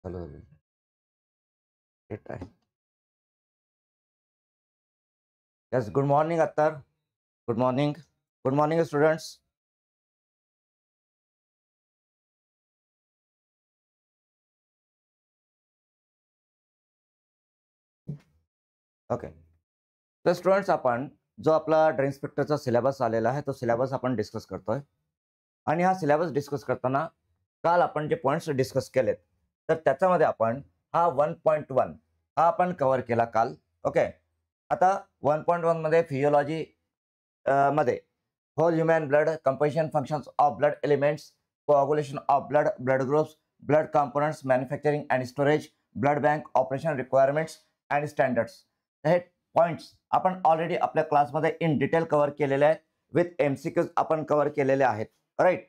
Hello. Yes, good morning, Attar. Good morning. Good morning, students. Okay. तर students आपण जो आपला ड्रग इन्स्पेक्टरचा सिलेबस आलेला आहे तो सिलेबस आपण डिस्कस करतोय. आणि हा सिलेबस डिस्कस करताना काल आपण जे पॉइंट्स डिस्कस केलेत तर त्याच्यामध्ये आपण हा 1.1 हा आपण कव्हर केला काल. ओके. आता 1.1 मध्ये फिजिओलॉजी मध्ये whole human blood, composition, functions of blood elements, coagulation of blood, blood groups, blood components, manufacturing and storage, blood bank, operation requirements and standards. हे पॉइंट्स आपण ऑलरेडी आपल्या क्लासमध्ये इन डिटेल कव्हर केलेले आहेत. With MCQs आपण cover केलेले आहेत, right.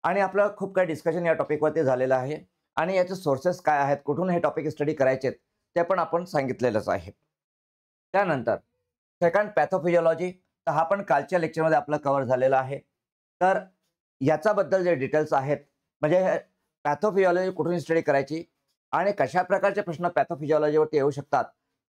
आणि आपलं खूप काही डिस्कशन या टॉपिकवरती झालेलं आहे आणि याचे सोर्सेस काय आहेत, कुठून हे टॉपिक स्टडी करायचे ते पण आपण सांगितलेलंच आहे. त्यानंतर सेकंड पॅथोफिजिओलॉजी, तर हा पण कालच्या लेक्चरमध्ये आपला कव्हर झालेला आहे. तर याच्याबद्दल जे डिटेल्स आहेत म्हणजे पॅथोफिजिओलॉजी कुठून स्टडी करायची आणि कशा प्रकारचे प्रश्न पॅथोफिजिओलॉजीवरती येऊ शकतात,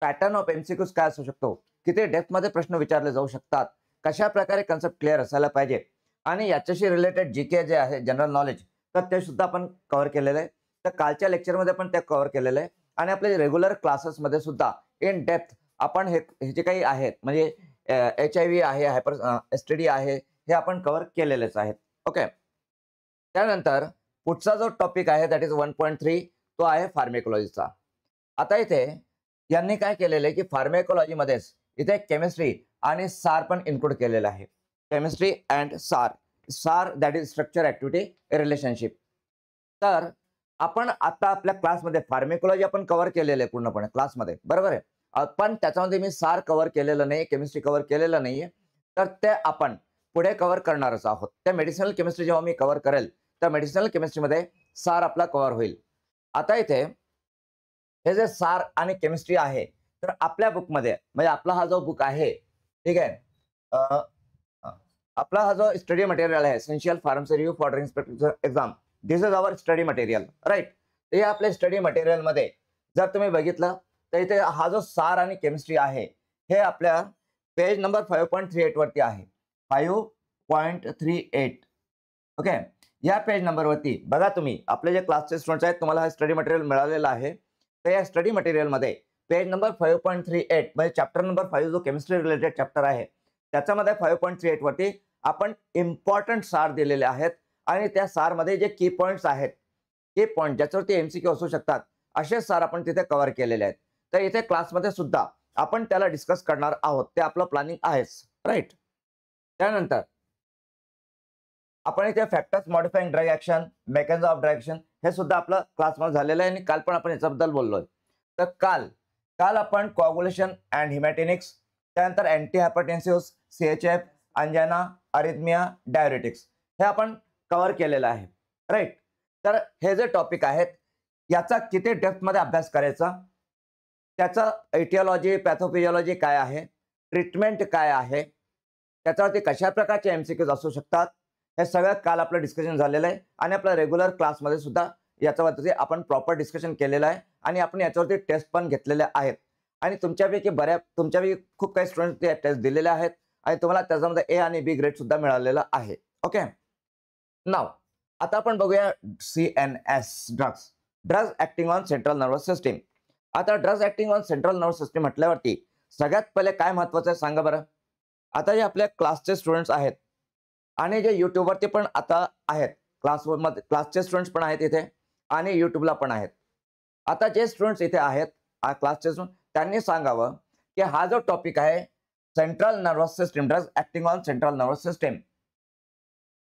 पॅटर्न ऑफ एमसीक्यूज काय असू शकतो, किती डेप्थमध्ये प्रश्न विचारले जाऊ शकतात, कशा प्रकारे कन्सेप्ट क्लिअर असायला पाहिजे आणि याच्याशी रिलेटेड जीके जे आहे जनरल नॉलेज तर ते सुद्धा आपण कव्हर केलेलं आहे. तर कालच्या लेक्चरमध्ये पण ते कव्हर केलेलं आहे आणि आपले रेग्युलर क्लासेसमध्ये सुद्धा इन डेप्थ आपण हे जे काही आहेत म्हणजे HIV आहे, हायपर STD आहे, हे आपण कव्हर केलेलेच आहेत. ओके. त्यानंतर पुढचा जो टॉपिक आहे दॅट इज 1.3 तो आहे फार्मेकोलॉजीचा. आता इथे यांनी काय केलेलं आहे की फार्मेकोलॉजीमध्येच इथे केमिस्ट्री आणि सार पण इन्क्लूड केलेलं आहे. केमिस्ट्री अँड सार that is structure activity relationship. तर आपण आता आपल्या क्लासमध्ये फार्मेकोलॉजी आपण कव्हर केलेलं आहे पूर्णपणे क्लासमध्ये, बरोबर आहे. पण त्याच्यामध्ये मी सार कव्हर केलेलं नाही, केमिस्ट्री कव्हर केलेलं नाहीये. तर ते आपण पुढे कव्हर करणारच आहोत. त्या मेडिसिनल केमिस्ट्री जेव्हा मी कव्हर करेल तर मेडिसिनल केमिस्ट्रीमध्ये सार आपला कव्हर होईल. आता इथे हे जे सार आणि केमिस्ट्री आहे तर आपल्या बुकमध्ये म्हणजे आपला हा जो बुक आहे, ठीक आहे, आपला हा जो स्टडी मटेरियल आहे essential pharmacy review for drug inspector exam, this is our study material, right. हे आपल्या स्टडी मटेरियल मध्ये जर तुम्ही बघितलं तर इथे हा जो सार आणि केमिस्ट्री आहे हे आपल्या पेज नंबर 5.38 वरती आहे. 5.38. ओके. या पेज नंबरवरती बघा तुम्ही आपले जे क्लासचे स्टुडंट्स आहेत तुम्हाला हा स्टडी मटेरियल मिळालेलं आहे. तर या स्टडी मटेरियलमध्ये पेज नंबर 5.38 म्हणजे चॅप्टर नंबर 5 जो केमिस्ट्री रिलेटेड चॅप्टर आहे त्याच्यामध्ये 5.38 वरती आपण इम्पॉर्टंट सार दिलेले आहेत आणि त्या सारमध्ये जे की पॉइंट्स आहेत, की पॉइंट ज्याच्यावरती MCQ असू शकतात असे सार आपण तिथे कव्हर केलेले आहेत. तर इथे क्लासमध्ये सुद्धा आपण त्याला डिस्कस करणार आहोत, ते आपलं प्लॅनिंग आहेच, राईट. त्यानंतर आपण इथे factors मॉडिफाईंग drug action, mechanism of drug action हे सुद्धा आपलं क्लासमध्ये झालेलं आहे आणि काल पण आपण याच्याबद्दल बोललोय. तर काल आपण कोअग्युलेशन अँड हिमॅटिनिक्स, त्यानंतर anti hypertensive, CHF, angina, arrhythmia, diuretics हे आपण कव्हर केलेलं आहे, राईट. तर हे जे टॉपिक आहेत याचा किती डेप्थमध्ये अभ्यास करायचा, त्याचा एटिओलॉजी, पॅथोफिजिओलॉजी काय आहे, ट्रीटमेंट काय आहे, त्याच्यावरती कशा प्रकारचे MCQज असू शकतात, हे सगळं काल आपलं डिस्कशन झालेलं आहे आणि आपल्या रेग्युलर क्लासमध्ये सुद्धा याच्यावरती आपण प्रॉपर डिस्कशन केलेलं आहे आणि आपण याच्यावरती टेस्ट पण घेतलेल्या आहेत आणि तुमच्यापैकी खूप काही स्टुडंट ते टेस्ट दिलेले आहेत आणि तुम्हाला त्याच्यामध्ये A आणि B ग्रेड सुद्धा मिळालेला आहे. ओके. नाव आता आपण बघूया CNS drugs acting on central nervous system. आता drugs acting on central nervous system म्हटल्यावरती सगळ्यात पहिले काय महत्वाचं आहे सांगा बरं. आता जे आपल्या क्लासचे स्टुडंट्स आहेत आणि जे युट्यूबवरती पण आता आहेत, क्लासचे स्टुडंट्स पण आहेत इथे आणि युट्यूबला पण आहेत. आता जे स्टुडंट्स इथे आहेत क्लासचे स्टुडंट त्यांनी सांगावं की हा जो टॉपिक आहे central nervous system, drugs acting on central nervous system,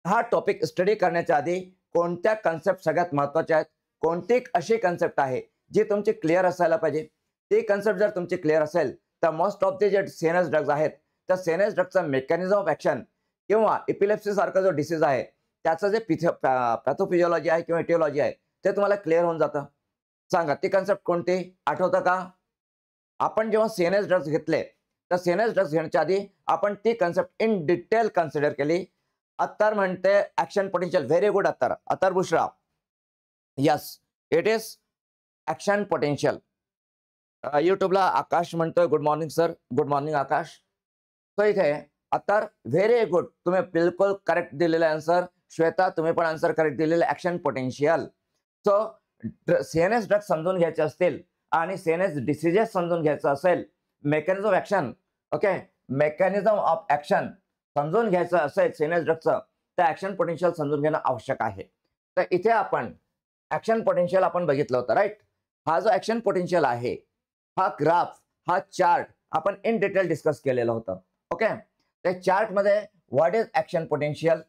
हा टॉपिक स्टडी करण्याच्या आधी कोणत्या कन्सेप्ट सगळ्यात महत्वाच्या आहेत, कोणती अशी कन्सेप्ट आहे जी तुमची क्लिअर असायला पाहिजे. ती कन्सेप्ट जर तुमची क्लिअर असेल तर मोस्ट ऑफ द जे CNS ड्रग्ज आहेत त्या CNS ड्रगचा मेकॅनिझम ऑफ ऍक्शन किंवा एपिलेप्सी सारखा जो डिसीज आहे त्याचं जे पॅथोफिजिओलॉजी आहे किंवा एटिओलॉजी आहे ते तुम्हाला क्लिअर होऊन जातं. सांगा ती कन्सेप्ट कोणती, आठवतं का? आपण जेव्हा CNS ड्रग्ज घेतले तर CNS ड्रग्ज घेण्याच्या आधी आपण ती कन्सेप्ट इन डिटेल कन्सिडर केली. अत्तर म्हणते action potential, very good Attar Bushra. Yes, it is action potential. युट्यूबला आकाश म्हणतोय good morning sir, good morning Akash. तो इथे आता व्हेरी गुड, तुम्ही बिलकुल करेक्ट दिलेला आन्सर. श्वेता तुम्ही पण आन्सर करेक्ट दिलेलं, action potential. So CNS drug समजून घ्यायचे असतील आणि सीएनएस डिसीजेस समजून घ्यायचं असेल, mechanism of action, okay, mechanism of action समजून घ्यायचं असेल सीएनएस ड्रगचं, तर ऍक्शन पोटेन्शियल समजून घेणं आवश्यक आहे. तर इथे आपण ऍक्शन पोटेन्शियल आपण बघितलं होतं, राईट. हा जो ऍक्शन पोटेन्शियल आहे, हा ग्राफ, हा चार्ट आपण इन डिटेल डिस्कस केलेलं होतं. ओके, त्या चार्ट मध्ये what is action potential,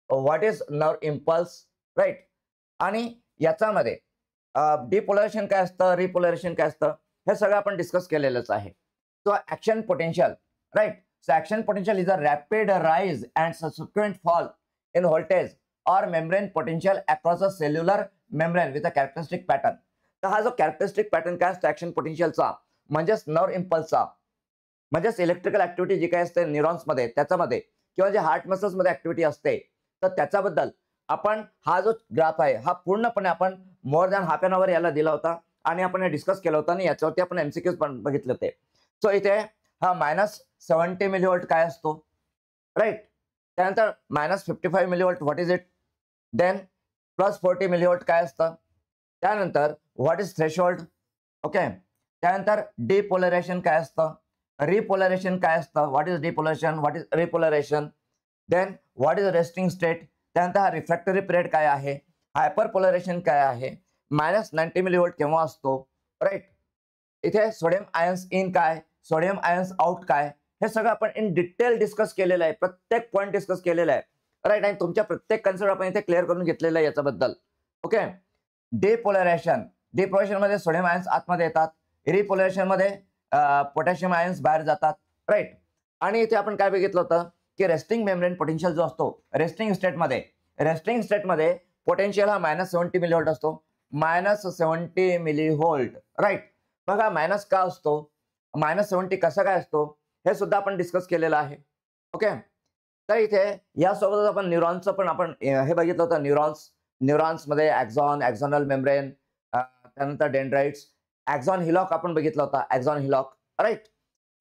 what is nerve impulse, right. आणि याच्यामध्ये डिपोलरायझेशन काय असतं, रिपोलरायझेशन काय असतं, हे सगळं आपण डिस्कस केलेलंच आहे. So action potential, right. So action potential is a rapid rise and subsequent fall in voltage or membrane potential across a cellular membrane with a characteristic pattern. तर हा जो कॅरेक्टरिस्टिक पॅटर्न काय असतो ऍक्शन पोटेन्शियलचा, म्हणजेच nerve इम्पल्सचा, म्हणजेच electrical activity जी काय असते न्यूरॉन्समध्ये, त्याच्यामध्ये किंवा जे हार्ट मसल्समध्ये ऍक्टिव्हिटी असते, तर त्याच्याबद्दल आपण हा जो ग्राफ आहे हा पूर्णपणे आपण more than half an hour याला दिला होता आणि आपण हे डिस्कस केलं होतं आणि याच्यावरती आपण एमसीक्यूज पण बघितले होते. सो इथे हा -70 मिलीव्होल्ट काय असतो, राईट. त्यानंतर -55 millivolt what is it, then +40 millivolt काय असतं, त्यानंतर व्हॉट इज थ्रेशोल्ड, ओके. त्यानंतर डिपोलरायझेशन काय असतं, रिपोलरायझेशन काय असतं, what is depolarisation, what is repolarisation, then what is resting state, त्यानंतर हा रिफ्रॅक्टरी पिरियड काय आहे, हायपरपोलरायझेशन काय आहे, -90 मिलीव्होल्ट केव्हा असतो, राईट. इथे सोडियम आयन्स इन काय, सोडियम आयन्स आउट काय, हे सगळं आपण इन डिटेल डिस्कस केलेलं आहे, प्रत्येक पॉईंट डिस्कस केलेला आहे, राईट. आणि तुमच्या प्रत्येक कन्सेप्ट आपण इथे क्लिअर करून घेतलेलं आहे याच्याबद्दल, ओके. डिपोलरायझेशन, डिपोलरायझेशन मध्ये सोडियम आयन्स आतमध्ये येतात, रिपोलरायझेशन मध्ये पोटॅशियम आयन्स बाहेर जातात, राईट. आणि इथे आपण काय बघितलं होतं की रेस्टिंग मेम्ब्रेन पोटेन्शियल जो असतो रेस्टिंग स्टेटमध्ये पोटेन्शियल हा -70 मिलीव्होल्ट असतो, -70 मिलीव्होल्ट, राईट. बघा मायनस का असतो, -70 कसा काय असतो, हे सुद्धा आपण डिस्कस केलेलं आहे, ओके. तर इथे यासोबतच आपण न्यूरॉन्सचं पण आपण हे बघितलं होतं, न्यूरॉन्समध्ये ॲक्झॉन, ॲक्झॉनल मेम्ब्रेन, त्यानंतर डेंड्राइट्स, ॲक्झॉन हिलॉक आपण बघितलं होतं, axon hillock, right.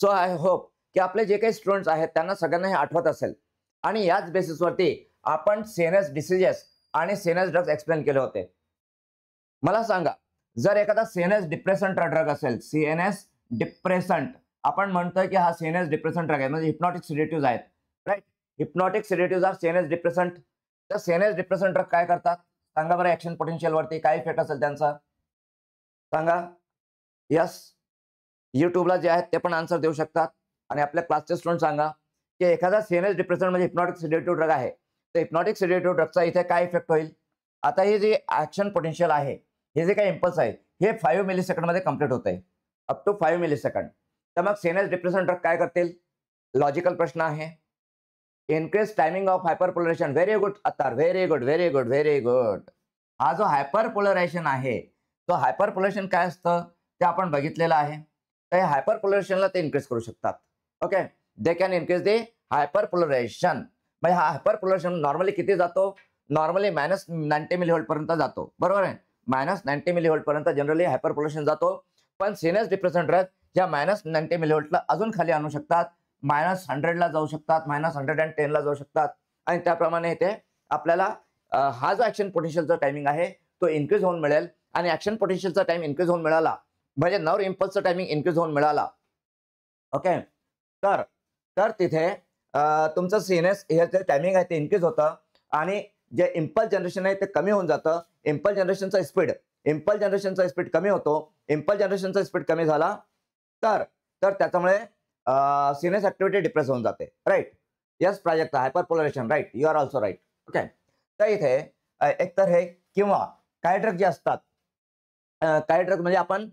So I hope की आपले जे काही स्टुडंट्स आहेत त्यांना सगळ्यांना हे आठवत असेल आणि याच बेसिसवरती आपण सीएनएस डिसीजेस आणि सीएनएस ड्रग्स एक्सप्लेन केले होते. मला सांगा, जर एखादा सीएनएस डिप्रेसंट ड्रग असेल, सीएनएस डिप्रेसंट, आपण म्हणतोय की हा सीएनएस डिप्रेसंट ड्रग आहे, म्हणजे हिप्नॉटिक सिडेटिव्ह आहेत, right. Hypnotic sedative are CNS depressant. तर सीएनएस डिप्रेसंट ड्रग काय करतात सांगा बरं, ऍक्शन पोटेन्शियल वरती काय इफेक्ट असेल त्यांचा सांगा. यस, युट्यूबला जे आहेत ते पण आन्सर देऊ शकतात आणि आपल्या क्लासचे स्टुडंट सांगा की एखादा सीएनएस डिप्रेसंट म्हणजे हिप्नॉटिक सिडेटिव्ह ड्रग आहे, तर हिप्नॉटिक सिडेटिव्ह ड्रगचा इथे काय इफेक्ट होईल. आता ही जी ऍक्शन पोटेन्शियल आहे, हे जे काही इम्पल्स आहे, हे 5 मिलीसेकंड मध्ये कंप्लीट होत आहे, अप टू 5 मिलीसेकंड. तर मग सीएनएस डिप्रेसंट ड्रग काय करतील, लॉजिकल प्रश्न आहे. Increase timing of hyperpolarisation. Very good Attar, very good very good very good. हा जो हायपरपोलरायझेशन आहे, तो हायपरपोलरायझेशन काय असतं ते आपण बघितलेलं आहे. तर हायपरपोलरायझेशनला ते इन्क्रीज करू शकतात, okay. They can increase the hyperpolarisation. म्हणजे हा हायपरपोलरायझेशन नॉर्मली किती जातो, नॉर्मली -90 मिलीव्होल्ट पर्यंत जातो, बरोबर आहे. -90 मिलीव्होल्ट पर्यंत जनरली हायपरपोलरायझेशन जातो. पण सीएनएस डिप्रेसंट ड्रग या -90 मिलीव्होल्टला अजून खाली आणू शकतात, -100 ला जाऊ शकतात, -110 ला जाऊ शकतात. आणि त्याप्रमाणे इथे आपल्याला हा जो ऍक्शन पोटेन्शियलचा टायमिंग आहे तो इन्क्रीज होऊन मिळेल. आणि ऍक्शन पोटेन्शियलचा टाइम इन्क्रीज होऊन मिळाला म्हणजे नर्व इम्पल्सचा टायमिंग इन्क्रीज होऊन मिळाला, ओके. तर तिथे तुमचं सीएनएस हे जे टायमिंग आहे ते इन्क्रीज होतं आणि जे इम्पल्स जनरेशन आहे ते कमी होऊन जातं. इम्पल्स जनरेशनचा स्पीड कमी होतो. इम्पल्स जनरेशनचा स्पीड कमी झाला तर त्याच्यामुळे सीएनएस ऍक्टिव्हिटी डिप्रेस होऊन जाते, right. Yes Prajakta, hyperpolarisation, right, you are also right, okay. तर इथे एकतर हे किंवा काही ड्रग जे असतात, काही ड्रग म्हणजे आपण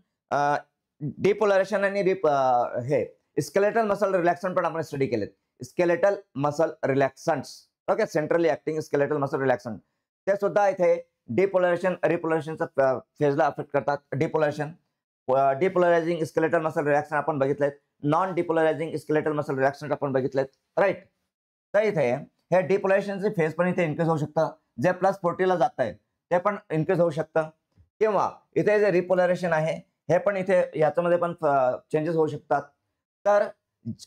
डिपोलरायझेशन आणि हे स्केलेटल मसल रिलॅक्संट पण आपण स्टडी केलेत. Skeletal muscle relaxants, okay, centrally acting skeletal muscle relaxant, ते सुद्धा इथे डिपोलरायझेशन रिपोलरायझेशनचा फेजला अफेक्ट करतात. डिपोलरायझिंग स्केलेटल मसल रिलॅक्सन आपण बघितलेत, नॉन डिपोलरायझिंग स्केलेटल मसल रिलॅक्संट आपण बघितलेत, राईट. तर इथे हे डिपोलरायझेशनचे फेज पण इथे इन्क्रीज होऊ शकतं. जे +40 ला जात आहे ते पण इन्क्रीज होऊ शकतं. किंवा इथे जे रिपोलरायझेशन आहे हे पण इथे याच्यामध्ये पण चेंजेस होऊ शकतात. तर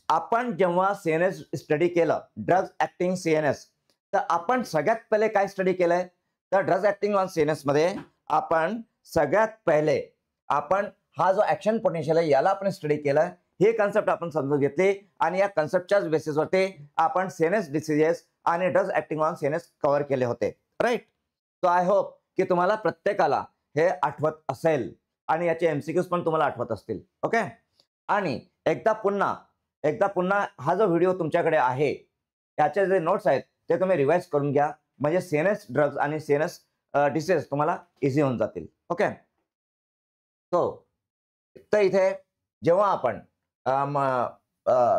आपण जेव्हा सीएनएस स्टडी केलं, ड्रग्ज ऍक्टिंग सीएनएस, तर आपण सगळ्यात पहिले काय स्टडी केलंय, तर ड्रग्ज ऍक्टिंग ऑन सीएनएस मध्ये आपण सगळ्यात पहिले आपण हा जो ऍक्शन पोटेन्शियल आहे याला आपण स्टडी केलं. ही कन्सेप्ट आपण समजून घेतली आणि या कन्सेप्टच्याच बेसिसवरती आपण सीएनएस डिसीजेस आणि drugs acting on CNS cover केले होते. राईट. सो आय होप की तुम्हाला प्रत्येकाला हे आठवत असेल आणि याचे एमसीक्यूज पण तुम्हाला आठवत असतील. ओके. आणि एकदा पुन्हा हा जो व्हिडिओ तुमच्याकडे आहे याचे जे नोट्स आहेत ते तुम्ही रिवाइज करून घ्या, म्हणजे सीएनएस ड्रग्ज आणि सीएनएस डिसीज तुम्हाला इझी होऊन जातील. ओके. तर इथे जेव्हा आपण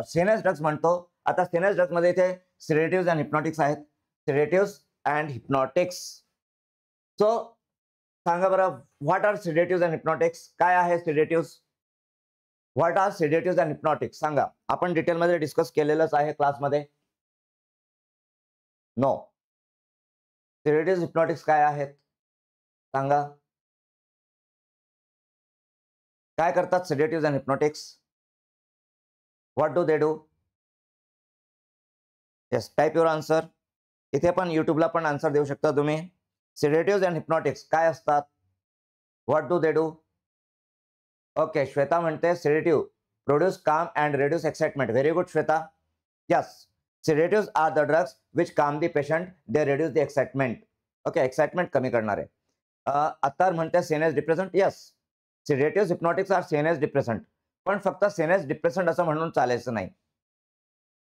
सीएनएस ड्रग्ज म्हणतो, आता सीएनएस ड्रग्ज मध्ये इथे सिडेटिव्स अँड हिप्नॉटिक्स आहेत. Sedatives and हिप्नॉटिक्स. सो सांगा बरं, what are sedatives and hypnotics? काय आहे sedatives? What are sedatives and hypnotics? सांगा. आपण डिटेलमध्ये डिस्कस केलेलंच आहे क्लासमध्ये. नो. सिडेटिव्स हिप्नॉटिक्स काय आहेत सांगा. काय करतात sedatives and hypnotics? What do they do? Yes, type your answer. इथे पण युट्यूबला पण आन्सर देऊ शकता तुम्ही. सिडेटिव्स अँड हिप्नॉटिक्स काय असतात? What do they do? Okay, Shweta म्हणते सेडेटिव्ह प्रोड्यूस काम and reduce excitement. Very good Shweta. Yes, sedatives are the drugs which calm the patient, they reduce the excitement. Okay, excitement कमी करणारे. अत्तर म्हणते CNS depressant. Yes, sedatives hypnotics are CNS depressant. पण फक्त CNS depressant असं म्हणून चालायचं नाही,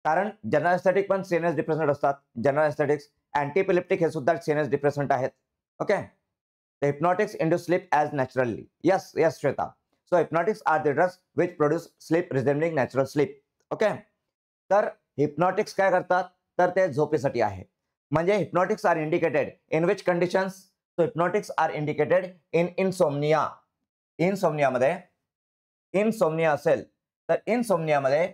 कारण जनरल एस्थेटिक पण सीएनएस डिप्रेसंट असतात. जनरल एस्थेटिक्स, अँटीपिलेप्टिक हे सुद्धा सीएनएस डिप्रेसंट आहेत. Okay. The hypnotics induce sleep as naturally. Yes, yes, Shweta. So hypnotics are the drugs which produce sleep resembling natural sleep. Okay. तर हिप्नॉटिक्स काय करतात, तर ते झोपेसाठी आहे. म्हणजे hypnotics are indicated in which conditions? So hypnotics are indicated in insomnia. Insomnia असेल तर इनसोमनियामध्ये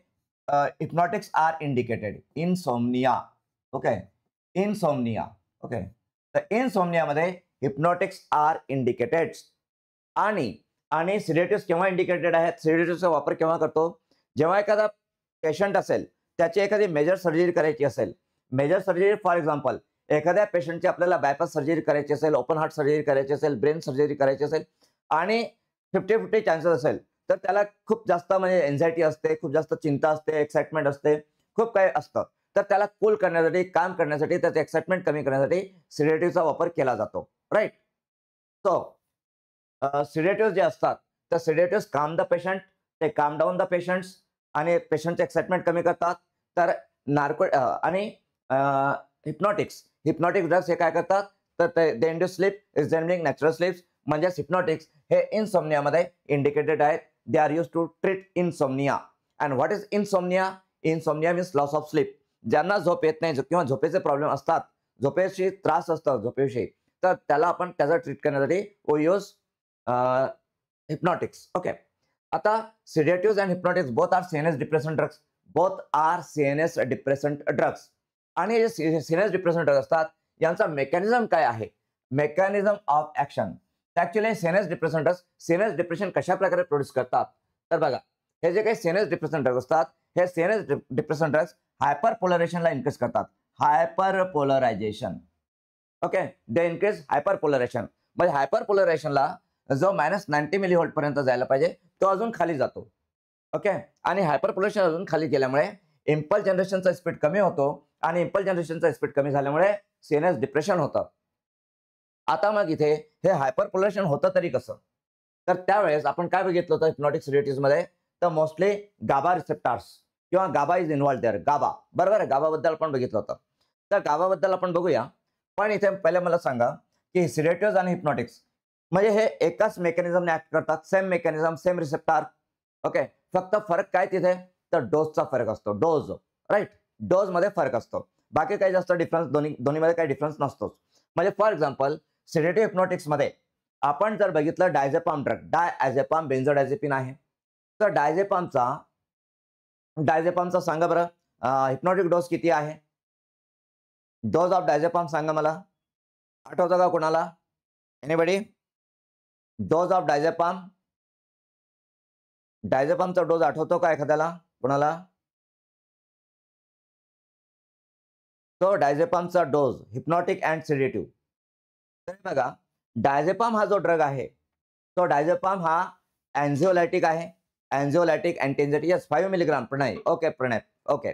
hypnotics are indicated. Insomnia. Okay. Insomnia. Okay. तर इनसोमनियामध्ये हिप्नॉटिक्स आर इंडिकेटेड. आणि सिडेटिव्स केव्हा इंडिकेटेड आहेत? सिडेटिव्सचा वापर केव्हा करतो? जेव्हा एखादा पेशंट असेल, त्याची एखादी मेजर सर्जरी करायची असेल. मेजर सर्जरी फॉर एक्झाम्पल, एखाद्या पेशंटची आपल्याला बायपास सर्जरी करायची असेल, ओपन हार्ट सर्जरी करायची असेल, ब्रेन सर्जरी करायची असेल आणि 50-50 चान्सेस असेल, तर त्याला खूप जास्त म्हणजे एन्झायटी असते, खूप जास्त चिंता असते, एक्साइटमेंट असते, खूप काही असतं. तर त्याला कूल करण्यासाठी, काम करण्यासाठी, त्याचं एक्साइटमेंट कमी करण्यासाठी सिडेटिव्हचा वापर केला जातो. राईट. सो सिडेटिव्ह जे असतात तर सिडेटिव्ह काम द पेशंट, ते काम डाऊन द पेशंट्स आणि पेशंटचे एक्साइटमेंट कमी करतात. तर आणि हिप्नॉटिक्स ड्रग्स हे काय करतात, तर they induce sleep resembling natural sleep. म्हणजे हिप्नॉटिक्स हे इनसोमनियामध्ये इंडिकेटेड आहेत. They are use to treat insomnia. And what is insomnia? Insomnia means loss of sleep. ज्यांना झोप येत नाही किंवा झोपेचे प्रॉब्लेम असतात, झोपेशी त्रास असतात झोपेविषयी, तर त्याला आपण त्याचा ट्रीट करण्यासाठी वी यूज हिप्नॉटिक्स. ओके. आता sedatives and hypnotics both are CNS depressant drugs. Both are CNS depressant drugs. आणि जे सीएनएस डिप्रेसंट ड्रग्स असतात यांचा मेकॅनिझम काय आहे? Mechanism of action. Actually CNS depressant drugs CNS depression कशा प्रकारे प्रोड्यूस करतात? तर बघा, हे जे काही सीएनएस डिप्रेसंट ड्रग्स असतात, हे सीएनएस डिप्रेसंट ड्रग्स हायपरपोलरायझेशनला इन्क्रीज करतात. हायपरपोलरायझेशन. ओके. दे इन्क्रीज हायपरपोलरायझेशन. म्हणजे हायपरपोलरायझेशनला जो -90 मिलीव्होल्ट पर्यंत जायला पाहिजे तो अजून खाली जातो. ओके. आणि हायपरपोलरायझेशन अजून खाली गेल्यामुळे इम्पल्स जनरेशनचा स्पीड कमी होतो आणि इम्पल्स जनरेशनचा स्पीड कमी झाल्यामुळे सीएनएस डिप्रेशन होतं. आता मग इथे हे हायपरपोलरायझेशन होतं तरी कसं? तर त्यावेळेस आपण काय बघितलं होतं हिप्नॉटिक सिडेटिव्हमध्ये? तर मोस्टली गाबा रिसेप्टर्स किंवा गाबा इज इन्व्हॉल्व देअर. गाबा, बरोबर आहे, गाबाबद्दल आपण बघितलं होतं. तर गाबाबद्दल आपण बघूया. पण इथे पहिले मला सांगा की सिडेटिव्हज आणि हिप्नॉटिक्स म्हणजे हे एकाच मेकॅनिझमने ऍक्ट करतात. Same mechanism, same receptor. Okay. फक्त फरक काय तिथे? तर डोसचा फरक असतो. डोज. राईट. डोज मध्ये फरक असतो. बाकी काही जास्त डिफरन्स दोन्हीमध्ये काही डिफरन्स नसतोच. म्हणजे फॉर एक्झाम्पल सिडेटिव्ह हिप्नॉटिक्स मध्ये आपण जर बघितलं डायझेपाम ड्रग, डायझेपाम बेन्झोडायझेपिन आहे. तर डायझेपामचा सांगा बरं हिप्नॉटिक डोस किती आहे? डोज ऑफ डायझेपाम सांगा मला. आठवतं का कोणाला? एनीबडी? डोज ऑफ डायझेपाम, डायझेपामचा डोज आठवतो का एखाद्याला, कोणाला? तो डायझेपामचा डोज हिप्नॉटिक अँड सेडेटिव्ह. तर बघा, डायझेपाम हा जो ड्रग आहे तो डायझेपाम हा अँझिओलायटिक आहे. Anxiolytic anti anxiety. Yes, 5 milligram. Pranay, okay Pranay, okay.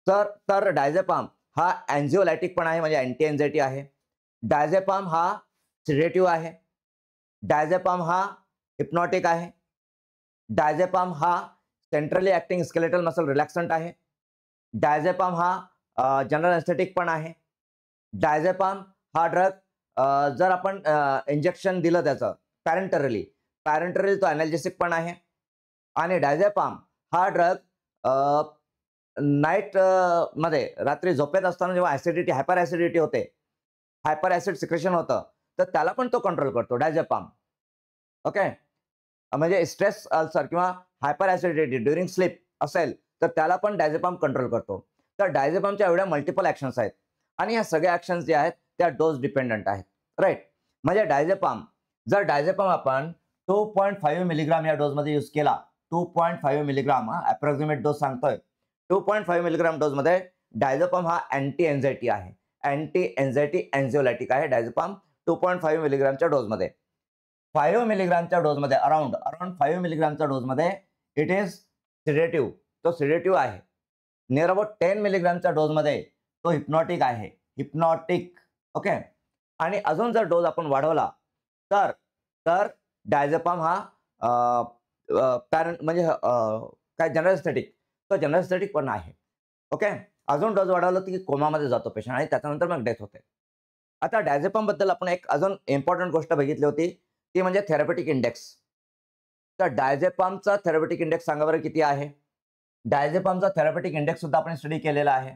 तर डायझेपाम हा अँझिओलायटिक पण आहे, म्हणजे अँटी एन्झायटी आहे. डायझेपाम हा सिडेटिव्ह आहे. डायझेपाम हा हिप्नॉटिक आहे. डायझेपाम हा सेंट्रली ऍक्टिंग स्केलेटल मसल रिलॅक्संट आहे. डायझेपाम हा जनरल एस्थेटिक पण आहे. डायझेपाम हा ड्रग जर आपण इंजेक्शन दिलं त्याचं पॅरेंटरली तो अनॅल्जेसिक पण आहे. आणि डायझेपाम हा ड्रग नाईट मध्ये रात्री झोपेत असताना जेव्हा ऍसिडिटी, हायपर ऍसिडिटी होते, हायपर ऍसिड सिक्रेशन होतं, तर त्याला पण तो कंट्रोल करतो डायझेपाम. ओके, म्हणजे स्ट्रेस अल्सर किंवा हायपर ऍसिडिटी ड्युरिंग स्लीप असेल तर त्याला पण डायझेपाम कंट्रोल करतो. तर डायझेपामच्या एवढ्या मल्टिपल ऍक्शन्स आहेत आणि या सगळ्या ऍक्शन्स जे आहेत त्या डोस डिपेंडंट आहेत. राईट, म्हणजे जर डायझेपाम आपण 2.5 मिलीग्राम या डोजमध्ये यूज केला, 2.5 मिलीग्राम अप्रॉक्सिमेट डोस सांगतोय, 2.5 मिलीग्राम डोजमध्ये डायझेपाम हा अँटी एन्झायटी आहे. अँटी एन्झायटी अँझिओलायटिक आहे डायझेपाम 2.5 मिलीग्रामच्या डोजमध्ये. 5 मिलीग्रामच्या डोजमध्ये अराउंड 5 मिलीग्रामच्या डोजमध्ये इट इज सिडेटिव्ह, तो सिडेटिव्ह आहे. नियर अबाउट 10 मिलीग्रामच्या डोजमध्ये तो हिप्नॉटिक आहे, हिप्नॉटिक. ओके, आणि अजून जर डोज आपण वाढवला तर डायझेपाम हा म्हणजे काय जनरल एस्थेटिक, तो जनरल एस्थेटिक पण आहे. ओके, अजून डोज वाढवला की कोमामध्ये जातो पेशंट आणि त्याच्यानंतर मग डेथ होते. आता डायझेपाम बद्दल आपण एक अजून इम्पॉर्टंट गोष्ट बघितली होती, ती म्हणजे थेरपेटिक इंडेक्स. तर डायझेपामचा थेरपेटिक इंडेक्स सांगा बरं किती आहे? डायझेपामचा थेरपेटिक इंडेक्स सुद्धा आपण स्टडी केलेला आहे.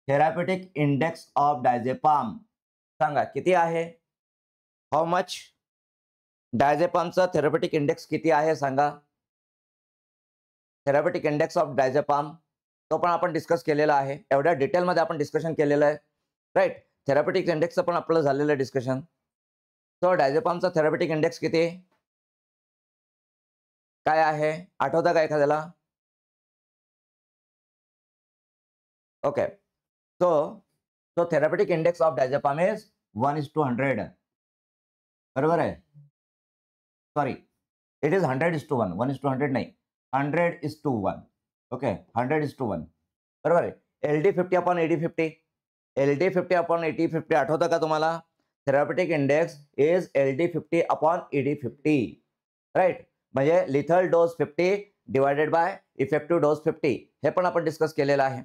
थेरपेटिक इंडेक्स ऑफ डायझेपाम सांगा किती आहे? How much? डायझेपामचा थेरपेटिक इंडेक्स किती आहे सांगा? थेरपेटिक इंडेक्स ऑफ डायझेपाम तो पण आपण डिस्कस केलेला आहे, एवढ्या डिटेलमध्ये आपण डिस्कशन केलेलं आहे. राईट, थेरपेटिक इंडेक्सचं पण आपलं झालेलं आहे डिस्कशन. सो डायझेपामचा थेरपेटिक इंडेक्स किती काय आहे, आठवतं का एखाद्याला? Okay, so therapeutic index of diazepam is 1:100. बरोबर आहे? Sorry, it is 100:1. 1:100 नाही, 100:1. ओके, 100:1. बरोबर आहे. LD50 upon AD50, LD50 upon AD50 आठवतं का तुम्हाला? Therapeutic index is LD50 upon ED50. Right, म्हणजे lethal dose 50 divided by effective dose 50, हे पण आपण डिस्कस केलेलं आहे.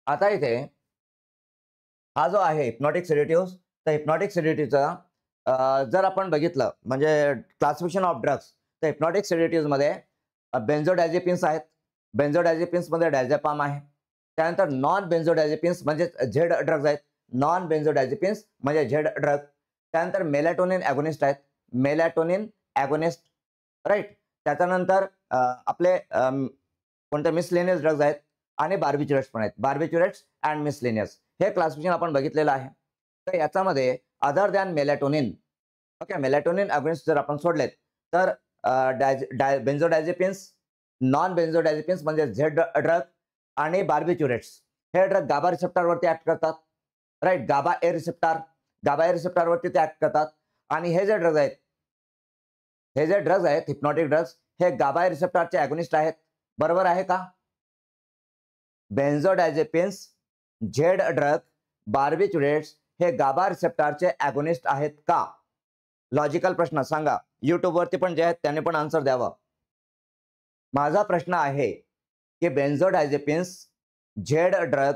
आता इथे हा जो आहे हिप्नॉटिक सेडेटिव्ह, तर हिप्नॉटिक सेडेटिव्हचा जर आपण बघितलं म्हणजे क्लासिफिकेशन ऑफ ड्रग्स, तर हिप्नॉटिक सेडेटिव्हमध्ये बेन्झोडायझेपिन्स आहेत. बेन्झोडायझेपिन्समध्ये डायझेपाम आहे. त्यानंतर नॉन बेन्झोडायझेपिन्स म्हणजे झेड ड्रग्ज आहेत. नॉन बेन्झोडायझेपिन्स म्हणजे झेड ड्रग. त्यानंतर मेलॅटोनिन ॲगोनिस्ट आहेत, मेलॅटोनिन ॲगोनिस्ट. राईट, त्याच्यानंतर आपले कोणते मिसलेनियस ड्रग्ज आहेत आणि बार्बिच्युरेट्स पण आहेत, बार्बिच्युरेट्स अँड मिसलेनियस, हे क्लासिफिकेशन आपण बघितलेलं आहे. तर याच्यामध्ये other than melatonin, okay, melatonin against जर आपण सोडलेत तर बेन्झोडायझेपिन्स, नॉन बेन्झोडायझेपिन्स म्हणजे झेड ड्रग आणि बार्बिच्युरेट्स, हे ड्रग गाबा रिसेप्टरवरती ऍक्ट करतात. राईट, गाबा ए रिसेप्टरवरती ते ऍक्ट करतात. आणि हे जे ड्रग्ज आहेत हिप्नॉटिक ड्रग्ज, हे गाबा ए रिसेप्टरचे ॲगोनिस्ट आहेत. बरोबर आहे का? बेन्झोडायझेपिन्स, झेड ड्रग, बार्बिच्युरेट्स हे गाबा रिसेप्टरचे ॲगोनिस्ट आहेत का? लॉजिकल प्रश्न सांगा. युट्यूबवरती पण जे आहेत त्यांनी पण आन्सर द्यावं. माझा प्रश्न आहे की बेन्झोडायझेपिन्स, झेड ड्रग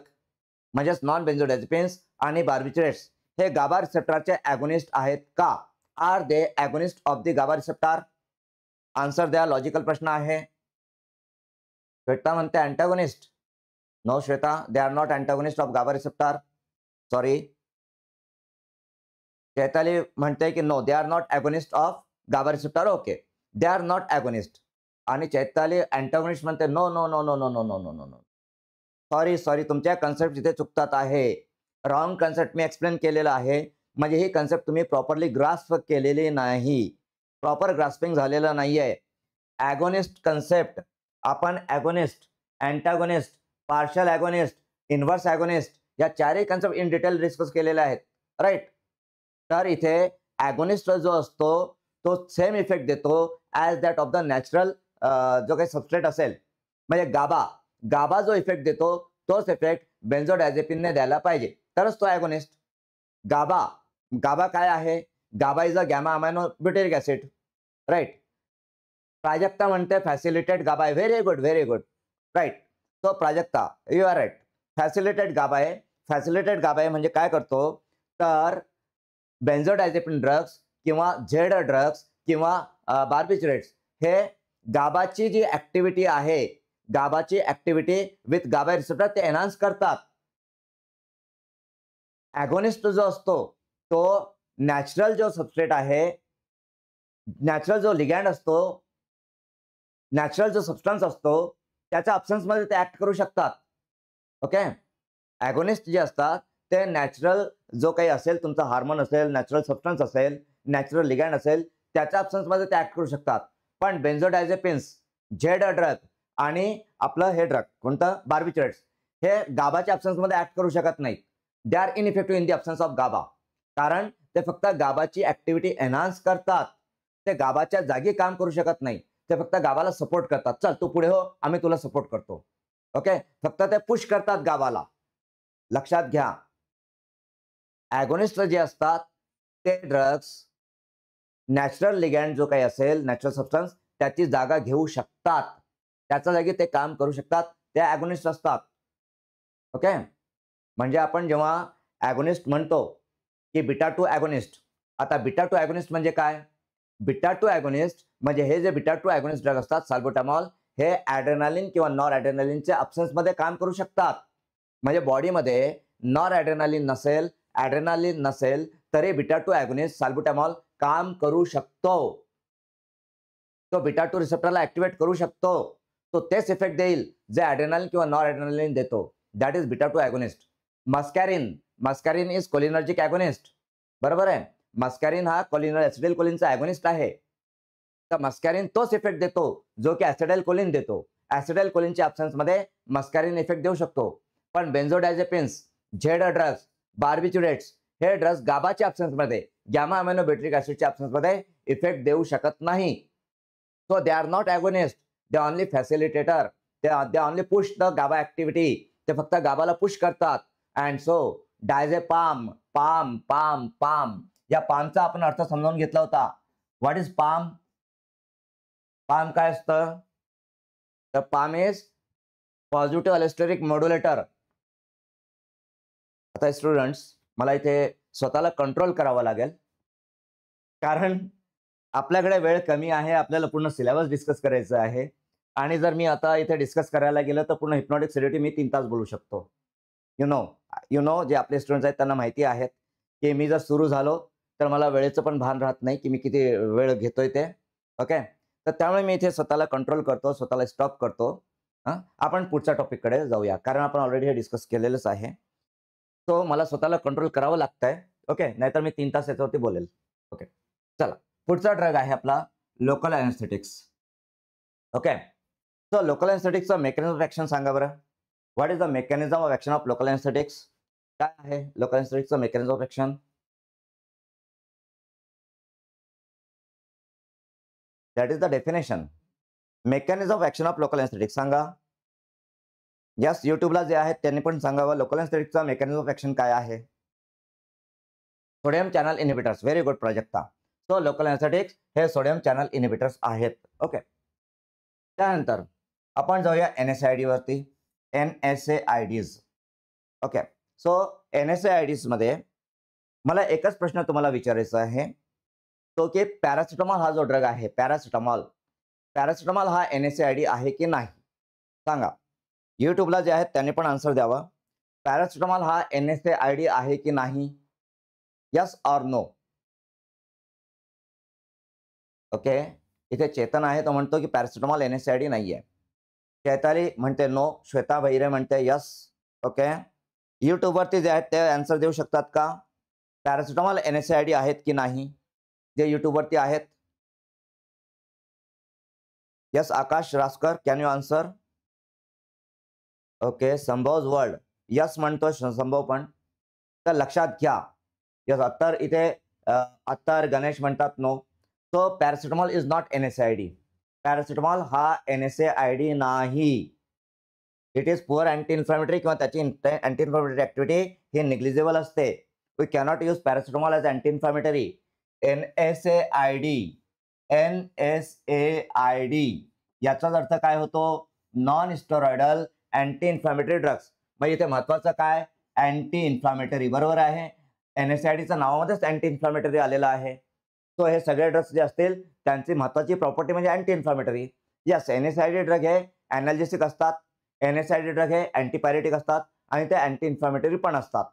म्हणजेच नॉन बेन्झोडायझेपिन्स आणि बार्बिच्युरेट्स हे गाबा रिसेप्टरचे ॲगोनिस्ट आहेत का? Are they agonist of the GABA receptor? Answer द्या, लॉजिकल प्रश्न आहे. श्वेता म्हणते antagonist. No Shweta, they are not antagonist of GABA receptor. Sorry. Chaitali म्हणते की no, they are not agonist of GABA receptor. Okay, they are not agonist. आणि Chaitali antagonist म्हणते no no no no no no no no no no. Sorry, तुमच्या concept इथे चुकतात आहे. Wrong concept मी explain केलेला आहे, म्हणजे ही कन्सेप्ट तुम्ही प्रॉपरली ग्रास्प केलेली नाही. प्रॉपर ग्रास्पिंग झालेलं नाहीये. ॲगोनिस्ट कन्सेप्ट, आपण agonist, antagonist, partial agonist, inverse agonist या चारही कन्सेप्ट इन डिटेल डिस्कस केलेले आहेत, राईट. तर इथे ॲगोनिस्ट जो असतो तो सेम इफेक्ट देतो as that of the natural जो काही सबस्ट्रेट असेल, म्हणजे गाबा जो इफेक्ट देतो तोच इफेक्ट बेन्झोडायझेपिनने द्यायला पाहिजे, तरच तो ॲगोनिस्ट. गाबा काय आहे? GABA is a gamma amino butyric acid, right. Prajakta म्हणते फॅसिलिटेड गाबा आहे. Very good, very good, right. तो Prajakta, you are right. Facilitated GABA आहे. फॅसिलिटेड गाबा आहे म्हणजे काय करतो, तर बेन्झोडायझेपिन ड्रग्स किंवा झेड ड्रग्स किंवा बार्बिट्रेट्स हे गाबाची जी ऍक्टिव्हिटी आहे, गाबाची ऍक्टिव्हिटी विथ गाबा रिसेप्टर ते एनहान्स करतात. ॲगोनिस्ट जो असतो तो नॅचरल जो सबस्ट्रेट आहे, नॅचरल जो लिगँड असतो, नॅचरल जो सबस्टन्स असतो त्याच्या अब्सन्समध्ये ते ऍक्ट करू शकतात. ओके. ॲगोनिस्ट जे असतात ते नॅचरल जो काही असेल, तुमचा हार्मोन असेल, नॅचरल सबस्टन्स असेल, नॅचरल लिगँड असेल, त्याच्या अब्सन्समध्ये ते ऍक्ट करू शकतात. पण बेन्झोडायझेपिन्स, झेड ड्रग आणि आपलं हे ड्रग कोणतं, बार्बिट्रेट्स, हे गाबाच्या अब्सन्समध्ये ऍक्ट करू शकत नाहीत. They are ineffective in the absence of GABA. कारण ते फक्त गाबाची ऍक्टिव्हिटी एनहान्स करतात, ते गाबाच्या जागी काम करू शकत नाही. ते फक्त गाबाला सपोर्ट करतात. चल तू पुढे हो, आम्ही तुला सपोर्ट करतो. ओके. फक्त ते पुश करतात गाबाला. लक्षात घ्या, ॲगोनिस्ट जे असतात ते ड्रग्स नॅचरल लिगँड जो काही असेल, नॅचरल सबस्टन्स, त्याची जागा घेऊ शकतात, त्याच्या जागी ते काम करू शकतात, ते ॲगोनिस्ट असतात. ओके. म्हणजे आपण जेव्हा ॲगोनिस्ट म्हणतो की बीटा 2 ॲगोनिस्ट, आता बीटा 2 ॲगोनिस्ट म्हणजे काय? बीटा 2 ॲगोनिस्ट म्हणजे हे जे बीटा 2 ॲगोनिस्ट ड्रग असतात, साल्बुटामॉल, हे ॲड्रेनालिन किंवा नॉर ॲड्रेनालिनच्या अब्सन्समध्ये काम करू शकतात. म्हणजे बॉडीमध्ये नॉर ॲड्रेनालिन नसेल, ॲड्रेनालिन नसेल, तरी बीटा 2 ॲगोनिस्ट साल्बुटामॉल काम करू शकतो. तो बीटा 2 रिसेप्टरला ॲक्टिवेट करू शकतो. तो तेच इफेक्ट देईल जे ॲड्रेनालिन किंवा नॉर ॲड्रेनालिन देतो. That is beta 2 agonist. Muscarine is cholinergic agonist, बरोबर आहे. मस्कॅरिन हा ॲसिटाइल कोलिनचा ॲगोनिस्ट आहे. तर मस्कॅरिन तोच इफेक्ट देतो जो की ॲसिटाइल कोलिन देतो. ॲसिटाइल कोलिनच्या अब्सन्समध्ये मस्कॅरिन इफेक्ट देऊ शकतो. पण बेन्झोडायझेपिन्स, झेड ड्रग्स, बार्बिट्रेट्स हे ड्रग्स गाबाच्या अब्सन्समध्ये, गॅमा अमायनो ब्युटेरिक ॲसिडच्या अब्सन्समध्ये इफेक्ट देऊ शकत नाही. So they are not agonist, they only facilitator. They only push the GABA activity. ते फक्त गाबाला पुश करतात. अँड सो डायझेपाम, पाम या पामचा आपण अर्थ समजावून घेतला होता. What is palm? पाम काय असतं? तर पाम इज पॉझिटिव्ह अलेस्टेरिक मॉड्युलेटर. आता स्टुडंट्स, मला इथे स्वतःला कंट्रोल करावं लागेल, कारण आपल्याकडे वेळ कमी आहे, आपल्याला पूर्ण सिलेबस डिस्कस करायचं आहे. आणि जर मी आता इथे डिस्कस करायला गेलं तर पूर्ण हिप्नॉटिक सेडेटिव्ह मी 3 तास बोलू शकतो. यु नो जे आपले स्टुडंट्स आहेत त्यांना माहिती आहे की मी जर सुरू झालो तर मला वेळेचं पण भान राहत नाही की मी किती वेळ घेतोय ते. ओके. तर त्यामुळे मी इथे स्वतःला कंट्रोल करतो, स्वतःला स्टॉप करतो. आपण पुढच्या टॉपिककडे जाऊया, कारण आपण ऑलरेडी हे डिस्कस केलेलंच आहे. तो मला स्वतःला कंट्रोल करावं लागतंय. ओके. नाहीतर मी 3 तास याच्यावरती बोलेल. ओके. चला, पुढचा ड्रग आहे आपला local anaesthetics. Okay. So local ॲनेस्थेटिक्सचं मेकॅनिझम ऑफ ॲक्शन सांगा बरं. What is the mechanism of action of local anaesthetics? काय आहे लोकल ॲनेस्थेटिक्सचं mechanism of action? That is the definition. Mechanism of action of local anaesthetics सांगा. Yes, युट्यूबला जे आहेत त्यांनी पण सांगावं लोकल ॲनेस्थेटिक्सचा मेकॅनिझम ऑफ ॲक्शन काय आहे. Sodium channel inhibitors. Very good Prajakta. So local anaesthetics हे सोडियम चॅनल इनहिबिटर्स आहेत. ओके. त्यानंतर आपण जाऊया NSAID वरती. NSAIDs. ओके. सो NSAIDs मध्ये मला एकच प्रश्न तुम्हाला विचारायचा आहे, तो की पॅरासिटामॉल हा जो ड्रग आहे, पॅरासिटामॉल हा NSAID आहे की नाही सांगा. युट्यूबला जे आहेत त्यांनी पण आन्सर द्यावा. पॅरासिटामॉल हा NSAID आहे की नाही? Yes or no? ओके. इथे चेतन आहे, तो म्हणतो की पॅरासिटामॉल NSAID नाहीये. चैताली म्हणते नो. श्वेता भैरे म्हणते यस. ओके. युट्यूबवरती जे आहेत ते आन्सर देऊ शकतात का? पॅरासिटामॉल NSAID आहेत की नाही, जे युट्यूबवरती आहेत? Yes Akash Raskar, can you answer? Okay, संभव वर्ड यस म्हणतो संभव पण. तर लक्षात घ्या, यस अत्तर इथे अत्तर गणेश म्हणतात no. So paracetamol is not NSAID. Paracetamol हा NSAID नाही. It is poor anti inflammatory किंवा त्याची अँटी इन्फ्लॅमेटरी ऍक्टिव्हिटी ही निग्लिजिबल असते. We cannot use paracetamol as anti inflammatory. NSAID याचाच अर्थ काय होतो? Non steroidal anti inflammatory drugs. म्हणजे इथे महत्वाचं काय? Anti inflammatory. बरोबर आहे. NSAIDच्या नावामध्येच अँटी इन्फ्लॅमेटरी आलेलं आहे. सो हे सगळे ड्रग्स जे असतील त्यांची महत्वाची प्रॉपर्टी म्हणजे anti inflammatory. Yes, NSAID drug हे ॲनाल्जेसिक असतात, NSAID ड्रग हे अँटीपायरेटिक असतात आणि ते अँटी इन्फ्लॅमेटरी पण असतात,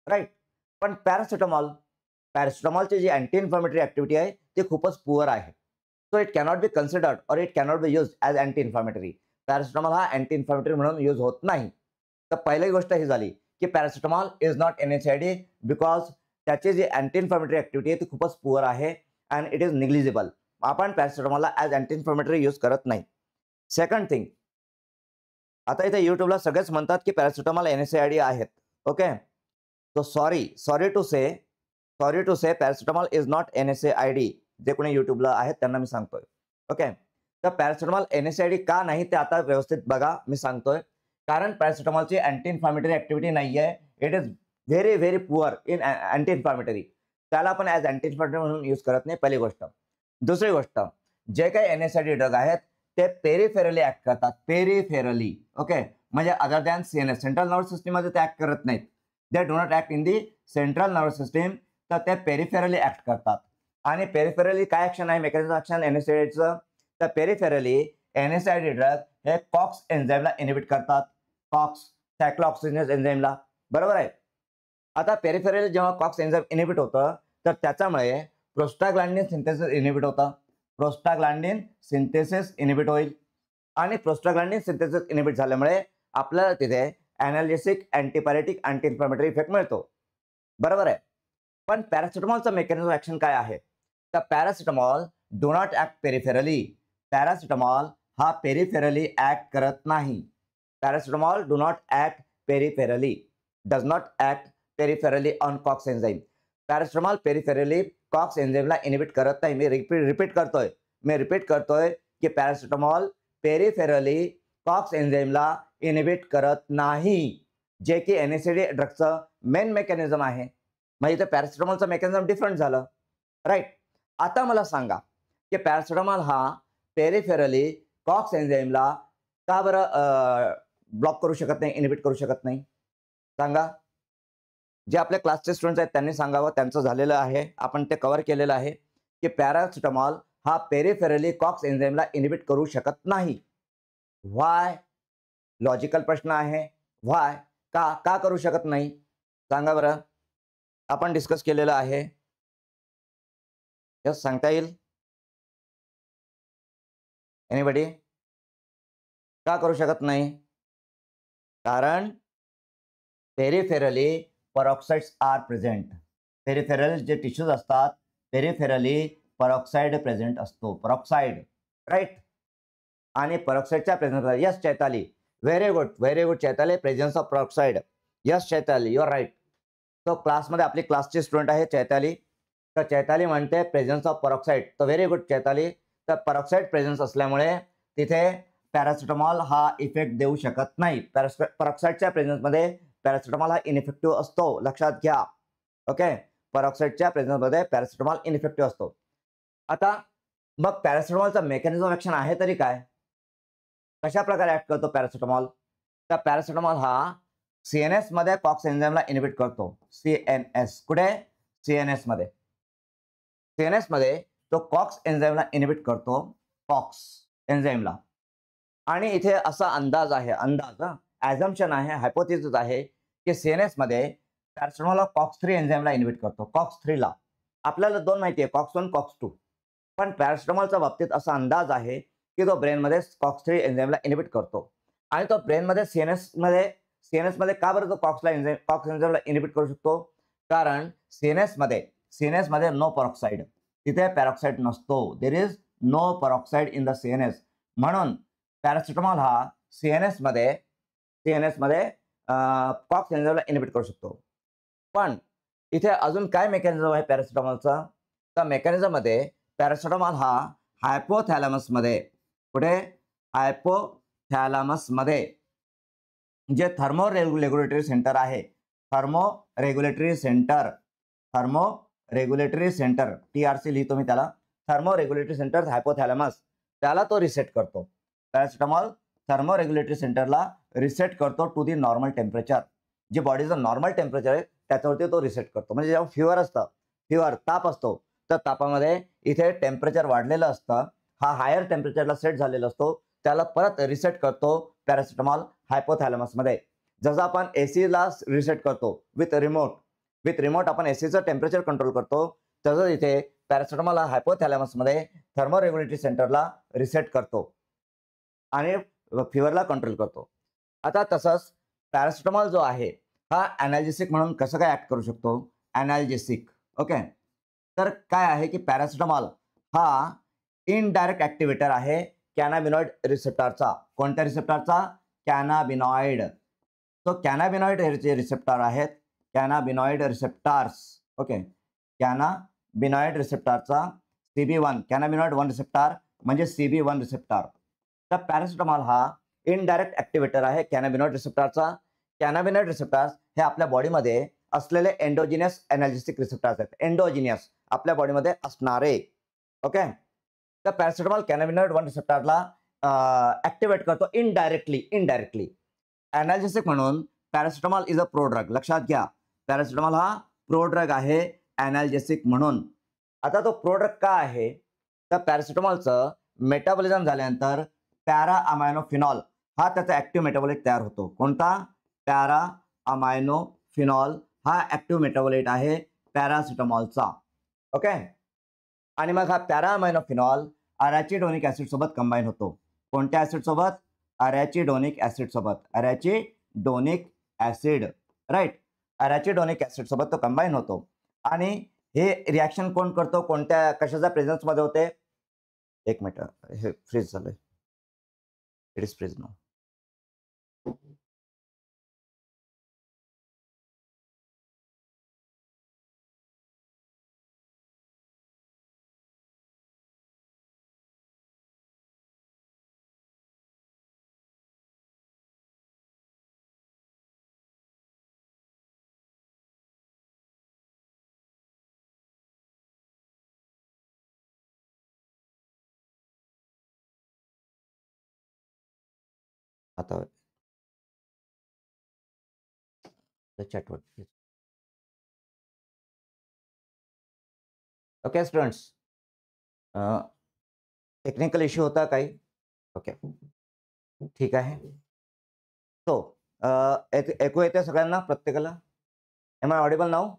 राईट. पण पॅरासिटामॉलची जी अँटी इन्फ्लॅमेटरी ऍक्टिव्हिटी आहे ती खूपच पुअर आहे. So it cannot be considered or it cannot be use as anti inflammatory. Paracetamol हा अँटी इन्फ्लॅमेटरी म्हणून यूज होत नाही. तर पहिली गोष्ट ही झाली की paracetamol is not NSAID because त्याची जी अँटी इन्फ्लॅमेटरी ऍक्टिव्हिटी आहे ती खूपच पुअर आहे अँड इट इज निग्लिजिबल. आपण पॅरासिटामॉलला ॲज अँटी इन्फ्लॅमेटरी यूज करत नाही. सेकंड थिंग, आता इथे युट्यूबला सगळेच म्हणतात की पॅरासिटामॉल NSAID आहेत. Okay, so sorry to say paracetamol is not NSAID. जे कोणी युट्यूबला आहेत त्यांना मी सांगतोय. ओके, तर पॅरासिटामॉल NSAID का नाही ते आता व्यवस्थित बघा, मी सांगतोय. कारण पॅरासिटामॉलची अँटी इन्फ्लॅमेटरी ऍक्टिव्हिटी नाही आहे. It is very very poor in anti inflammatory. त्याला आपण ॲज अँटी इन्फ्लॅमेटरी म्हणून यूज करत नाही, पहिली गोष्ट. दुसरी गोष्ट, जे काही NSAID ड्रग आहेत ते पेरिफेरली ऍक्ट करतात. पेरिफेरली. ओके, म्हणजे other than CNS, central nervous system मध्ये ते ऍक्ट करत नाहीत. They do not act in the central nervous system. तर ते पेरिफेरली ऍक्ट करतात. आणि पेरिफेरली काय ऍक्शन आहे, मेकॅनिझम ऍक्शन NSAIDचं? तर पेरिफेरली NSAID ड्रग हे कॉक्स एन्झाईमला इनिबिट करतात. कॉक्स सायक्लोऑक्सिजनेज एन्झाईमला. बरोबर आहे. आता पेरिफेरली जेव्हा कॉक्स एन्झाईम इनिबिट होतं तर त्याच्यामुळे प्रोस्टाग्लॅंडिन सिंथेसिस इनिबिट होतं. प्रोस्टाग्लॅंडिन सिंथेसिस इनिबिट होईल आणि प्रोस्टाग्लॅंडिन सिंथेसिस इनिबिट झाल्यामुळे आपल्याला तिथे ॲनाल्जेसिक, अँटीपायरेटिक, अँटी इन्फ्लॅमेटरी इफेक्ट मिळतो. बरोबर आहे. पण पॅरासिटामॉलचं मेकॅनिझम ऍक्शन काय आहे? तर paracetamol do not act peripherally. Paracetamol हा पेरिफेरली ऍक्ट करत नाही. Paracetamol do not act peripherally, does not act peripherally on COX enzyme. Paracetamol peripherally COX एन्झाईमला इनिबिट करत नाही. मी रिपीट करतोय की पॅरासिटामॉल पेरिफेरली कॉक्स एन्झाईमला इनिबिट करत नाही, जे की NSAID ड्रगचं मेन मेकॅनिझम आहे. म्हणजे इथे पॅरासिटामॉलचं मेकॅनिझम डिफरंट झालं, राईट. आता मला सांगा की पॅरासिटामॉल हा पेरिफेरली कॉक्स एन्झाईमला का बरं ब्लॉक करू शकत नाही, इनिबिट करू शकत नाही? सांगा. जे आपल्या क्लासचे स्टुडंट्स आहेत त्यांनी सांगावं. त्यांचं झालेलं आहे, आपण ते कव्हर केलेलं आहे की पॅरासिटामॉल हा पेरिफेरली कॉक्स एन्झाईमला इनिबिट करू शकत नाही. व्हाय? लॉजिकल प्रश्न आहे. व्हाय? का करू शकत नाही? सांगा बरं. आपण डिस्कस केलेलं आहे. यस, सांगता येईल? एनीबडी? का करू शकत नाही? कारण peripherally peroxides are present. Peripheral जे टिश्यूज असतात पेरिफेरली परऑक्साइड प्रेझेंट असतो. Peroxide, right. आणि परऑक्साइडच्या presence. Yes Chaitali, very good Chaitali. Presence of peroxide. Yes Chaitali, you are right. तो क्लासमध्ये आपली क्लासची स्टुडंट आहे चैताली. तर चैताली म्हणते प्रेझेन्स ऑफ परऑक्साइड. तर व्हेरी गुड चैताली. तर परऑक्साइड प्रेझेन्स असल्यामुळे तिथे पॅरासिटामॉल हा इफेक्ट देऊ शकत नाही. परऑक्साइडच्या प्रेझेन्समध्ये पॅरासिटामॉल हा इनइफेक्टिव्ह असतो, लक्षात घ्या. ओके, परऑक्साइडच्या प्रेझेन्समध्ये पॅरासिटामॉल इनइफेक्टिव्ह असतो. आता मग पॅरासिटामॉलचा मेकॅनिझम ऍक्शन आहे तरी काय? कशा प्रकारे ऍक्ट करतो पॅरासिटामॉल? तर पॅरासिटामॉल हा CNS मध्ये कॉक्स एन्झाईमला इनिबिट करतो. CNS कुठे? CNS मध्ये. CNS मध्ये तो कॉक्स एन्झाईमला इनिबिट करतो, कॉक्स एन्झाईमला. आणि इथे असा अंदाज आहे, ॲझम्पशन आहे, हायपोथेसिस आहे की CNS मध्ये पॅरासिटामॉल कॉक्स 3 एन्झाईमला इनिबिट करतो. कॉक्स 3 ला आपल्याला 2 माहिती आहे, कॉक्स 1, कॉक्स 2. पण पॅरासिटामॉलच्या बाबतीत असा अंदाज आहे की तो ब्रेनमध्ये कॉक्स 3 एन्झाईमला इनिबिट करतो. आणि तो ब्रेनमध्ये CNS मध्ये का बरं तो कॉक्स एन्झाईमला इनिबिट करू शकतो? कारण CNS मध्ये नो परऑक्साइड, तिथे पॅरॉक्साइड नसतो. There is no peroxide in the CNS. म्हणून पॅरासिटामॉल हा सीएनएस मध्ये कॉक्स एन्झाईमला इनहिबिट करू शकतो. पण इथे अजून काय मेकॅनिझम आहे पॅरासिटामॉलचा? तर मेकॅनिझम मध्ये पॅरासिटामॉल हा हायपोथॅलॅमसमध्ये, कुठे? हायपोथॅलॅमसमध्ये जे थर्मो रेग्युलेटरी सेंटर आहे, थर्मो रेग्युलेटरी सेंटर TRC लिहितो मी त्याला, थर्मो रेग्युलेटरी सेंटर हायपोथॅलॅमस, त्याला तो रिसेट करतो. पॅरासिटामॉल थर्मो रेग्युलेटरी सेंटरला रिसेट करतो टू दी नॉर्मल टेम्परेचर. जे बॉडीचं नॉर्मल टेम्परेचर आहे त्याच्यावरती तो रिसेट करतो. म्हणजे जेव्हा फीवर असतं, ताप असतो, तर तापामध्ये इथे टेम्परेचर वाढलेलं असतं, हा हायर टेम्परेचरला सेट झालेला असतो, त्याला परत रिसेट करतो पॅरासिटामॉल हायपोथॅलॅमसमध्ये. जसं आपण एसीला रिसेट करतो विथ रिमोट आपण एसीचं टेम्परेचर कंट्रोल करतो, तसंच इथे पॅरासिटामॉल हा हायपोथॅलॅमसमध्ये थर्मो रेग्युलेटरी सेंटरला रिसेट करतो आणि फीवरला कंट्रोल करतो. आता तसंच पॅरासिटामॉल जो आहे हा अनाल्जेसिक म्हणून कसं काय ऍक्ट करू शकतो? अनाल्जेसिक. ओके, तर काय आहे की पॅरासिटामॉल हा इनडायरेक्ट ऍक्टिव्हेटर आहे कॅनाबिनॉइड रिसेप्टरचा. कोणत्या रिसेप्टरचा? कॅनाबिनॉइड. तो कॅनाबिनॉइड जे रिसेप्टर आहेत, कॅनाबिनॉइड रिसेप्टर्स, ओके, कॅनाबिनॉइड रिसेप्टरचा CB1, कॅनाबिनॉइड 1 रिसेप्टर म्हणजे CB1 रिसेप्टर. तर पॅरासिटामॉल हा इनडायरेक्ट ऍक्टिव्हेटर आहे कॅनाबिनॉइड रिसेप्टरचा. कॅनाबिनॉइड रिसेप्टर्स हे आपल्या बॉडीमध्ये असलेले एंडोजिनियस एनाल्जेसिक रिसेप्टर्स आहेत, एंडोजिनियस आपल्या बॉडीमध्ये असणारे. ओके, तर पॅरासिटामॉल कॅनाबिनॉइड 1 रिसेप्टरला ऍक्टिव्हेट करतो इनडायरेक्टली. एनाल्जेसिक म्हणून पॅरासिटामॉल इज अ प्रोड्रग. लक्षात घ्या, पॅरासिटामॉल हा प्रोड्रग आहे एनाल्जेसिक म्हणून. आता तो प्रोड्रग का आहे? तर पॅरासिटामॉलचं मेटाबॉलिझम झाल्यानंतर पॅरा अमायनोफिनॉल हा त्याचा ऍक्टिव्ह मेटाबॉलाइट तयार होतो. कोणता? पॅरा अमायनोफिनॉल हा ऍक्टिव्ह मेटाबॉलाइट आहे पॅरासिटामॉलचा. ओके, आणि मग हा पॅरा अमायनोफिनॉल अरॅचिडोनिक ऍसिड सोबत कंबाईन होतो. कोणत्या ऍसिड सोबत? अरॅचिडोनिक ऍसिड सोबत. अरॅचिडोनिक ऍसिड, राईट, अरॅचिडोनिक ऍसिड सोबत तो कंबाईन होतो. आणि हे रिॲक्शन कोण करतो? कोणत्या कशाच्या प्रेझेन्स मध्ये होते? एक मिनिट, हे फ्रीज झालंय. It is freeze now. आता चॅटवर. ओके स्टुडंट्स, टेक्निकल इश्यू होता काही? ओके, ठीक आहे. तो ऐकू येते सगळ्यांना, प्रत्येकाला? Am I audible now?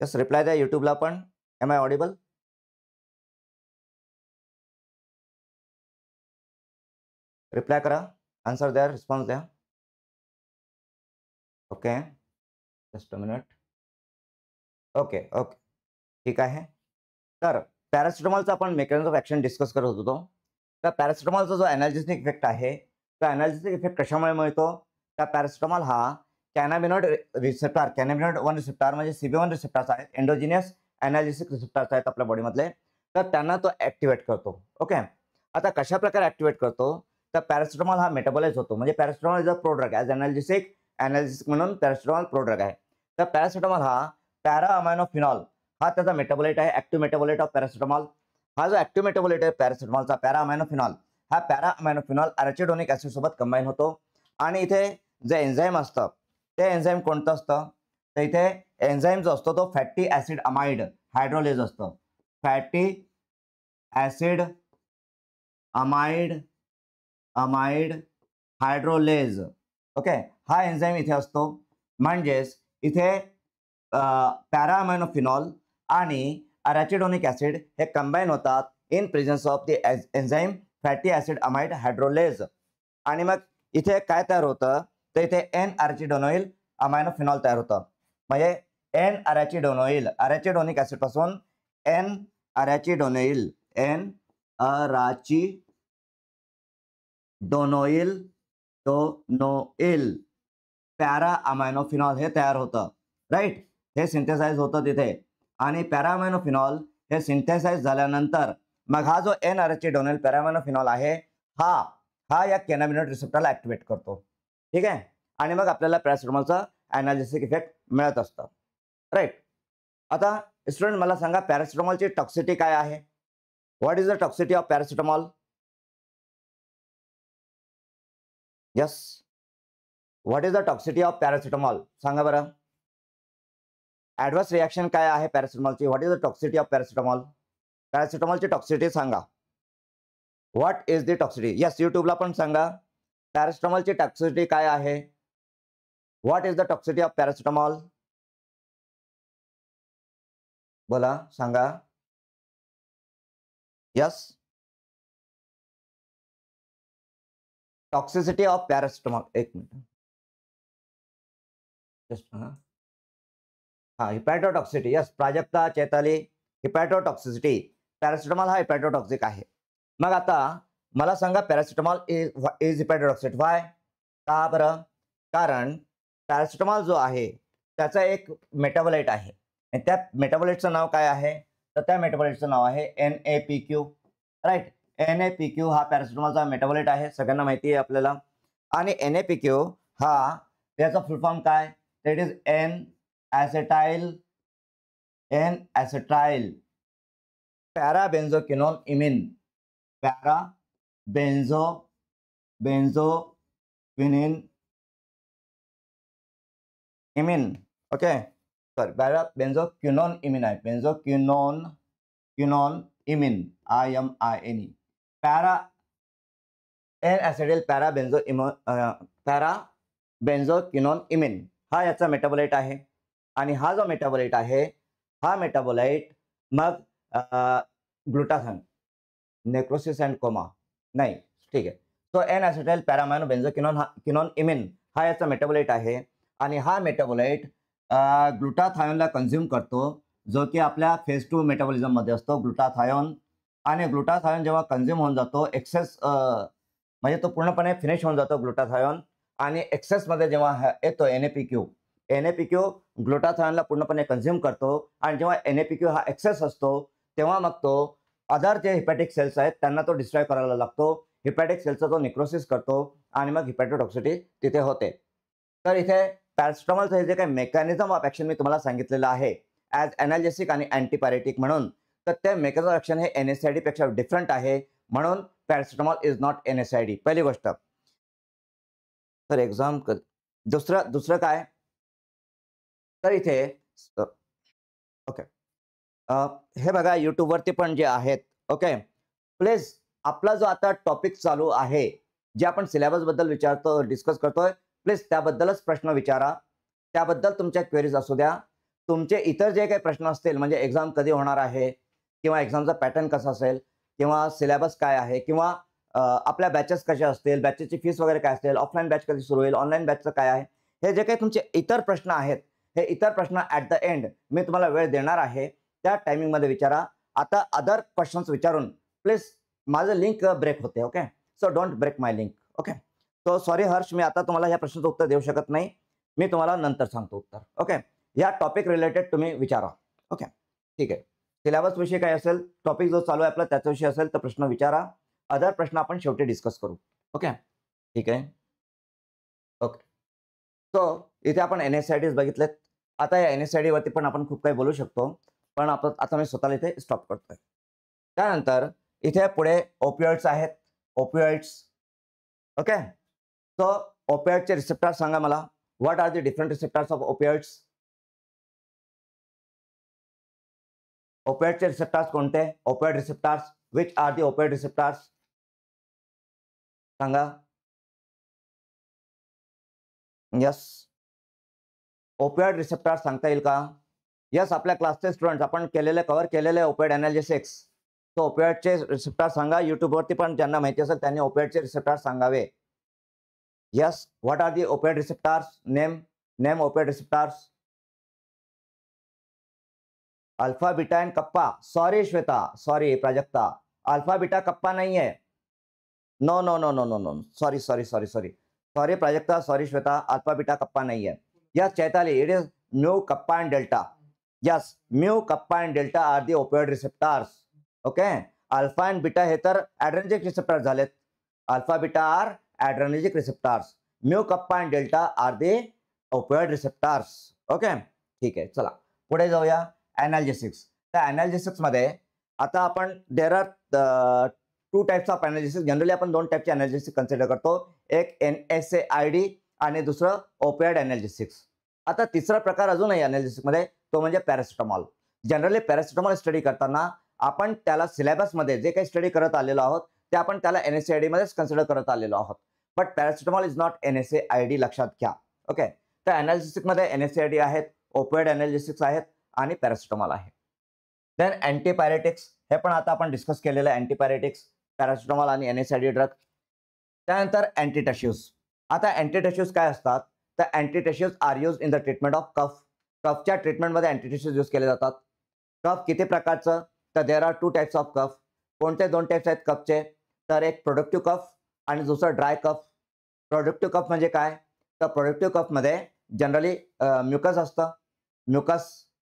Just reply द्या युट्यूबला पण. Am I audible? रिप्लाय करा, आन्सर द्या, रिस्पॉन्स द्या. Okay, just a minute. Okay, ठीक आहे. तर पॅरासिटामॉलचा आपण मेकॅनिझम ऑफ ऍक्शन डिस्कस करत होतो. तर पॅरासिटामॉलचा जो एनाल्जेसिक इफेक्ट आहे, तर एनाल्जेसिक इफेक्ट कशामुळे मिळतो? तर पॅरासिटामॉल हा कॅनाबिनॉइड रिसेप्टर, कॅनाबिनॉइड 1 रिसेप्टर म्हणजे CB1 रिसेप्टर्स आहेत, एंडोजिनियस एनाल्जेसिक रिसेप्टर्स आहेत आपल्या बॉडीमधले, तर त्यांना तो ऍक्टिव्हेट करतो. ओके, आता कशा प्रकारे ऍक्टिव्हेट करतो? तर पॅरासिटामॉल हा मेटाबॉलाइज होतो, म्हणजे paracetamol is a prodrug as analgesic म्हणून पॅरासिटामॉल प्रोड्रग आहे. तर पॅरासिटामॉल हा पॅरा अमायनोफिनॉल हा त्याचा मेटाबॉलाइट आहे, ऍक्टिव्ह मेटाबॉलाइट ऑफ पॅरासिटामॉल. हा जो ऍक्टिव्ह मेटाबॉलाइट आहे पॅरासिटामॉलचा, पॅरा अमायनोफिनॉल, हा पॅरा अमायनोफिनॉल अरॅचिडोनिक ऍसिड सोबत कंबाईन होतो. आणि इथे जे एन्झाईम असतं ते एन्झाईम कोणतं असतं? तर इथे एन्झाईम जो असतो तो फॅटी ऍसिड अमाइड हायड्रोलेज असतो. Fatty acid amide hydrolase. Okay, हा एन्झाईम इथे असतो. म्हणजेच इथे पॅरा अमायनोफिनॉल आणि अरॅचिडोनिक ऍसिड हे कंबाईन होतात in presence of the enzyme fatty acid amide hydrolase. आणि मग इथे काय तयार होतं? तर इथे एन अरॅचिडोनोइल अमायनोफिनॉल तयार होतं. म्हणजे एन अरॅचिडोनोइल, अरॅचिडोनिक ऍसिड पासून एन अरॅचिडोनोइल अराचिडोनोइल पॅरा अमायनोफिनॉल हे तयार होतं, राईट. हे सिंथेसाइज होतं तिथे. आणि पॅरा अमायनोफिनॉल हे सिंथेसाइज झाल्यानंतर मग हा जो एन अराचिडोनोइल पॅरा अमायनोफिनॉल आहे हा या कॅनाबिनॉइड रिसेप्टरला ऍक्टिव्हेट करतो, ठीक आहे. आणि मग आपल्याला पॅरासिटामॉलचा एनाल्जेसिक इफेक्ट मिळत असतं, राईट. आता स्टुडंट मला सांगा पॅरासिटामॉलची टॉक्सिटी काय आहे? What is the toxicity of paracetamol? Yes, what is the toxicity of paracetamol? सांगा बरं. ऍडव्हर्स रिॲक्शन काय आहे पॅरासिटामॉलची? What is the toxicity of paracetamol? पॅरासिटामॉलची टॉक्सिटी सांगा. What is the toxicity? Yes, युट्यूबला पण सांगा. पॅरासिटामॉलची टॉक्सिटी काय आहे? What is the toxicity of paracetamol? बोला, सांगा. Yes, toxicity of paracetamol. एक minute, just hepatotoxicity. Yes, Prajakta, Chaitali, hepatotoxicity. Paracetamol हा हिपॅटोटॉक्सिक आहे. मग आता मला सांगा पॅरासिटामॉल इज हिपॅटोटॉक्सिक. व्हाय? का बरं? कारण पॅरासिटामॉल जो आहे त्याचा एक मेटाबोलाइट आहे आणि त्या मेटाबोलाइटचं नाव काय आहे? तर त्या मेटाबोलाइटचं नाव आहे NAPQ, राईट. NAPQ हा पॅरासिटामॉलचा मेटाबोलाइट आहे, सगळ्यांना माहिती आहे आपल्याला. आणि NAPQ हा त्याचा फुल फॉर्म काय? It is N acetyl parabenzoquinone imine. Benzoquinone imine. Okay, sorry, parabenzoquinone imine आहे. Benzoquinone imine, IMINE. Para N acetyl parabenzoquinone imine हा याचा मेटाबोलाइट आहे. आणि हा जो मेटाबोलाइट आहे हा मेटाबोलाइट मग ग्लुटाथायोन, नेक्रोसिस अँड कोमा नाही, ठीक आहे. तो एन ॲसिटाइल पॅरामायनो बेन्झोक्विनोन इमिन हा याचा मेटाबोलाइट आहे. आणि हा मेटाबोलाइट ग्लुटाथायोनला कन्झ्युम करतो, जो की आपल्या फेज 2 मेटाबॉलिझम मध्ये असतो ग्लुटाथायोन. आणि ग्लुटाथायोन जेव्हा कन्झ्युम होऊन जातो एक्सेस, म्हणजे तो पूर्णपणे फिनिश होऊन जातो ग्लुटाथायोन. आणि एक्सेस मध्ये जेव्हा येतो NAPQ ग्लुटाथायोनला पूर्णपणे कन्झ्युम करतो. आणि जेव्हा NAPQ हा एक्सेस असतो तेव्हा मग तो अदर जे हिपॅटिक सेल्स आहेत त्यांना तो डिस्ट्रॉय करायला लागतो. हिपॅटिक सेलचा तो निक्रोसिस करतो आणि मग हिपॅटोटॉक्सिटी तिथे होते. तर इथे पॅरासिटामॉलचं हे जे काही मेकॅनिझम ऑफ ऍक्शन मी तुम्हाला सांगितलेलं आहे ॲज एनाल्जेसिक आणि अँटीपायरेटिक म्हणून, तर ते मेकॅनिझम ऑफ ऍक्शन हे NSAID पेक्षा डिफरंट आहे. म्हणून पॅरासिटामॉल इज नॉट NSAID, पहिली गोष्ट. तर एक्झाम दुसरं काय? तर इथे ओके, हे बघा युट्यूबवरती पण जे आहेत, ओके, प्लीज आपला जो आता टॉपिक चालू आहे, जे आपण सिलेबस बद्दल विचारतो, डिस्कस करतोय, प्लीज त्याबद्दलच प्रश्न विचारा. त्याबद्दल तुमच्या क्वेरीज असू द्या. तुमचे इतर जे काही प्रश्न असतील, म्हणजे एक्झाम कधी होणार आहे, किंवा एक्झामचा पॅटर्न कसा असेल, किंवा सिलेबस काय आहे, किंवा आपल्या बॅचेस कशा असतील, बॅचेसची फीस वगैरे काय असेल, ऑफलाईन बॅच कधी सुरू होईल, ऑनलाईन बॅचचं काय आहे, हे जे काही तुमचे इतर प्रश्न आहेत, हे इतर प्रश्न ॲट द एंड मी तुम्हाला वेळ देणार आहे, त्या टायमिंगमध्ये विचारा. आता अदर क्वेश्चन्स विचारून प्लीज माझं लिंक ब्रेक होते. Okay, so don't break my link. Okay, so sorry Harsh, मी आता तुम्हाला या प्रश्नाचं उत्तर देऊ शकत नाही, मी तुम्हाला नंतर सांगतो उत्तर. ओके, या टॉपिक रिलेटेड तुम्ही विचारा. ओके, ठीक आहे. सिलेबस विषयी काय असेल, टॉपिक जो चालू आहे आपला त्याच्याविषयी असेल तर प्रश्न विचारा. अदर प्रश्न आपण शेवटी डिस्कस करू. ओके, ठीक आहे. ओके, सो इथे आपण NSAIDs बघितलेत. आता या NSAID वरती पण आपण खूप काही बोलू शकतो, पण आपण आता मी स्वतःला इथे स्टॉप करतोय. त्यानंतर इथे पुढे ओपिओइड्स आहेत. ओपिओइड्स, ओके, सो ओपिओइडचे रिसेप्टर्स सांगा मला. What are the different receptors of opioids? ओपिओइडचे रिसेप्टर्स कोणते? Opioid receptors, which are the opioid receptors? सांगा. यस, ओपिओइड रिसेप्टर्स सांगता येईल का? यस, आपल्या क्लासचे स्टुडंट्स आपण कव्हर केलेले ओपिओइड एनाल्जेसिक्स. तो ओपिओइडचे रिसेप्टर्स सांगा. युट्यूबवरती पण ज्यांना माहिती असेल त्यांनी ओपिओइडचे रिसेप्टर्स सांगावे. Yes, what are the opioid receptors? Name opioid receptors. Alpha, beta and kappa. Sorry Shweta, sorry Prajakta, alpha beta kappa नहीं है. No no no no no no, sorry sorry sorry sorry sorry Prajakta, sorry Shweta, alpha beta kappa नहीं है. Yes Chaitali, it is mu kappa and delta. Yes, mu kappa and delta are the opioid receptors. Okay, alpha and beta हे तर adrenergic receptors झालेत. Alpha beta are adrenergic receptors. Mu kappa and delta are the opioid receptors. Okay, ठीक आहे. चला पुढे जाऊया. Analgesics. त्या analgesics मध्ये आता आपण देर are two types of analysis. Generally आपण दोन टाइपचे एनालिसिस कन्सिडर करतो. एक NSAID आणि दुसरं ओपिओइड एनालिसिस. आता तिसरा प्रकार अजून आहे एनालिसिस मध्ये, तो म्हणजे पॅरासिटामॉल. जनरली पॅरासिटामॉल स्टडी करताना आपण त्याला सिलेबसमध्ये जे काही स्टडी करत आलेलो आहोत ते आपण त्याला NSAID मध्येच कन्सिडर करत आलेलो आहोत. But paracetamol is not NSAID, लक्षात घ्या. ओके, तर एनालिसिस मध्ये NSAID आहेत, ओपिओइड एनालिसिस आहेत आणि पॅरासिटामॉल आहे. देन अँटीपायरेटिक्स, हे पण आता आपण डिस्कस केलेलं आहे. अँटीपायरेटिक्स, पॅरासिटामॉल आणि NSAID ड्रग. त्यानंतर अँटीटॅशिव्स. आता अँटीटॅशिव्स काय असतात, तर antitussives are use in the treatment of cough. कफच्या ट्रीटमेंटमध्ये अँटीटॅशिव्स यूज केले जातात. कफ किती प्रकारचं, तर there are two types of cough. कोणते दोन टाइप्स आहेत कफचे, तर एक प्रोडक्टिव्ह कफ आणि दुसरं ड्राय कफ. प्रोडक्टिव्ह कफ म्हणजे काय, तर प्रोडक्टिव्ह कफमध्ये जनरली म्युकस असतं. Mucus,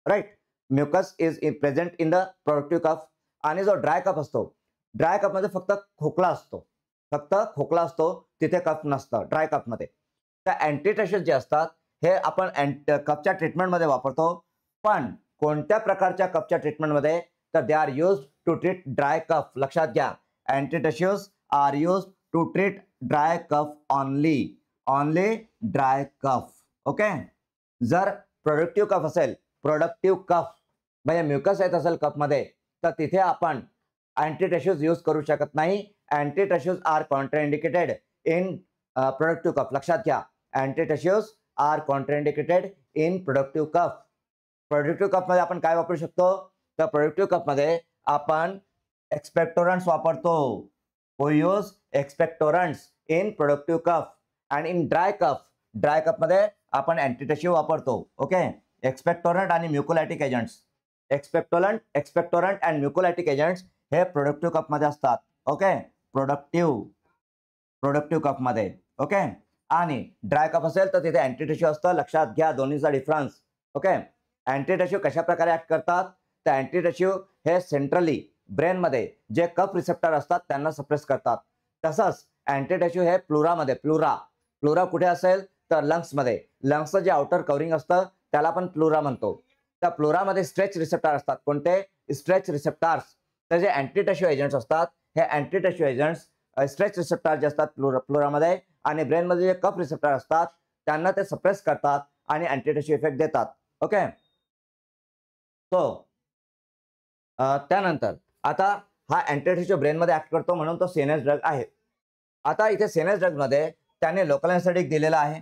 right, mucus is present in the productive cough. आणि जो ड्राय कफ असतो, ड्राय कफमध्ये फक्त खोकला असतो, फक्त खोकला असतो, तिथे कफ नसतं ड्राय कफमध्ये. तर अँटीटॅशिव्स जे असतात हे आपण कफच्या ट्रीटमेंटमध्ये वापरतो. पण कोणत्या प्रकारच्या कफच्या ट्रीटमेंटमध्ये, तर they are use to treat dry cough. लक्षात घ्या, antitussives are use to treat dry cough only, only dry cough. Okay, जर प्रोडक्टिव्ह कफ असेल, प्रोडक्टिव्ह कफ म्हणजे म्युकस येत असेल कफमध्ये, तर तिथे आपण अँटीटॅशिव्स यूज करू शकत नाही. Antitussives are contraindicated in productive cough. लक्षात घ्या, antitussives are contraindicated in productive cough. Productive कफमध्ये आपण काय वापरू शकतो, तर प्रोडक्टिव्ह कफमध्ये आपण एक्सपेक्टोरंट्स वापरतो. We use expectorants in productive cough. आणि इन ड्राय कफ, ड्राय कफमध्ये आपण अँटीटॅशिव्ह वापरतो. ओके, एक्सपेक्टोरंट आणि mucolytic agents, expectorant and mucolytic agents हे प्रोडक्टिव्ह कफमध्ये असतात. ओके, प्रोडक्टिव्ह कफमध्ये. ओके, आणि ड्राय कफ असेल तर तिथे अँटीटॅशिव्ह असतं. लक्षात घ्या दोन्हीचा डिफरन्स. ओके, अँटीटॅशिव्ह कशा प्रकारे ऍक्ट करतात, तर अँटीटॅशिव्ह हे सेंट्रली ब्रेनमध्ये जे कफ रिसेप्टर असतात त्यांना सप्रेस करतात. तसंच अँटीटॅशिव्ह हे प्लुरामध्ये, प्लुरा कुठे असेल, तर लंग्समध्ये. लंग्सचं जे आउटर कव्हरिंग असतं त्याला आपण प्लुरा म्हणतो. त्या प्लुरामध्ये स्ट्रेच रिसेप्टर असतात. कोणते, स्ट्रेच रिसेप्टर्स. तर जे अँटीटॅशिव्ह एजंट्स असतात, हे अँटीटॅशिव्ह एजंट्स स्ट्रेच रिसेप्टर जे असतात प्लुरामध्ये आणि ब्रेनमध्ये जे कफ रिसेप्टर असतात त्यांना ते सप्रेस करतात आणि अँटीटॅशिव्ह इफेक्ट देतात. ओके, सो त्यानंतर आता हा अँटीटॅशिव्ह ब्रेनमध्ये ऍक्ट करतो म्हणून तो सीएनएस ड्रग आहे. आता इथे सीएनएस ड्रगमध्ये त्याने लोकल एनेस्थेटिक दिलेला आहे.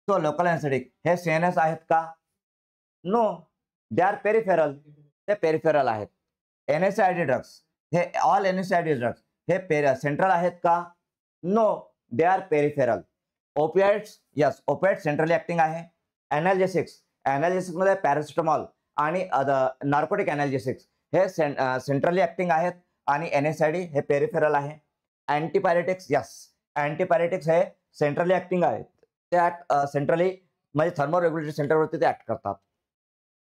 तो लोकल एनेस्थेटिक हे सीएनएस आहेत का, नो, दे आर पेरिफेरल. ते पेरिफेरल आहेत. NSAID ड्रग्स हे ऑल NSAID ड्रग्स हे सेंट्रल आहेत का, no, they are peripheral. Opioids, yes, opioid centrally acting आहे. एनाल्जेसिक्स, मध्ये पॅरासिटामॉल आणि नार्कोटिक एनाल्जेसिक्स हे सेंट्रली ऍक्टिंग आहेत आणि NSAID हे पेरिफेरल आहे. अँटीपायरेटिक्स, यस, अँटीपायरेटिक्स हे सेंट्रली ऍक्टिंग आहेत. ते सेंट्रली म्हणजे थर्मो रेग्युलेटरी सेंटरवरती ते ऍक्ट करतात.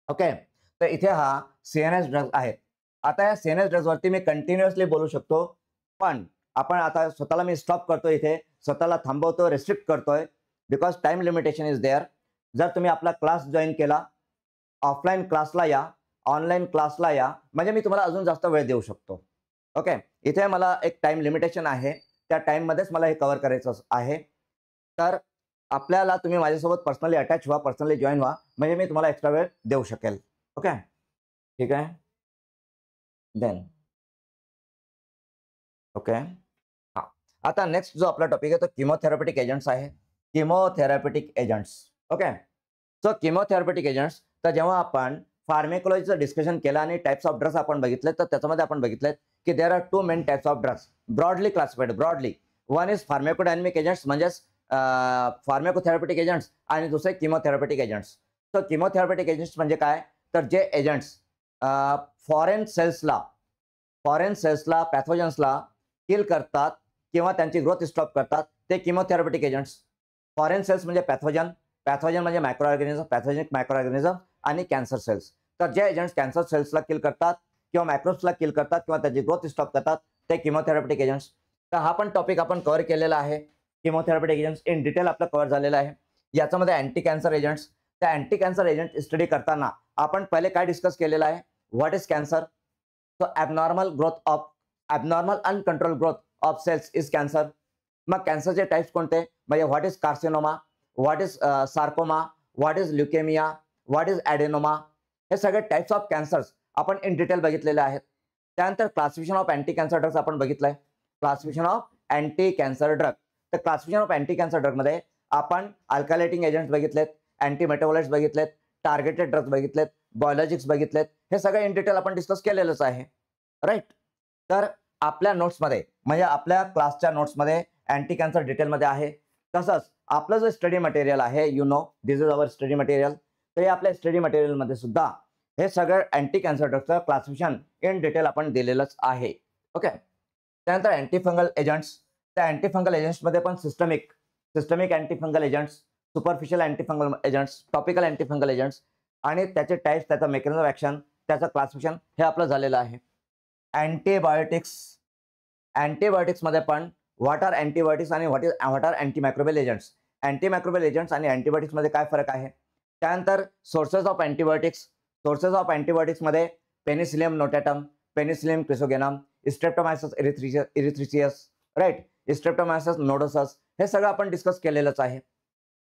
ओके, तर इथे हा सीएनएस ड्रग आहे. आता या सीएनएस ड्रग्सवरती मी कंटिन्युअसली बोलू शकतो, पण आपण आता स्वतःला मी स्टॉप करतो, इथे स्वतःला थांबवतो, रेस्ट्रिक्ट करतोय, because time limitation is there. जर तुम्ही आपला क्लास जॉईन केला, ऑफलाईन क्लासला या, ऑनलाईन क्लासला या, म्हणजे मी तुम्हाला अजून जास्त वेळ देऊ शकतो. ओके, इथे मला एक टाइम लिमिटेशन आहे, त्या टाइममध्येच मला हे कव्हर करायचं आहे. तर आपल्याला तुम्ही माझ्यासोबत पर्सनली अटॅच व्हा, पर्सनली जॉईन व्हा, म्हणजे मी तुम्हाला एक्स्ट्रा वेळ देऊ शकेल. ओके, ठीक आहे. देन ओके, हां, आता नेक्स्ट जो आपला टॉपिक आहे तो किमोथेरप्युटिक एजंट्स आहे. Chemotherapeutic agents. Okay, so किमोथेरप्युटिक agents, तर जेव्हा आपण फार्मेकोलॉजीचं डिस्कशन केलं आणि टाइप्स ऑफ ड्रग्स आपण बघितले, तर त्याच्यामध्ये आपण बघितले की there are two main types of drugs, broadly classified. Broadly one is pharmacodynamic agents म्हणजेच फार्मेकोथेरप्युटिक एजंट्स आणि दुसरे किमोथेरप्युटिक एजंट्स. तर किमोथेरप्युटिक एजंट्स म्हणजे काय, तर जे एजंट्स फॉरेन सेल्सला फॉरेन सेल्सला पॅथोजन्सला किल करतात किंवा त्यांची ग्रोथ स्टॉप करतात ते किमोथेरप्युटिक एजंट्स. फॉरेन सेल्स म्हणजे पॅथोजन, पॅथोजन म्हणजे micro organism, pathogenic micro organism आणि कॅन्सर सेल्स. तर जे एजंट्स कॅन्सर सेल्सला किल करतात किंवा मायक्रोब्सला किल करतात किंवा त्याची ग्रोथ स्टॉप करतात ते किमोथेरप्युटिक एजंट्स. तर हा पण टॉपिक आपण कव्हर केलेला आहे. किमोथेरप्युटिक एजंट्स इन डिटेल आपलं कव्हर झालेलं आहे. याच्यामध्ये अँटी कॅन्सर एजंट्स, त्या अँटी कॅन्सर एजंट स्टडी करताना आपण पहिले काय डिस्कस केलेलं आहे, what is cancer. So abnormal uncontrol growth of cells is cancer. मग कॅन्सरचे टाइप्स कोणते, म्हणजे what is carcinoma, what is sarcoma, what is leukaemia, what is adenoma, हे सगळे टाइप्स ऑफ कॅन्सर्स आपण इन डिटेल बघितलेले आहेत. त्यानंतर classification of anti cancer drugs आपण बघितलंय. Classification of anti cancer drug. तर क्लासिफिकेशन ऑफ अँटी कॅन्सर ड्रगमध्ये आपण अल्कालेटिंग एजंट्स बघितलेत, अँटी मेटाबोलाइट्स बघितलेत, टार्गेटेड ड्रग्स बघितलेत, बायोलॉजिक्स बघितलेत. हे सगळं इन डिटेल आपण डिस्कस केलेलंच आहे, राईट. तर आपल्या नोट्समध्ये म्हणजे आपल्या क्लासच्या नोट्समध्ये अँटी कॅन्सर डिटेलमध्ये आहे. तसंच आपलं जे स्टडी मटेरियल आहे, you know this is our study material. तर हे आपल्या स्टडी मटेरियलमध्ये सुद्धा हे सगळं अँटी कॅन्सर ड्रगचं क्लासिफिकेशन इन डिटेल आपण दिलेलंच आहे. ओके. त्यानंतर अँटीफंगल एजंट्स. त्या अँटीफंगल एजंट्समध्ये पण systemic antifungal agents, superficial antifungal agents, topical antifungal agents आणि त्याचे टाइप्स, त्याचा मेकॅनिझम ऑफ ॲक्शन, त्याचं क्लासिफिकेशन हे आपलं झालेलं आहे. अँटीबायोटिक्समध्ये पण व्हॉट आर अँटीबायोटिक्स आणि what are antimicrobial agents. Antimicrobial agents आणि अँटीबायोटिक्समध्ये काय फरक आहे. त्यानंतर सोर्सेस ऑफ अँटीबायोटिक्समध्ये Penicillium notatum, Penicillium chrysogenum, Streptomyces erythreus, right, Streptomyces nodosus, हे सगळं आपण डिस्कस केलेलंच आहे.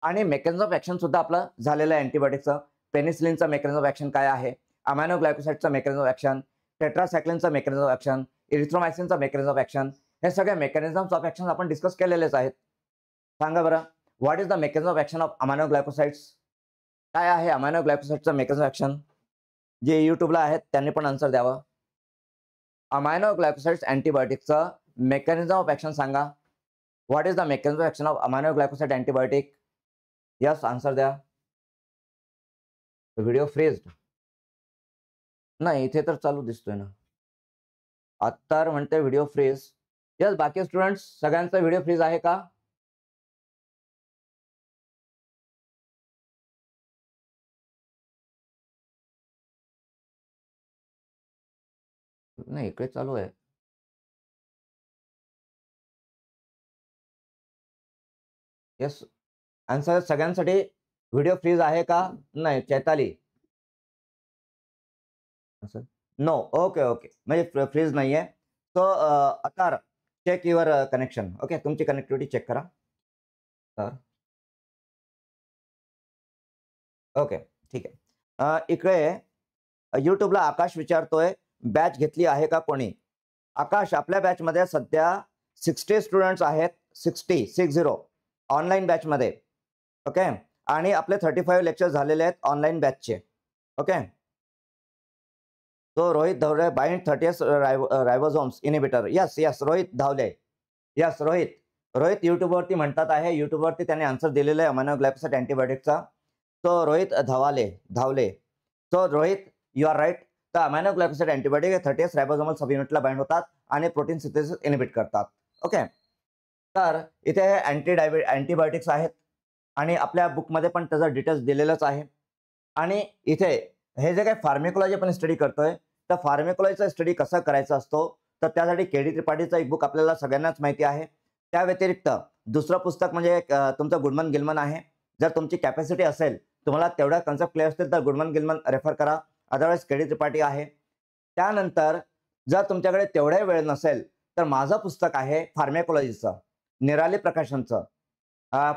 आणि मेकॅनिझम ऑफ ॲक्शन सुद्धा आपलं झालेलं आहे अँटीबायोटिक्सचं. पेनिसिलिनचं मेकॅनिझम ऑफ ॲक्शन काय आहे, अमायनो ग्लायकोसाइडचं मेकॅनिझम ऑफ ॲक्शन, टेट्रासायक्लिनचं मेकॅनिझम ऑफ ॲक्शन, इरिथ्रोमायसिनचं मेकॅनिझम ऑफ ॲक्शन, हे सगळे मेकॅनिझम्स ऑफ ॲक्शन आपण डिस्कस केलेलेच आहेत. सांगा बरं, what is the mechanism of action of amino glycosides. काय आहे अमायनो ग्लायकोसाइडचं मेकॅनिझम ऑफ ॲक्शन. जे युट्यूबला आहेत त्यांनी पण आन्सर द्यावं. अमायनो ग्लायकोसाइड्स अँटीबायोटिकचं मेकॅनिझम ऑफ ॲक्शन सांगा. What is the mechanism of action of amino glycoside antibiotic. Yes, answer द्या. व्हिडिओ फ्रीज नाही, इथे तर चालू दिसतोय ना. आता म्हणते व्हिडिओ फ्रीज. यस, बाकी स्टुडंट्स सगळ्यांचा व्हिडिओ फ्रीज आहे का. नाही, इकडे चालू आहे. यस, आन्सर सगळ्यांसाठी व्हिडिओ फ्रीज आहे का. नाही, चैताली नो. ओके ओके, म्हणजे फ्रीज नाहीये. सो आता चेक युअर कनेक्शन. ओके, तुमची कनेक्टिव्हिटी चेक करा. तर ओके, ठीक आहे. इकडे युट्यूबला आकाश विचारतोय, बॅच घेतली आहे का कोणी. आकाश, आपल्या बॅचमध्ये सध्या 60 स्टुडंट्स आहेत, 60 ऑनलाईन बॅचमध्ये. ओके, आणि आपले 35 लेक्चर झालेले आहेत ऑनलाईन बॅचचे. ओके. तो रोहित धावले, bind 30 ribosomes inhibitor. Yes Rohit धावले. यस रोहित युट्यूबवरती म्हणतात आहे, युट्यूबवरती त्यांनी आन्सर दिलेलं आहे अमायनो ग्लायकोसाइड अँटीबायोटिकचा. तो रोहित धावले. सो रोहित, यू आर राईट. तर amino glycoside antibiotic 30 ribosomal sub युनिटला बाइंड होतात आणि प्रोटीन सिंथेसिस इनिबिट करतात. ओके. तर इथे अँटीबायोटिक्स आहेत आणि आपल्या बुकमध्ये पण त्याचा डिटेल्स दिलेलंच आहे. आणि इथे हे जे काही फार्मेकोलॉजी आपण स्टडी करतोय, तर फार्मेकोलॉजीचा स्टडी कसा करायचा असतो, तर त्यासाठी के.डी. त्रिपाठीचं एक बुक आपल्याला सगळ्यांनाच माहिती आहे. त्या व्यतिरिक्त दुसरं पुस्तक म्हणजे तुमचं गुडमन गिलमन आहे. जर तुमची कॅपॅसिटी असेल, तुम्हाला तेवढ्या कन्सेप्ट क्लिअर असतील तर गुडमन गिलमन रेफर करा. Otherwise K D. त्रिपाठी आहे. त्यानंतर जर तुमच्याकडे तेवढा वेळ नसेल तर माझं पुस्तक आहे फार्मेकोलॉजीचं, निराली प्रकाशनचं,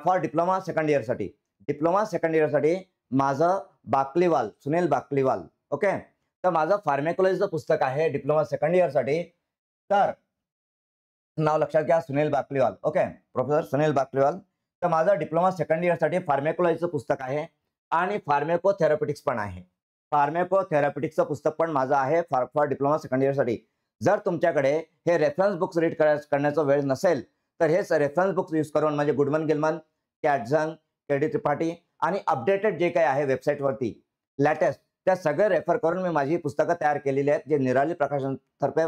फॉर डिप्लोमा सेकंड इयरसाठी. माझं सुनील बाकलीवाल. ओके. तर माझं फार्मेकोलॉजीचं पुस्तक आहे डिप्लोमा सेकंड इयरसाठी. तर नाव लक्षात घ्या, सुनील बाकलीवाल. Okay, professor Sunil Bakliwal. तर माझं डिप्लोमा सेकंड इयरसाठी फार्मेकोलॉजीचं पुस्तक आहे आणि फार्मेकोथेरप्युटिक्स पण आहे. फार्मेकोथेरप्युटिक्सचं पुस्तक पण माझं आहे फॉर डिप्लोमा सेकंड इयरसाठी. जर तुमच्याकडे हे रेफरन्स बुक्स रीड करण्याचा वेळ नसेल तर हेच रेफरन्स बुक्स यूज करून म्हणजे गुडमन गिलमन, कॅटझन, के.डी. त्रिपाठी आणि अपडेटेड जे काही आहे वेबसाईटवरती लेटेस्ट, त्या सगळे रेफर करून मी माझी पुस्तकं तयार केलेली आहेत, जे निराली प्रकाशनतर्फे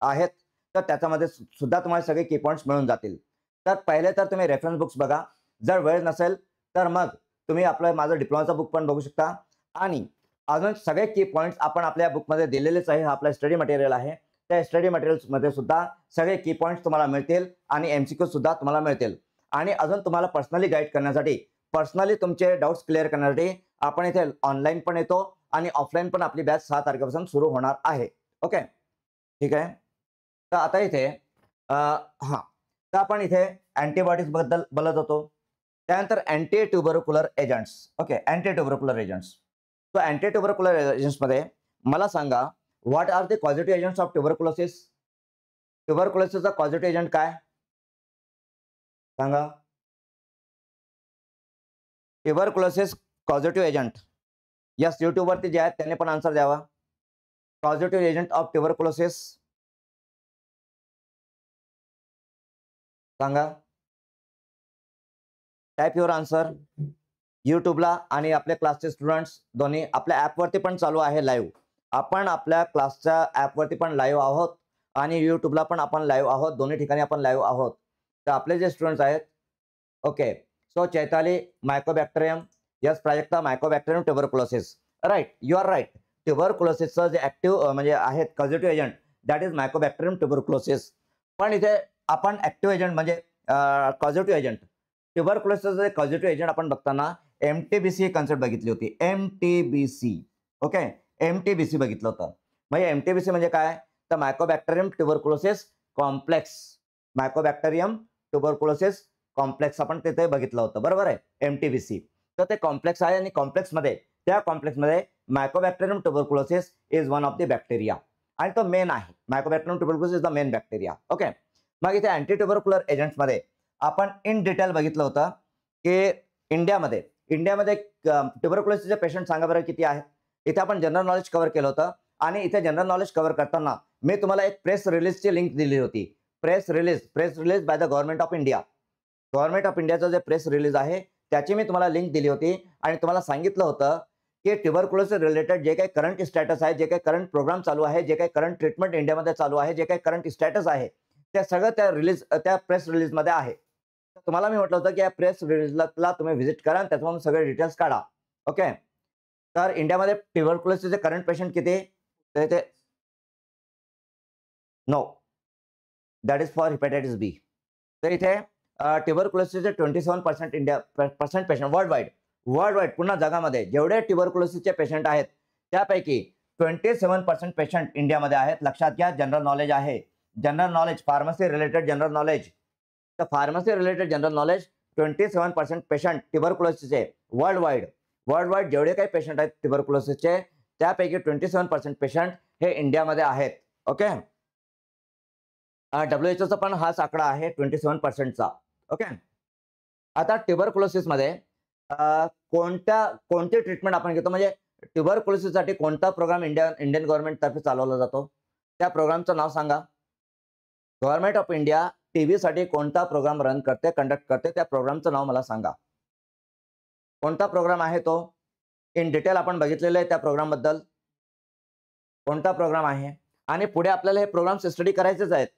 आहेत तर त्याच्यामध्ये सुद्धा तुम्हाला सगळे की पॉईंट्स मिळून जातील. तर पहिले तर तुम्ही रेफरन्स बुक्स बघा. जर वेळ नसेल तर मग तुम्ही आपलं माझं डिप्लोमाचा बुक पण बघू शकता. आणि अजून सगळे की पॉईंट्स आपण आपल्या बुकमध्ये दिलेलेच आहे. हा आपला स्टडी मटेरियल आहे. त्या स्टडी मटेरियल्समध्ये सुद्धा सगळे की पॉईंट्स तुम्हाला मिळतील आणि MCQ सुद्धा तुम्हाला मिळतील. आणि अजून तुम्हाला पर्सनली गाईड करण्यासाठी, पर्सनली तुमचे डाऊट्स क्लिअर करण्यासाठी आपण इथे ऑनलाईन पण येतो आणि ऑफलाईन पण आपली बॅच 6 तारखेपासून सुरू होणार आहे. ओके, ठीक आहे. तर आता इथे तर आपण इथे अँटीबायोटिक्स बद्दल बोलत होतो. त्यानंतर anti tubercular agents. Okay, anti tubercular agents. तो अँटी ट्युबरक्युलर एजंट्समध्ये मला सांगा, what are the positive agents of tuberculosis? ट्युबरक्युलोसिसचा पॉझिटिव्ह एजंट काय सांगा? Tuberculosis positive agent. यस, युट्यूबवरती जे आहेत त्यांनी पण आन्सर द्यावा. पॉझिटिव्ह एजंट ऑफ ट्युबरक्युलोसिस सांगा. Type your answer. युट्यूबला आणि आपल्या क्लासचे स्टुडंट्स दोन्ही आपल्या ॲपवरती पण चालू आहे लाईव्ह. आपण आपल्या क्लासच्या ॲपवरती पण लाईव्ह आहोत आणि युट्यूबला पण आपण लाईव्ह आहोत. दोन्ही ठिकाणी आपण लाईव्ह आहोत. तर आपले जे स्टुडंट्स आहेत, okay, so Chaitali mycobacterium, yes Prajakta mycobacterium tuberculosis. Right, you are right. ट्युबरक्युलोसिसचं जे ऍक्टिव्ह म्हणजे आहेत positive agent, that is mycobacterium tuberculosis. पण इथे आपण ऍक्टिव्ह एजंट म्हणजे पॉझिटिव्ह एजंट, ट्युबरक्युलोसिसचं पॉझिटिव्ह एजंट आपण बघताना MTBC ही कन्सेप्ट बघितली होती. MTBC. ओके, MTBC बघितलं होतं. म्हणजे MTBC म्हणजे काय? तर Mycobacterium tuberculosis complex. Mycobacterium tuberculosis complex आपण तिथे बघितलं होतं. बरोबर आहे, MTBC. तर ते कॉम्प्लेक्स आहे आणि त्या कॉम्प्लेक्समध्ये mycobacterium tuberculosis is one of the bacteria आणि तो मेन आहे. Mycobacterium tuberculosis is the main bacteria. Okay, मग इथे अँटी ट्युबरक्युलर एजंट्समध्ये आपण इन डिटेल बघितलं होतं की इंडियामध्ये ट्युबरक्युलोसिसचे पेशंट सांगा बरं किती आहेत. इथे आपण जनरल नॉलेज कव्हर केलं होतं आणि इथे जनरल नॉलेज कव्हर करताना मी तुम्हाला एक प्रेस रिलीजची लिंक दिली होती. Press release by the government of India. Government of इंडियाचं जे प्रेस रिलीज आहे त्याची मी तुम्हाला लिंक दिली होती आणि तुम्हाला सांगितलं होतं की ट्युबरक्युलोसिस रिलेटेड जे काही करंट स्टॅटस आहे, जे काही करंट प्रोग्राम चालू आहे, जे काही करंट ट्रीटमेंट इंडियामध्ये चालू आहे, जे काही करंट स्टॅटस आहे, ते सगळं त्या प्रेस रिलीजमध्ये आहे. तुम्हाला मी म्हटलं होतं की या प्रेस रिलीजला तुम्ही व्हिजिट करा आणि त्याच्यामधून सगळे डिटेल्स काढा. ओके, तर इंडियामध्ये ट्युबरक्युलोसिसचे करंट पेशंट किती? तर ते no, that is for hepatitis B. तर इथे ट्युबरक्युलोसिसचे 27% पेशंट वर्ल्ड पुन्हा जगामध्ये जेवढे ट्युबरक्युलोसिसचे पेशंट आहेत त्यापैकी 27% पेशंट इंडियामध्ये आहेत. लक्षात घ्या, जनरल नॉलेज आहे. General knowledge, pharmacy related general knowledge. तर pharmacy related general knowledge 27% patient ट्युबरक्युलोसिसचे वर्ल्ड जेवढे काही पेशंट आहेत ट्युबरक्युलोसिसचे त्यापैकी 27% पेशंट हे इंडियामध्ये आहेत. ओके, WHO पण हाच आकडा आहे 27%चा. ओके, आता ट्युबरक्युलोसिसमध्ये कोणती ट्रीटमेंट आपण घेतो म्हणजे ट्युबरक्युलोसिससाठी कोणता प्रोग्राम इंडियन गव्हर्नमेंट तर्फे चालवला जातो? त्या प्रोग्रामचं नाव सांगा. गव्हर्नमेंट ऑफ इंडिया टीबी साठी कोणता प्रोग्राम कंडक्ट करते त्या प्रोग्रामचं नाव मला सांगा. कोणता प्रोग्राम आहे तो? इन डिटेल आपण बघितलेलं आहे त्या प्रोग्राम बद्दल. कोणता प्रोग्राम आहे आणि पुढे आपल्याला हे प्रोग्राम्स स्टडी करायचेच आहेत.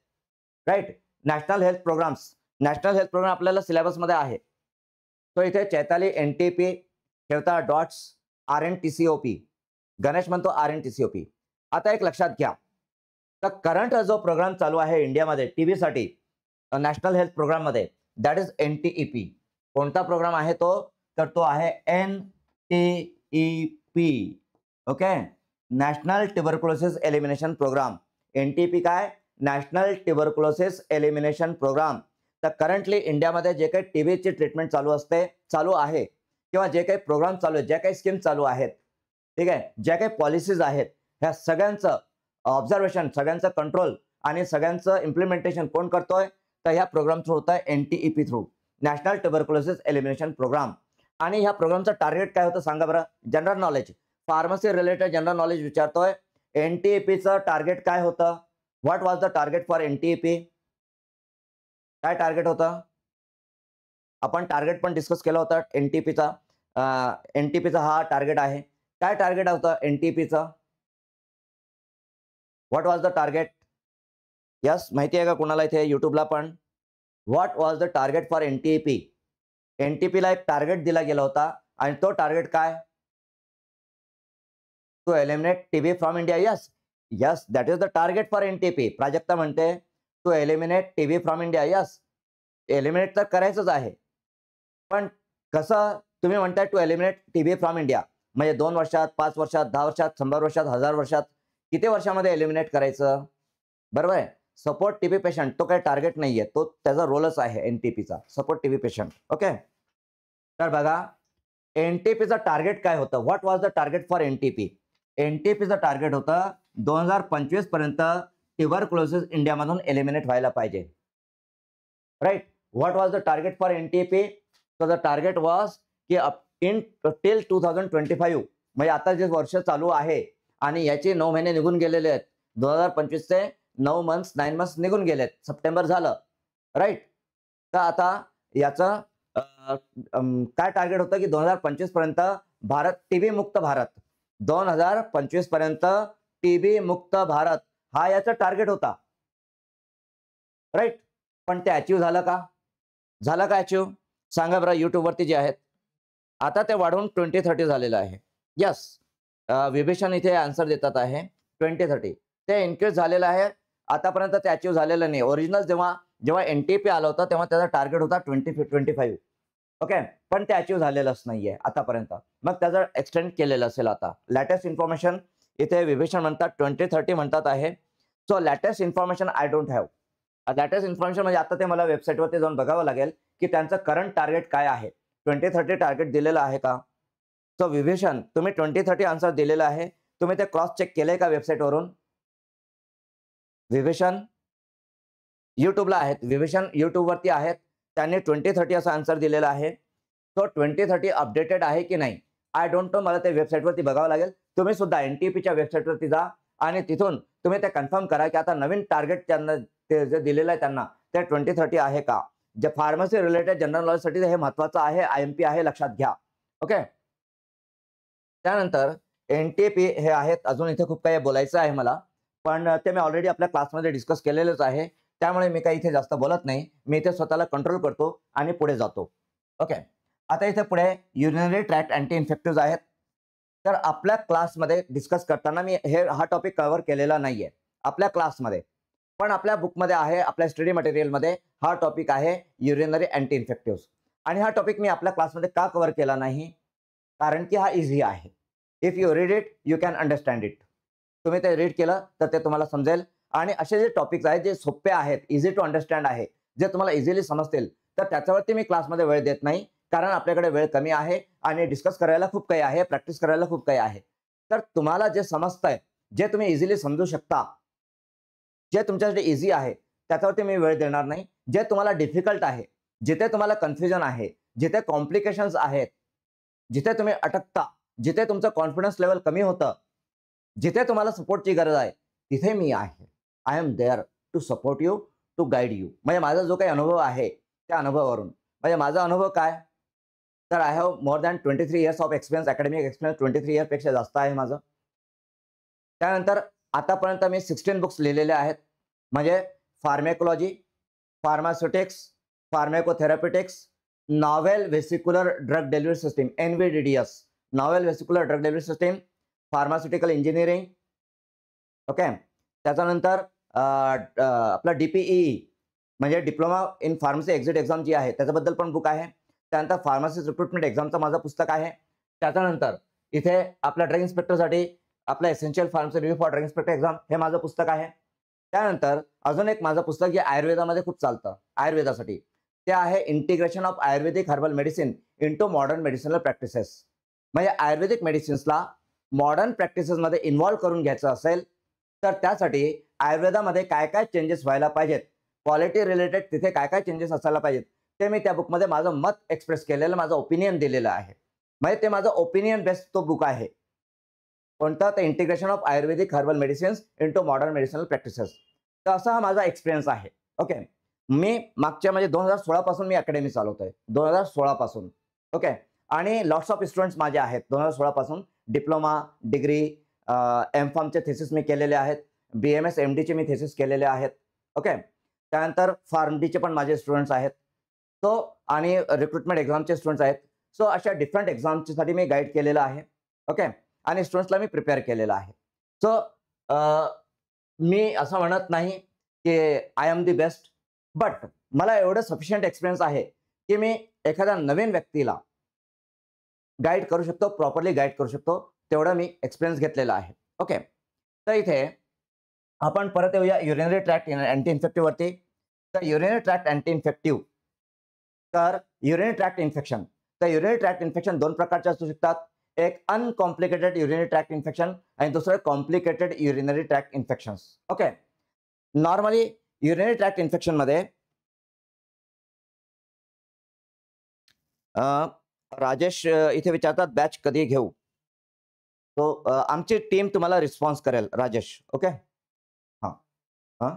राईट, नॅशनल हेल्थ प्रोग्राम आपल्याला सिलेबसमध्ये आहे. तो इथे चैताली NTP ठेवता डॉट्स RNTCOP. गणेश म्हणतो RNTCOP. आता एक लक्षात घ्या, तर करंट जो प्रोग्राम चालू आहे इंडियामध्ये टीबी साठी नॅशनल हेल्थ प्रोग्राम मध्ये, दॅट इज NTEP. कोणता प्रोग्राम आहे तो? तर तो आहे NTEP. Okay, national tuberculosis elimination programme. NTEP काय? National tuberculosis elimination programme. तर करंटली इंडियामध्ये जे काही टीबीची ट्रीटमेंट चालू आहे किंवा जे काही प्रोग्राम चालू आहे, ज्या काही स्कीम चालू आहेत, ठीक आहे, ज्या काही पॉलिसीज आहेत, ह्या सगळ्यांचं ऑब्झर्वेशन, सगळ्यांचं कंट्रोल आणि सगळ्यांचं इम्प्लिमेंटेशन कोण करतोय? तर ह्या प्रोग्राम थ्रू होत आहे NTEP through, national tuberculosis elimination programme. आणि ह्या प्रोग्रामचं टार्गेट काय होतं सांगा बरं? General knowledge, pharmacy related general knowledge विचारतोय. NTEPचं टार्गेट काय होतं? What was the target for NTEP? काय टार्गेट होतं? आपण टार्गेट पण डिस्कस केलं होतं NTEPचा. NTEPचा हा टार्गेट आहे. काय टार्गेट होतं NTEPचं? What was the target? Yes, माहिती आहे का कोणाला इथे युट्यूबला पण? What was the target for NTP? एनटीपीला एक टार्गेट दिला गेला होता आणि तो टार्गेट काय? To eliminate TB from India. Yes yes, that is the target for NTP. Prajakta म्हणते to eliminate TB from India. Yes, eliminate तर करायचंच आहे, पण कसं? तुम्ही म्हणताय to eliminate TB from India, म्हणजे 2 वर्षात, 5 वर्षात, 10 वर्षात, 100 वर्षात, 1000 वर्षात, किती वर्षामध्ये एलिमिनेट करायचं? बरोबर आहे. सपोर्ट टीबी पेशंट तो काही टार्गेट नाहीये, तो त्याचा रोलच आहे एनटीपीचा, सपोर्ट टीबी पेशंट. ओके, तर बघा एनटीपीचं टार्गेट काय होतं? What was the target for NTP? एनटीपीचं टार्गेट होतं 2025 पर्यंत ट्युबरक्लोसिस इंडियामधून एलिमिनेट व्हायला पाहिजे. Right. What was the target for NTP? So the target was की इन टिल 2025, म्हणजे आता जे वर्ष चालू आहे आणि याचे 9 महिने निघून गेलेले आहेत. 2025 चे 9 मंथ्स निघून गेलेत. सप्टेंबर झालं. राईट. तर आता याचं काय टार्गेट होतं की 2025 पर्यंत भारत टीबी मुक्त भारत, 2025 पर्यंत टीबी मुक्त भारत हा याचा टार्गेट होता. राईट. पण ते अचीव झालं का? झालं का अचीव? सांगा बरं युट्यूब वरती जे आहेत. आता ते वाढवून 2030 झालेलं आहे. यस, विभीषण इथे आन्सर देतात आहे 2030. ते इन्क्रीज झालेलं आहे. आतापर्यंत ते अचीव झालेलं नाही. ओरिजिनल जेव्हा एनटीपी आलं होतं तेव्हा त्याचा टार्गेट होता 2025. ओके, पण ते अचीव झालेलंच नाहीये आतापर्यंत. मग त्याचं एक्सटेंड केलेलं असेल आता. लेटेस्ट इन्फॉर्मेशन इथे विभीषण म्हणतात 2030 म्हणतात आहे. So latest information I don't have. Latest information म्हणजे आता ते मला वेबसाईटवरती जाऊन बघावं लागेल की त्यांचं करंट टार्गेट काय आहे. 2030 टार्गेट दिलेलं आहे का? सो विभीषण तुम्ही 2030 आन्सर दिलेला आहे. तुम्ही ते क्रॉस चेक केलंय का वेबसाईटवरून? विभीषण युट्यूबला आहेत. विभीषण युट्यूबवरती आहेत. त्यांनी 2030 असा आन्सर दिलेला आहे. सो 2030 अपडेटेड आहे की नाही आय डोंट नो. मला ते वेबसाईटवरती बघावं लागेल. तुम्ही सुद्धा एनटीपीच्या वेबसाईटवरती जा आणि तिथून तुम्ही ते कन्फर्म करा की आता नवीन टार्गेट त्यांना ते जे दिलेलं आहे त्यांना ते 2030 आहे का? जे फार्मसी रिलेटेड जनरल नॉलेजसाठी हे महत्वाचं आहे. आयएमपी आहे, लक्षात घ्या. ओके. त्यानंतर एनटीपी हे आहेत. अजून इथे खूप काही बोलायचं आहे मला, पण ते मी ऑलरेडी आपल्या क्लासमध्ये डिस्कस केलेलंच आहे. त्यामुळे मी काही इथे जास्त बोलत नाही. मी इथे स्वतःला कंट्रोल करतो आणि पुढे जातो. ओके. आता इथे पुढे युरिनरी ट्रॅक्ट अँटी इन्फेक्टिव्ह आहेत. तर आपल्या क्लासमध्ये डिस्कस करताना मी हा टॉपिक कव्हर केलेला नाहीये आपल्या क्लासमध्ये, पण आपल्या बुकमध्ये आहे, आपल्या स्टडी मटेरियलमध्ये हा टॉपिक आहे युरिनरी अँटी इन्फेक्टिव्ह. आणि हा टॉपिक मी आपल्या क्लासमध्ये का कव्हर केला नाही? कारण की हा इझी आहे. If you read it you can understand it. तुम्ही ते रीड केलं तर ते तुम्हाला समजेल. आणि असे जे टॉपिक्स आहेत जे सोपे आहेत, इझी टू अंडरस्टँड आहे, जे तुम्हाला इझिली समजतील, तर त्याच्यावरती मी क्लासमध्ये वेळ देत नाही. कारण आपल्याकडे वेळ कमी आहे आणि डिस्कस करायला खूप काही आहे, प्रॅक्टिस करायला खूप काही आहे. तर तुम्हाला जे समजतंय, जे तुम्ही इझिली समजू शकता, जे तुमच्यासाठी इझी आहे, त्याच्यावरती मी वेळ देणार नाही. जे तुम्हाला डिफिकल्ट आहे, जिथे तुम्हाला कन्फ्युजन आहे, जिथे कॉम्प्लिकेशन्स आहेत, जिथे तुम्ही अटकता, जिथे तुमचं कॉन्फिडन्स लेवल कमी होतं, जिथे तुम्हाला सपोर्टची गरज आहे, तिथे मी आहे. I am there to support you, to guide you. म्हणजे माझा जो काही अनुभव आहे त्या अनुभवावरून, म्हणजे माझा अनुभव काय, तर I have more than 23 years of experience. Academic experience 23 इयर्सपेक्षा जास्त आहे माझं. त्यानंतर आतापर्यंत मी 16 बुक्स लिहिलेले आहेत. म्हणजे pharmacology, pharmaceutics, pharmacotherapeutics, novel vesicular drug delivery system NVDDS, novel vesicular drug delivery system, pharmaceutical engineering. Okay. त्याच्यानंतर आपला DPEE म्हणजे diploma in pharmacy exit exam जी आहे त्याच्याबद्दल पण बुक आहे. त्यानंतर फार्मसिस्ट रिक्रुटमेंट एक्झामचं माझं पुस्तक आहे. त्याच्यानंतर इथे आपल्या ड्रग इन्स्पेक्टरसाठी आपलं essential pharmacy review for drug inspector exam हे माझं पुस्तक आहे. त्यानंतर अजून एक माझं पुस्तक जे आयुर्वेदामध्ये खूप चालतं आयुर्वेदासाठी, ते आहे integration of Ayurvedic herbal medicine into modern medicinal practices. म्हणजे आयुर्वेदिक मेडिसिन्सला मॉडर्न प्रॅक्टिसेसमध्ये इन्व्हॉल्व्ह करून घ्यायचं असेल तर त्यासाठी आयुर्वेदामध्ये काय काय चेंजेस व्हायला पाहिजेत, क्वालिटी रिलेटेड तिथे काय काय चेंजेस असायला पाहिजेत, ते मी त्या बुकमध्ये माझं मत एक्सप्रेस केलेलं, माझं ओपिनियन दिलेलं आहे. म्हणजे ते माझं ओपिनियन बेस्ड तो बुक आहे. कोणता? तर integration of Ayurvedic herbal medicines into modern medicinal practices. तर असा हा माझा एक्सपिरियन्स आहे. ओके. मी मागच्या म्हणजे 2016 पासून मी अकॅडमी चालवतोय, 2016 पासून. ओके. आणि लॉट्स ऑफ स्टुडंट्स माझे आहेत 2016 पासून. डिप्लोमा, डिग्री, M.Pharmचे थेसिस मी केलेले आहेत. BMS MDचे मी थेसिस केलेले आहेत. ओके. त्यानंतर फार्मडीचे पण माझे स्टुडंट्स आहेत. सो आणि रिक्रुटमेंट एक्झामचे स्टुडंट्स आहेत. सो अशा डिफरंट एक्झामसाठी मी गाईड केलेलं आहे. ओके. आणि स्टुडंट्सला मी प्रिपेअर केलेलं आहे. सो मी असं म्हणत नाही की I am the best, but मला एवढं सफिशियंट एक्सपिरियन्स आहे की मी एखाद्या नवीन व्यक्तीला गाईड करू शकतो, प्रॉपरली गाईड करू शकतो. तेवढं मी एक्सपिरियन्स घेतलेला आहे. ओके. तर इथे आपण परत येऊया युरिनरी ट्रॅक्ट अँटी इन्फेक्टिव्ह वरती. तर युरिनरी ट्रॅक्ट अँटी इन्फेक्टिव्ह, तर युरिनरी ट्रॅक्ट इन्फेक्शन. तर युरिनरी ट्रॅक्ट इन्फेक्शन दोन प्रकारचे असू शकतात. एक अनकॉम्प्लिकेटेड युरिनरी ट्रॅक्ट इन्फेक्शन आणि दुसरं complicated urinary tract infections. Okay. Normally urinary tract infection मध्ये राजेश इथे विचारतात बॅच कधी घेऊ. तो आमची टीम तुम्हाला रिस्पॉन्स करेल राजेश. ओके. हां हां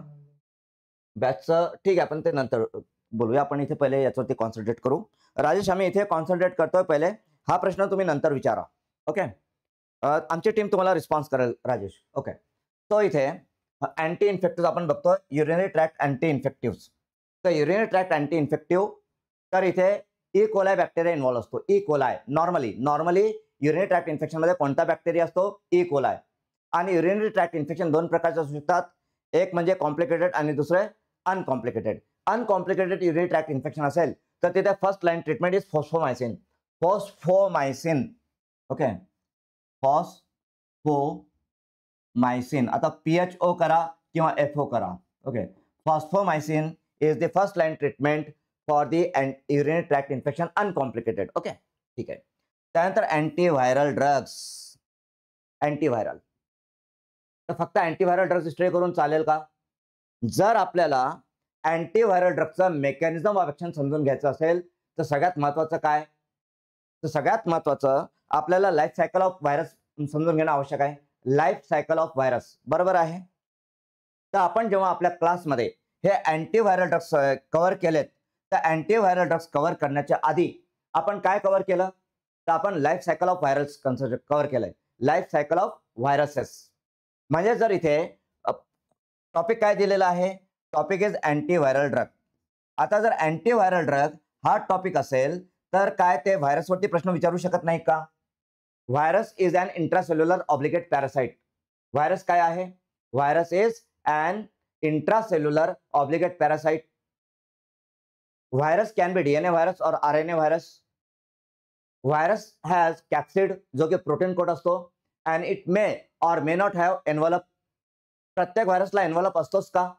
बॅचचं ठीक आहे, आपण ते नंतर बोलूया. आपण इथे पहिले याच्यावरती कॉन्सन्ट्रेट करू. राजेश आम्ही इथे कॉन्सन्ट्रेट करतोय. पहिले हा प्रश्न तुम्ही नंतर विचारा. ओके. आमची टीम तुम्हाला रिस्पॉन्स करेल राजेश. ओके. सो इथे अँटी इन्फेक्टिव्ह आपण बघतोय, युरिनरी ट्रॅक्ट अँटी इन्फेक्टिव्ह. तर युरिनरी ट्रॅक्ट अँटी इन्फेक्टिव्ह, तर इथे ई कोलाय बॅक्टेरिया इन्व्हॉल्व असतो. E coli normally urinary tract infection मध्ये कोणता बॅक्टेरिया असतो? E coli. आणि युरिनरी ट्रॅक्ट इन्फेक्शन दोन प्रकारचे असू शकतात. एक म्हणजे कॉम्प्लिकेटेड आणि दुसरे uncomplicated. Uncomplicated urinary tract infection असेल तर तिथे first line treatment is fosfomycin. Fosfomycin. Okay. Fosfomycin. आता PHO करा किंवा FO करा. Okay. Fosfomycin is the first line treatment for the urinary tract infection uncomplicated. Okay. ठीक आहे. त्यानंतर अँटीव्हायरल ड्रग्स. अँटीव्हायरल, तर फक्त अँटीव्हायरल ड्रग्स स्प्रे करून चालेल का? जर आपल्याला अँटीव्हायरल ड्रगचं मेकॅनिझम ऑफ ऍक्शन समजून घ्यायचं असेल तर सगळ्यात महत्वाचं काय? तर सगळ्यात महत्वाचं आपल्याला लाईफ सायकल ऑफ व्हायरस समजून घेणं आवश्यक आहे. लाईफ सायकल ऑफ व्हायरस, बरोबर आहे. तर आपण जेव्हा आपल्या क्लासमध्ये हे अँटीव्हायरल ड्रग्स कव्हर केलेत, तर अँटीव्हायरल ड्रग्स कव्हर करण्याच्या आधी आपण काय कव्हर केलं? तर आपण life cycle of virus cover केलंय. Life cycle of viruses. म्हणजे जर इथे टॉपिक काय दिलेला आहे? Topic is antiviral drug. आता जर अँटीव्हायरल ड्रग हा टॉपिक असेल तर काय ते व्हायरसवरती प्रश्न विचारू शकत नाही का? Virus is an intracellular obligate parasite. Virus काय आहे? Virus is an intracellular obligate parasite. Virus can be DNA virus or RNA virus. Virus has capsid जो की प्रोटीन कोड असतो, and it may or may not have envelope. प्रत्येक व्हायरसला envelope असतोच का?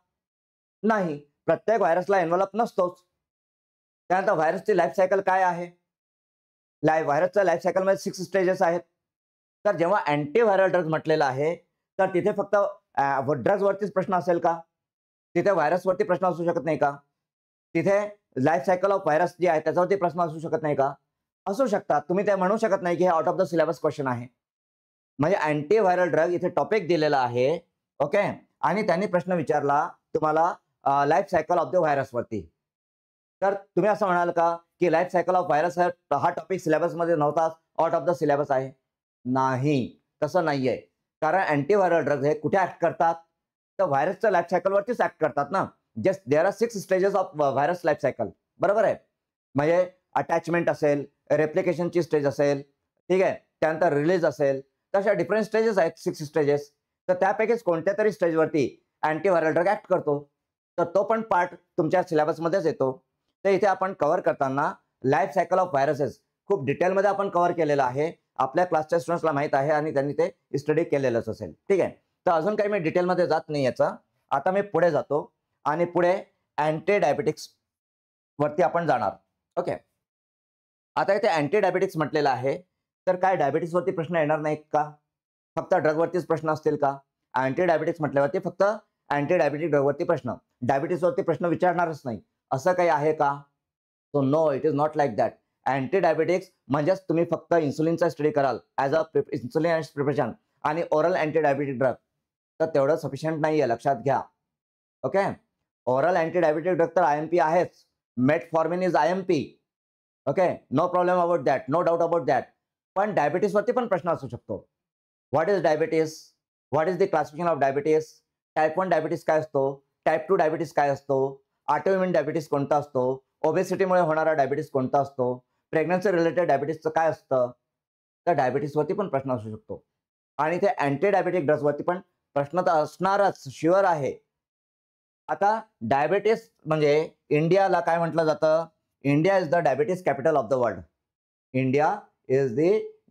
नाही, प्रत्येक व्हायरसला एन्व्हलप नसतोच. त्यानंतर व्हायरसची लाईफ सायकल काय आहे? व्हायरसच्या लाईफ सायकलमध्ये 6 स्टेजेस आहेत. तर जेव्हा अँटीव्हायरल ड्रग्ज म्हटलेलं आहे तर तिथे फक्त ड्रग्ज वरतीच प्रश्न असेल का? तिथे व्हायरसवरती प्रश्न असू शकत नाही का? तिथे लाईफ सायकल ऑफ व्हायरस जी आहे त्याच्यावरती प्रश्न असू शकत नाही का? असू शकतात. तुम्ही ते म्हणू शकत नाही की हे out of the syllabus question आहे. म्हणजे अँटीव्हायरल ड्रग इथे टॉपिक दिलेला आहे. ओके. आणि त्यांनी प्रश्न विचारला तुम्हाला life cycle of the virus वरती. तर तुम्ही असं म्हणाल का की लाईफ सायकल ऑफ व्हायरस हा टॉपिक सिलेबसमध्ये नव्हता, आउट ऑफ द सिलेबस आहे? नाही, तसं नाहीये. कारण अँटीव्हायरल ड्रग्ज हे कुठे ऍक्ट करतात? तर व्हायरसच्या लाईफ सायकल वरतीच ऍक्ट करतात ना. Just there are 6 stages of virus life cycle, बरोबर आहे. म्हणजे अटॅचमेंट असेल, रेप्लिकेशनची स्टेज असेल, ठीक आहे, त्यानंतर रिलीज असेल, तशा डिफरंट स्टेजेस आहेत, 6 स्टेजेस. तर त्यापैकीच कोणत्या तरी स्टेजवरती अँटीव्हायरल ड्रग ऍक्ट करतो. तर तो पण पार्ट तुमच्या सिलेबसमध्येच येतो. तर इथे आपण कव्हर करताना लाईफ सायकल ऑफ व्हायरसेस खूप डिटेलमध्ये आपण कव्हर केलेलं आहे. आपल्या क्लासच्या स्टुडंट्सला माहित आहे आणि त्यांनी ते स्टडी केलेलंच असेल. ठीक आहे. तर अजून काही मी डिटेलमध्ये जात नाही याचा. आता मी पुढे जातो आणि पुढे अँटी डायबिटिक्स वरती आपण जाणार. ओके. आता इथे अँटी डायबिटिक्स म्हटलेलं आहे, तर काय डायबिटीस वरती प्रश्न येणार नाहीत का? फक्त ड्रग वरतीच प्रश्न असतील का? अँटी डायबिटिक्स म्हटल्यावरती फक्त अँटी डायबिटिक ड्रग वरती प्रश्न, डायबिटीस वरती प्रश्न विचारणारच नाही असं काही आहे का? So no, it is not like that. Anti diabetics म्हणजेच तुम्ही फक्त इन्सुलिनचा स्टडी कराल ॲज अ इन्सुलिन प्रिपरेशन आणि ओरल अँटी डायबिटिक ड्रग, तर तेवढं सफिशियंट नाही आहे, लक्षात घ्या. Okay. Oral anti diabetic drug तर IMP आहेच. Metformin is IMP. Okay, no problem about that, no doubt about that. पण डायबिटीस वरती पण प्रश्न असू शकतो. What is diabetes? What is the classification of diabetes? Type 1 diabetes काय असतो? टाईप 2 डायबिटीस काय असतो, ऑटोइम्युन डायबिटीस कोणता असतो, ओबेसिटीमुळे होणारा डायबिटीस कोणता असतो, प्रेग्नन्सी रिलेटेड डायबिटीसचं काय असतं. तर डायबिटीसवरती पण प्रश्न असू शकतो आणि ते अँटी डायबेटिक ड्रग्सवरती पण प्रश्न तर असणारच, शुअर आहे. आता डायबिटीस म्हणजे इंडियाला काय म्हटलं जातं, India is the diabetes capital of the world. India is the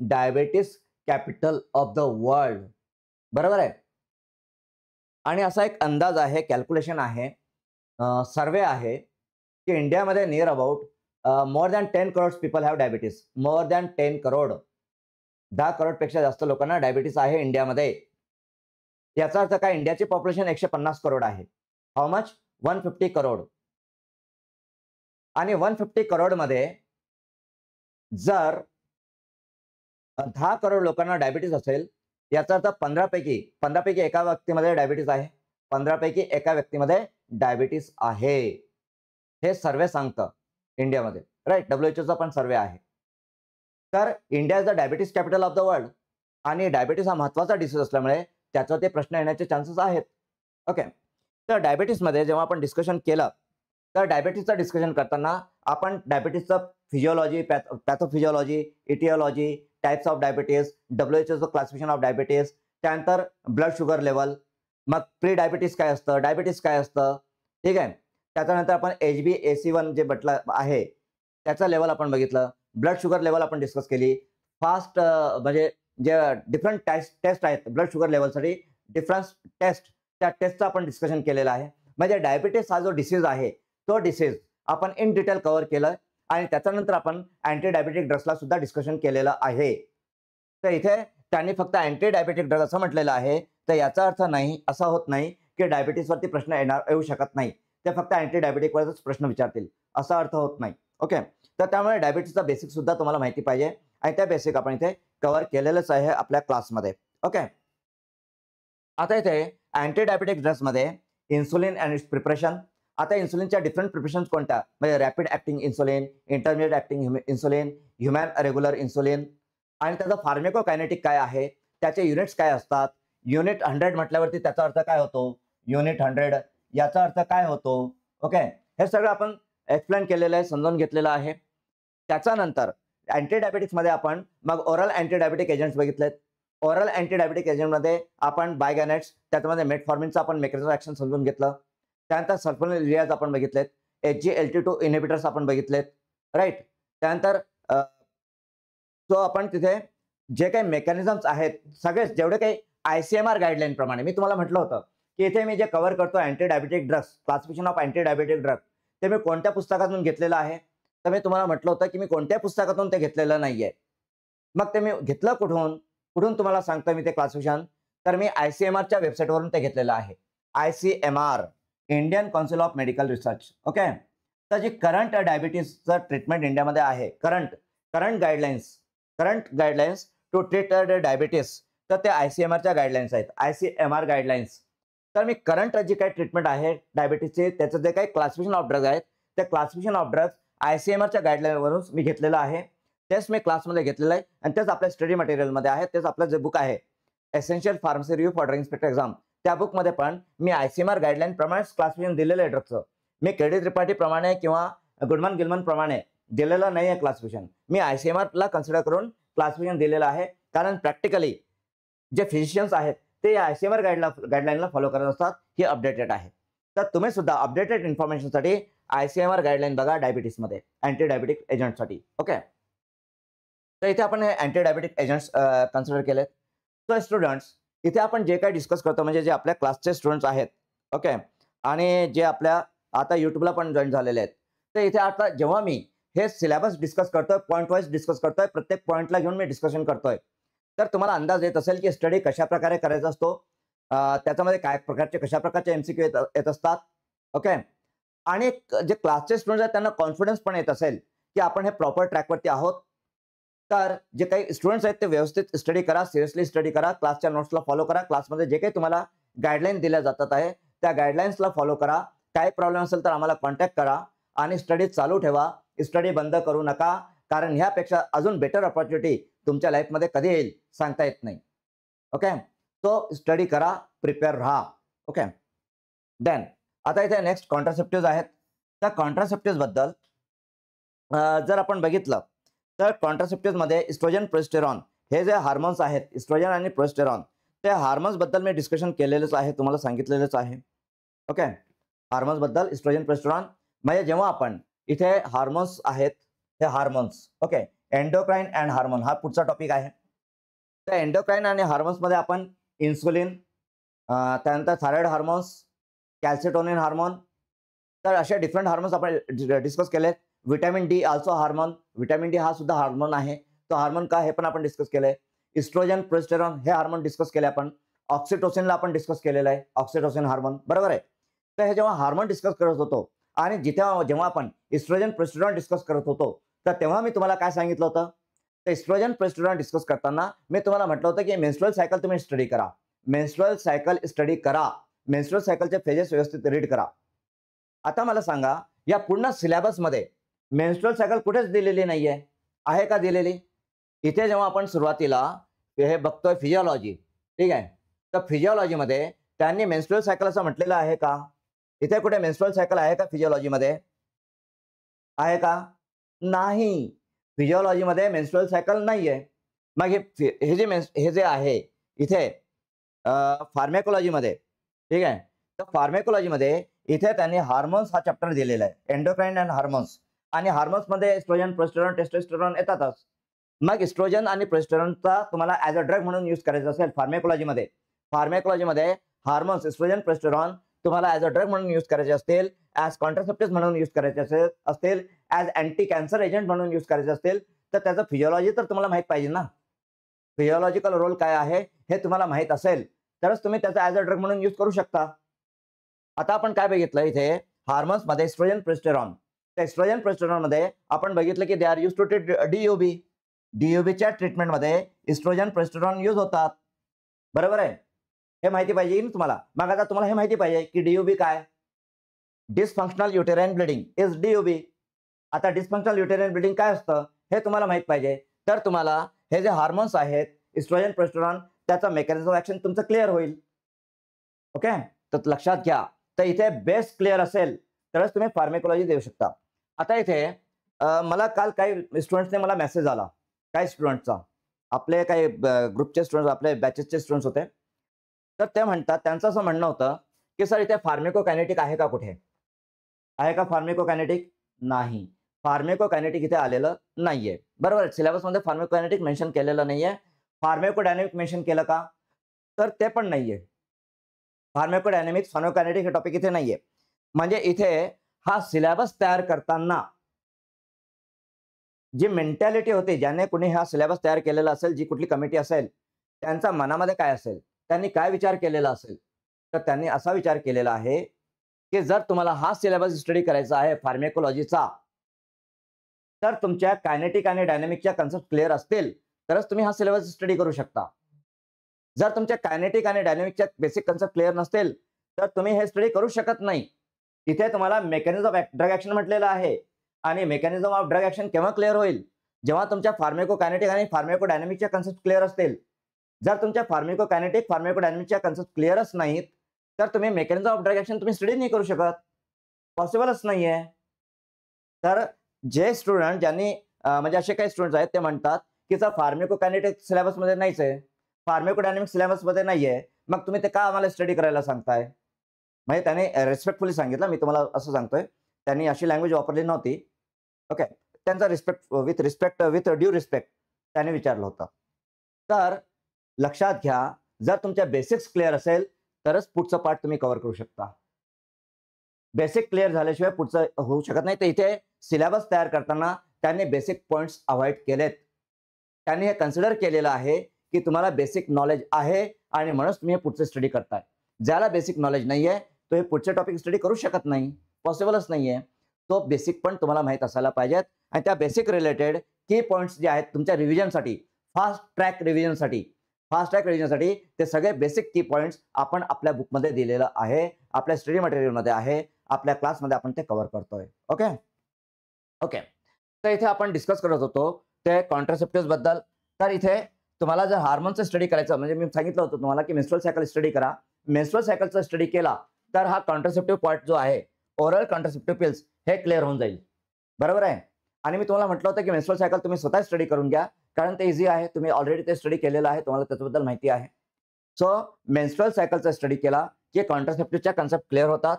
diabetes capital of the world. बरोबर आहे. आणि असा एक अंदाज आहे, कॅल्क्युलेशन आहे, सर्वे आहे की इंडियामध्ये near about more than 10 crore people have diabetes. More than 10 crore, 10 करोडपेक्षा जास्त लोकांना डायबिटीस आहे इंडियामध्ये. याचा अर्थ काय, इंडियाची पॉप्युलेशन 150 करोड आहे. How much? 150 करोड. आणि 150 करोडमध्ये जर 10 करोड लोकांना डायबिटीस असेल, याचा अर्थ 15 पैकी एका व्यक्तीमध्ये डायबिटीस आहे. 15 पैकी एका व्यक्तीमध्ये डायबिटीस आहे. हे सर्वे सांगतं इंडियामध्ये, राईट. WHO चा पण सर्वे आहे. तर India is the diabetes capital of the world आणि डायबिटीस हा महत्त्वाचा डिसीज असल्यामुळे त्याच्यावर ते प्रश्न येण्याचे चान्सेस आहेत. ओके. तर डायबिटीसमध्ये जेव्हा आपण डिस्कशन केलं, तर डायबिटीसचं डिस्कशन करताना आपण डायबिटीसचं physiology, pathophysiology, aetiology, types of diabetes, WHO classification of diabetes, त्यानंतर ब्लड शुगर लेवल, मग प्री डायबिटीस काय असतं, डायबिटीस काय असतं, ठीक आहे. त्याच्यानंतर आपण HbA1C जे म्हटलं आहे त्याचं लेवल आपण बघितलं. ब्लड शुगर लेवल आपण डिस्कस केली. फास्ट म्हणजे जे डिफरंट टेस्ट आहेत ब्लड शुगर लेवलसाठी, डिफरंट टेस्ट, त्या टेस्टचं आपण डिस्कशन केलेलं आहे. म्हणजे डायबिटीस हा जो डिसीज आहे तो डिसीज आपण इन डिटेल कव्हर केलं आणि त्याच्यानंतर आपण अँटी डायबेटिक ड्रग्सला सुद्धा डिस्कशन केलेलं आहे. तर इथे त्यांनी फक्त अँटी डायबेटिक ड्रग असं म्हटलेलं आहे, तर याचा अर्थ नाही, असा होत नाही की डायबिटीसवरती प्रश्न येऊ शकत नाही. ते फक्त अँटी डायबेटिकवरच प्रश्न विचारतील, असा अर्थ होत नाही. ओके. तर त्यामुळे डायबिटीसचा बेसिक सुद्धा तुम्हाला माहिती पाहिजे आणि त्या बेसिक आपण इथे कव्हर केलेलंच आहे आपल्या क्लासमध्ये. ओके. आता इथे अँटी डायबेटिक ड्रग्समध्ये इन्सुलिन अँड इट्स प्रिपरेशन. आता इन्सुलिनच्या डिफरंट प्रिपरेशन्स कोणत्या, म्हणजे rapid acting insulin, intermediate acting insulin, human regular insulin, आणि त्याचं फार्मेकोकायनेटिक काय आहे, त्याचे युनिट्स काय असतात. युनिट 100 म्हटल्यावरती त्याचा अर्थ काय होतो, युनिट 100 याचा अर्थ काय होतो. ओके. हे सगळं आपण एक्सप्लेन केलेलं आहे, समजून घेतलेलं आहे. त्याच्यानंतर अँटी डायबेटिक्समध्ये आपण मग ओरल अँटी डायबेटिक एजंट्स बघितलेत. ओरल अँटी डायबेटिक एजंटमध्ये आपण बायगॅनेट्स, त्याच्यामध्ये मेटफॉर्मिनचं आपण मेकॅनिझम ॲक्शन समजून घेतलं. त्यानंतर सल्फोनिलियाज आपण बघितलेत. SGLT2 इनहिबिटर्स आपण बघितलेत, राईट. त्यानंतर सो आपण तिथे जे काही मेकॅनिझम्स आहेत सगळेच, जेवढे काही ICMR गाईडलाईन प्रमाणे मी तुम्हाला म्हटलं होतं की इथे मी जे कव्हर करतो anti diabetic drugs, classification of anti diabetic drug, ते मी कोणत्या पुस्तकातून घेतलेलं आहे. तर मी तुम्हाला म्हटलं होतं की मी कोणत्या पुस्तकातून ते घेतलेलं नाहीये. मग ते मी घेतलं कुठून, तुम्हाला सांगतो मी ते क्लासिफिकेशन. तर मी ICMRच्या वेबसाईटवरून ते घेतलेलं आहे. ICMR, Indian council of medical research. Okay. तर जी करंट डायबिटीसचं ट्रीटमेंट इंडियामध्ये आहे, current guidelines to treat diabetes, तर ते ICMRच्या गाईडलाईन्स आहेत, ICMR गाईडलाईन्स. तर मी करंट जी काही ट्रीटमेंट आहे डायबिटीसचे, त्याचं जे काही क्लासिफिकेशन ऑफ ड्रग्ज आहेत, ते क्लासिफिकेशन ऑफ ड्रग्ज ICMRच्या गाईडलाईनवरून मी घेतलेलं आहे. तेच मी क्लासमध्ये घेतलेलं आहे आणि तेच आपल्या स्टडी मटेरियलमध्ये आहे. तेच आपलं जे बुक आहे essential pharmacy review for drug inspector exam, त्या बुकमध्ये पण मी ICMR गाईडलाईन प्रमाणेच क्लासिफिकेशन दिलेलं आहे ड्रगचं. मी KD त्रिपाठी प्रमाणे किंवा गुडमन गिलमन प्रमाणे दिलेलं नाही आहे क्लासिफिकेशन. मी ICMRला कन्सिडर करून क्लासिफिकेशन दिलेलं आहे, कारण प्रॅक्टिकली जे फिजिशियन्स आहेत ते या ICMR गाईडलाईनला फॉलो करत असतात. हे अपडेटेड आहे. तर तुम्ही सुद्धा अपडेटेड इन्फॉर्मेशनसाठी ICMR गाईडलाईन बघा डायबिटीसमध्ये, अँटी डायबेटिक एजंटसाठी. ओके. तर इथे आपण हे अँटी डायबेटिक एजंट्स कन्सिडर केलेत. तर स्टुडंट्स, इथे आपण जे काही डिस्कस करतो, म्हणजे जे आपल्या क्लासचे स्टुडंट्स आहेत, ओके, आणि जे आपल्या आता युट्यूबला पण जॉईन झालेले आहेत, तर इथे आता जेव्हा मी हे सिलेबस डिस्कस करतोय, पॉईंट वाईज डिस्कस करतोय, प्रत्येक पॉईंटला घेऊन मी डिस्कशन करतोय, तर तुम्हाला अंदाज येत असेल की स्टडी कशा प्रकारे करायचा असतो, त्याच्यामध्ये कशा प्रकारचे MCQ येत असतात. ओके. आणि जे क्लासचे स्टुडंट्स आहेत त्यांना कॉन्फिडन्स पण येत असेल की आपण हे प्रॉपर ट्रॅकवरती आहोत. तर जे काही स्टुडंट्स आहेत ते व्यवस्थित स्टडी करा, सिरियसली स्टडी करा, क्लासच्या नोट्सला फॉलो करा, क्लासमध्ये जे काही तुम्हाला गाईडलाईन दिल्या जातात आहे त्या गाईडलाईन्सला फॉलो करा. काही प्रॉब्लेम असेल तर आम्हाला कॉन्टॅक्ट करा आणि स्टडी चालू ठेवा, स्टडी बंद करू नका, कारण ह्यापेक्षा अजून बेटर ऑपॉर्च्युनिटी तुमच्या लाईफमध्ये कधी येईल सांगता येत नाही. ओके. तो स्टडी करा, प्रिपेअर राहा. ओके. देन आता इथे नेक्स्ट कॉन्ट्रासेप्टिव्ह आहेत. त्या कॉन्ट्रासेप्टिव्ह बद्दल जर आपण बघितलं तर कॉन्ट्रासेप्टिव्ह मध्ये इस्ट्रोजन प्रोजेस्टेरॉन हे जे हार्मोन्स आहेत, इस्ट्रोजन आणि प्रोजेस्टेरॉन, त्या हार्मोन्स बद्दल मी डिस्कशन केलेलंच आहे, तुम्हाला सांगितलेलंच आहे. ओके, हार्मोन्स बद्दल इस्ट्रोजन प्रोजेस्टेरॉन म्हणजे जेव्हा आपण इथे हार्मोन्स आहेत, हे hormones, okay, endocrine and hormone हा पुढचा टॉपिक आहे. त्या एंडोक्राइन आणि हार्मोन्स मध्ये आपण इन्सुलिन, त्यानंतर थायरॉइड हार्मोन्स, कॅल्सिटोनिन हार्मोन, तर असे डिफरंट हार्मोन्स आपण डिस्कस केले. Vitamin D also hormone, vitamin D हा सुद्धा हार्मोन आहे. तो हार्मोन का हे पण आपण डिस्कस केलंय. इस्ट्रोजन प्रोजेस्टेरॉन हे हार्मोन डिस्कस केले आपण. ऑक्सिटोसिनला आपण डिस्कस केलेलं आहे, ऑक्सिटोसिन हार्मोन, बरोबर आहे. तर हे जेव्हा हार्मोन डिस्कस करत होतो आणि जेव्हा आपण इस्ट्रोजन प्रोजेस्टेरॉन डिस्कस करत होतो, तर तेव्हा मी तुम्हाला काय सांगितलं होतं, तर इस्ट्रोजन प्रोजेस्टेरॉन डिस्कस करताना मी तुम्हाला म्हटलं होतं की मेन्स्ट्रुअल सायकल तुम्ही स्टडी करा, मेन्स्ट्रुअल सायकल स्टडी करा, मेन्स्ट्रुअल सायकलचे फेजेस व्यवस्थित रीड करा. आता मला सांगा, या पूर्ण सिलेबसमध्ये मेन्स्ट्रुअल सायकल कुठेच दिलेली नाहीये, आहे का दिलेली? इथे जेव्हा आपण सुरुवातीला हे बघतोय फिजिओलॉजी, ठीक आहे, तर फिजिओलॉजीमध्ये त्यांनी मेन्स्ट्रुअल सायकल असं म्हटलेलं आहे का? इथे कुठे मेन्स्ट्रुअल सायकल आहे का फिजिओलॉजीमध्ये? आहे का? नाही, फिजिओलॉजीमध्ये मेन्स्ट्रुअल सायकल नाहीये. मग हे जे आहे इथे फार्मेकोलॉजीमध्ये, ठीक आहे, तर फार्मेकोलॉजीमध्ये इथे त्यांनी हार्मोन्स हा चॅप्टर दिलेला आहे, एंडोक्राइन अँड हार्मोन्स. आणि हार्मोन्समध्ये एस्ट्रोजन, प्रोजेस्टेरॉन, टेस्टोस्टेरॉन येतातच. मग एस्ट्रोजन आणि प्रोजेस्टेरॉनचा तुम्हाला ॲज अ ड्रग म्हणून यूज करायचा असेल फार्मेकोलॉजीमध्ये, फार्मेकोलॉजीमध्ये हार्मोन्स, एस्ट्रोजन, प्रोजेस्टेरॉन तुम्हाला ॲज अ ड्रग म्हणून यूज करायचे असतील, ॲज कॉन्ट्रासेप्टिव्ह म्हणून यूज करायचे असतील, ॲज अँटी कॅन्सर एजंट म्हणून यूज करायचे असतील, तर त्याचं फिजिओलॉजी तर तुम्हाला माहित पाहिजे ना. फिजिओलॉजिकल रोल काय आहे हे तुम्हाला माहित असेल तरच तुम्ही त्याचा ॲज अ ड्रग म्हणून यूज करू शकता. आता आपण काय बघितलं इथे हार्मोन्समध्ये एस्ट्रोजन, प्रोजेस्टेरॉन. त्या एस्ट्रोजन, प्रोजेस्टेरॉनमध्ये आपण बघितलं की they are use to treat DUB. DUBच्या ट्रीटमेंटमध्ये एस्ट्रोजन, प्रोजेस्टेरॉन यूज होतात, बरोबर आहे. हे माहिती पाहिजे ना तुम्हाला. मग आता तुम्हाला हे माहिती पाहिजे की DUB काय? Dysfunctional uterine bleeding is DUB. आता डिसफंक्शनल युटेराइन ब्लीडिंग काय असतं हे तुम्हाला माहित पाहिजे. तर तुम्हाला हे जे हार्मोन्स आहेत एस्ट्रोजन, प्रोजेस्टेरॉन, त्याचा मेकॅनिझम ऑफ ऍक्शन तुमचं क्लिअर होईल. ओके, तर लक्षात घ्या. तर इथे बेस क्लिअर असेल तरच तुम्ही फार्मेकोलॉजी देऊ शकता. आता इथे मला काल काही स्टुडंट्सने मला मेसेज आला, काही स्टुडंटचा, आपले काही ग्रुपचे स्टुडंट्स, आपले बॅचेसचे स्टुडंट्स होते. तर ते म्हणतात, त्यांचं असं म्हणणं होतं की सर इथे फार्मेकोकायनेटिक आहे का? कुठे आहे का फार्मेकोकायनेटिक? नाही, फार्मेकोकायनेटिक इथे आलेलं नाहीये, बरोबर. सिलेबसमध्ये फार्मेकोकायनेटिक मेन्शन केलेलं नाहीये. फार्मेकोडायनेमिक मेन्शन केलं का? तर ते पण नाहीये. फार्मेकोडायनेमिक्स, फार्मेकोकायनेटिक हे टॉपिक इथे नाहीये. म्हणजे इथे हा सिलेबस तयार करताना जी मेंटॅलिटी होती, ज्याने कुणी हा सिलेबस तयार केलेला असेल, जी कुठली कमिटी असेल, त्यांच्या मनामध्ये काय असेल, त्यांनी काय विचार केलेला असेल, तर त्यांनी असा विचार केलेला आहे की जर तुम्हाला हा सिलेबस स्टडी करायचा आहे फार्मेकोलॉजीचा, तर तुमच्या कायनेटिक आणि डायनॅमिकच्या कन्सेप्ट क्लिअर असतील तरच तुम्ही हा सिलेबस स्टडी करू शकता. जर तुमच्या कायनेटिक आणि डायनॅमिकच्या बेसिक कन्सेप्ट क्लिअर नसतील तर तुम्ही हे स्टडी करू शकत नाही. इथे तुम्हाला मेकॅनिझम ऑफ ड्रग ऍक्शन म्हटलेलं आहे आणि मेकॅनिझम ऑफ ड्रग ऍक्शन केव्हा क्लिअर होईल? जेव्हा तुमच्या फार्मेकोकायनेटिक आणि फार्मेकोडायनॅमिकच्या कन्सेप्ट क्लिअर असतील. जर तुमच्या फार्मेकोकायनेटिक, फार्मेकोडायनॅमिकच्या कन्सेप्ट क्लिअरच नाहीत तर तुम्ही मेकॅनिझम ऑफ ड्रग ऍक्शन तुम्ही स्टडी नाही करू शकत, पॉसिबलच नाहीये. तर जे स्टुडंट ज्यांनी म्हणजे असे काही स्टुडंट्स आहेत ते म्हणतात की सर फार्मेकोकायनेटिक सिलेबसमध्ये नाहीच आहे, फार्मेकोडायनॅमिक सिलेबसमध्ये नाहीये, मग तुम्ही ते का आम्हाला स्टडी करायला सांगताय? म्हणजे त्याने रिस्पेक्टफुली सांगितलं, मी तुम्हाला असं सांगतोय, त्यांनी अशी लँग्वेज वापरली नव्हती. ओके, त्यांचा रिस्पेक्ट विथ ड्यू रिस्पेक्ट त्याने विचारलं होतं. तर लक्षात घ्या, जर तुमच्या बेसिक्स क्लिअर असेल तरच पुढचं पार्ट तुम्ही कव्हर करू शकता. बेसिक क्लिअर झाल्याशिवाय पुढचं होऊ शकत नाही. तर इथे सिलेबस तयार करताना त्यांनी बेसिक पॉइंट्स अवॉइड केलेत. त्यांनी हे कन्सिडर केलेलं आहे की तुम्हाला बेसिक नॉलेज आहे आणि म्हणूनच तुम्ही हे पुढचे स्टडी करताय. ज्याला बेसिक नॉलेज नाहीये तो हे पुढचे टॉपिक स्टडी करू शकत नाही, पॉसिबलच नाहीये. तो बेसिक पण तुम्हाला माहित असायला पाहिजेत आणि त्या बेसिक रिलेटेड की पॉइंट्स जे आहेत तुमच्या रिव्हिजनसाठी, फास्ट ट्रॅक रिव्हिजनसाठी ते सगळे बेसिक की पॉइंट्स आपण आपल्या बुकमध्ये दिलेलं आहे, आपल्या स्टडी मटेरियलमध्ये आहे, आपल्या क्लासमध्ये आपण ते कव्हर करतोय. ओके ओके, तर इथे आपण डिस्कस करत होतो ते कॉन्ट्रासेप्टिव्ह बद्दल. तर इथे तुम्हाला जर हार्मोनचं स्टडी करायचं, म्हणजे मी सांगितलं होतं तुम्हाला की मेन्स्ट्रुअल सायकल स्टडी करा. मेन्स्ट्रुअल सायकलचा स्टडी केला तर हा कॉन्ट्रासेप्टिव्ह पॉईंट जो आहे ओरल कॉन्ट्रासेप्टिव्ह पिल्स हे क्लिअर होऊन जाईल. बरोबर आहे. आणि मी तुम्हाला म्हटलं होतं की मेन्स्ट्रुअल सायकल तुम्ही स्वतः स्टडी करून घ्या, कारण ते इझी आहे. तुम्ही ऑलरेडी ते स्टडी केलेलं आहे, तुम्हाला त्याच्याबद्दल माहिती आहे. सो मेन्स्ट्रुअल सायकलचा स्टडी केला की कॉन्ट्रासेप्टिव्हच्या कन्सेप्ट क्लिअर होतात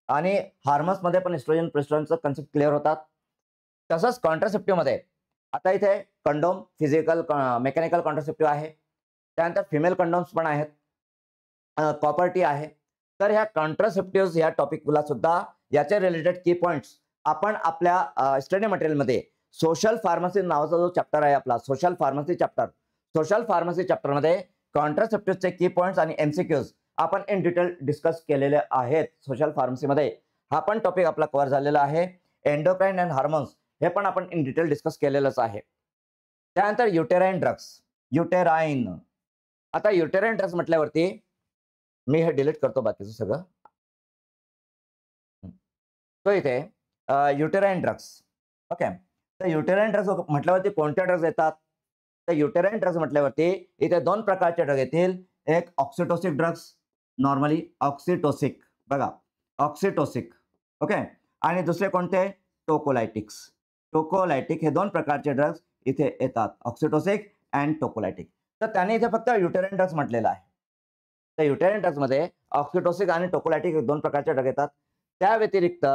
आणि हार्मोन्समध्ये पण एस्ट्रोजन प्रोस्टेरोनचं कन्सेप्ट क्लिअर होतात. तसंच कॉन्ट्रासेप्टिव्हमध्ये आता इथे कंडोम फिजिकल मेकॅनिकल कॉन्ट्रासेप्टिव्ह आहे, त्यानंतर फिमेल कंडोम्स पण आहेत, कॉपर टी आहे. तर ह्या कॉन्ट्रासेप्टिव्ह या टॉपिकला सुद्धा याचे रिलेटेड की पॉइंट्स आपण आपल्या स्टडी मटेरियलमध्ये सोशल फार्मसी नावाचा जो चॅप्टर आहे आपला सोशल फार्मसी चॅप्टरमध्ये कॉन्ट्रासेप्टिव्हचे की पॉइंट्स आणि एमसीक्यूज आपण इन डिटेल डिस्कस केलेले आहेत. सोशल फार्मसीमध्ये हा पण टॉपिक आपला कव्हर झालेला आहे. एंडोक्राइन अँड हार्मोन्स हे पण आपण इन डिटेल डिस्कस केलेलंच आहे. त्यानंतर युटेराइन ड्रग्स. आता युटेराइन ड्रग्स म्हटल्यावरती मी हे डिलीट करतो बाकीचं सगळं. तो इथे युटेराइन ड्रग्स. ओके. तर युटेराइन ड्रग्स म्हटल्यावरती कोणत्या ड्रग्स येतात? तर युटेराइन ड्रग्स म्हटल्यावरती इथे 2 प्रकारचे ड्रग येतील. एक ऑक्सिटोसिक ड्रग्स, नॉर्मली ऑक्सिटोसिक, बघा ऑक्सिटोसिक. ओके. आणि दुसरे कोणते? टोकोलायटिक हे 2 प्रकारचे ड्रग्स इथे येतात, ऑक्सिटोसिक अँड टोकोलायटिक. तर त्याने इथे फक्त युटेराइन ड्रग्स म्हटलेलं आहे. तर युटेराइन ड्रग्स मध्ये ऑक्सिटोसिक आणि टोकोलायटिक हे 2 प्रकारचे ड्रग येतात. त्या व्यतिरिक्त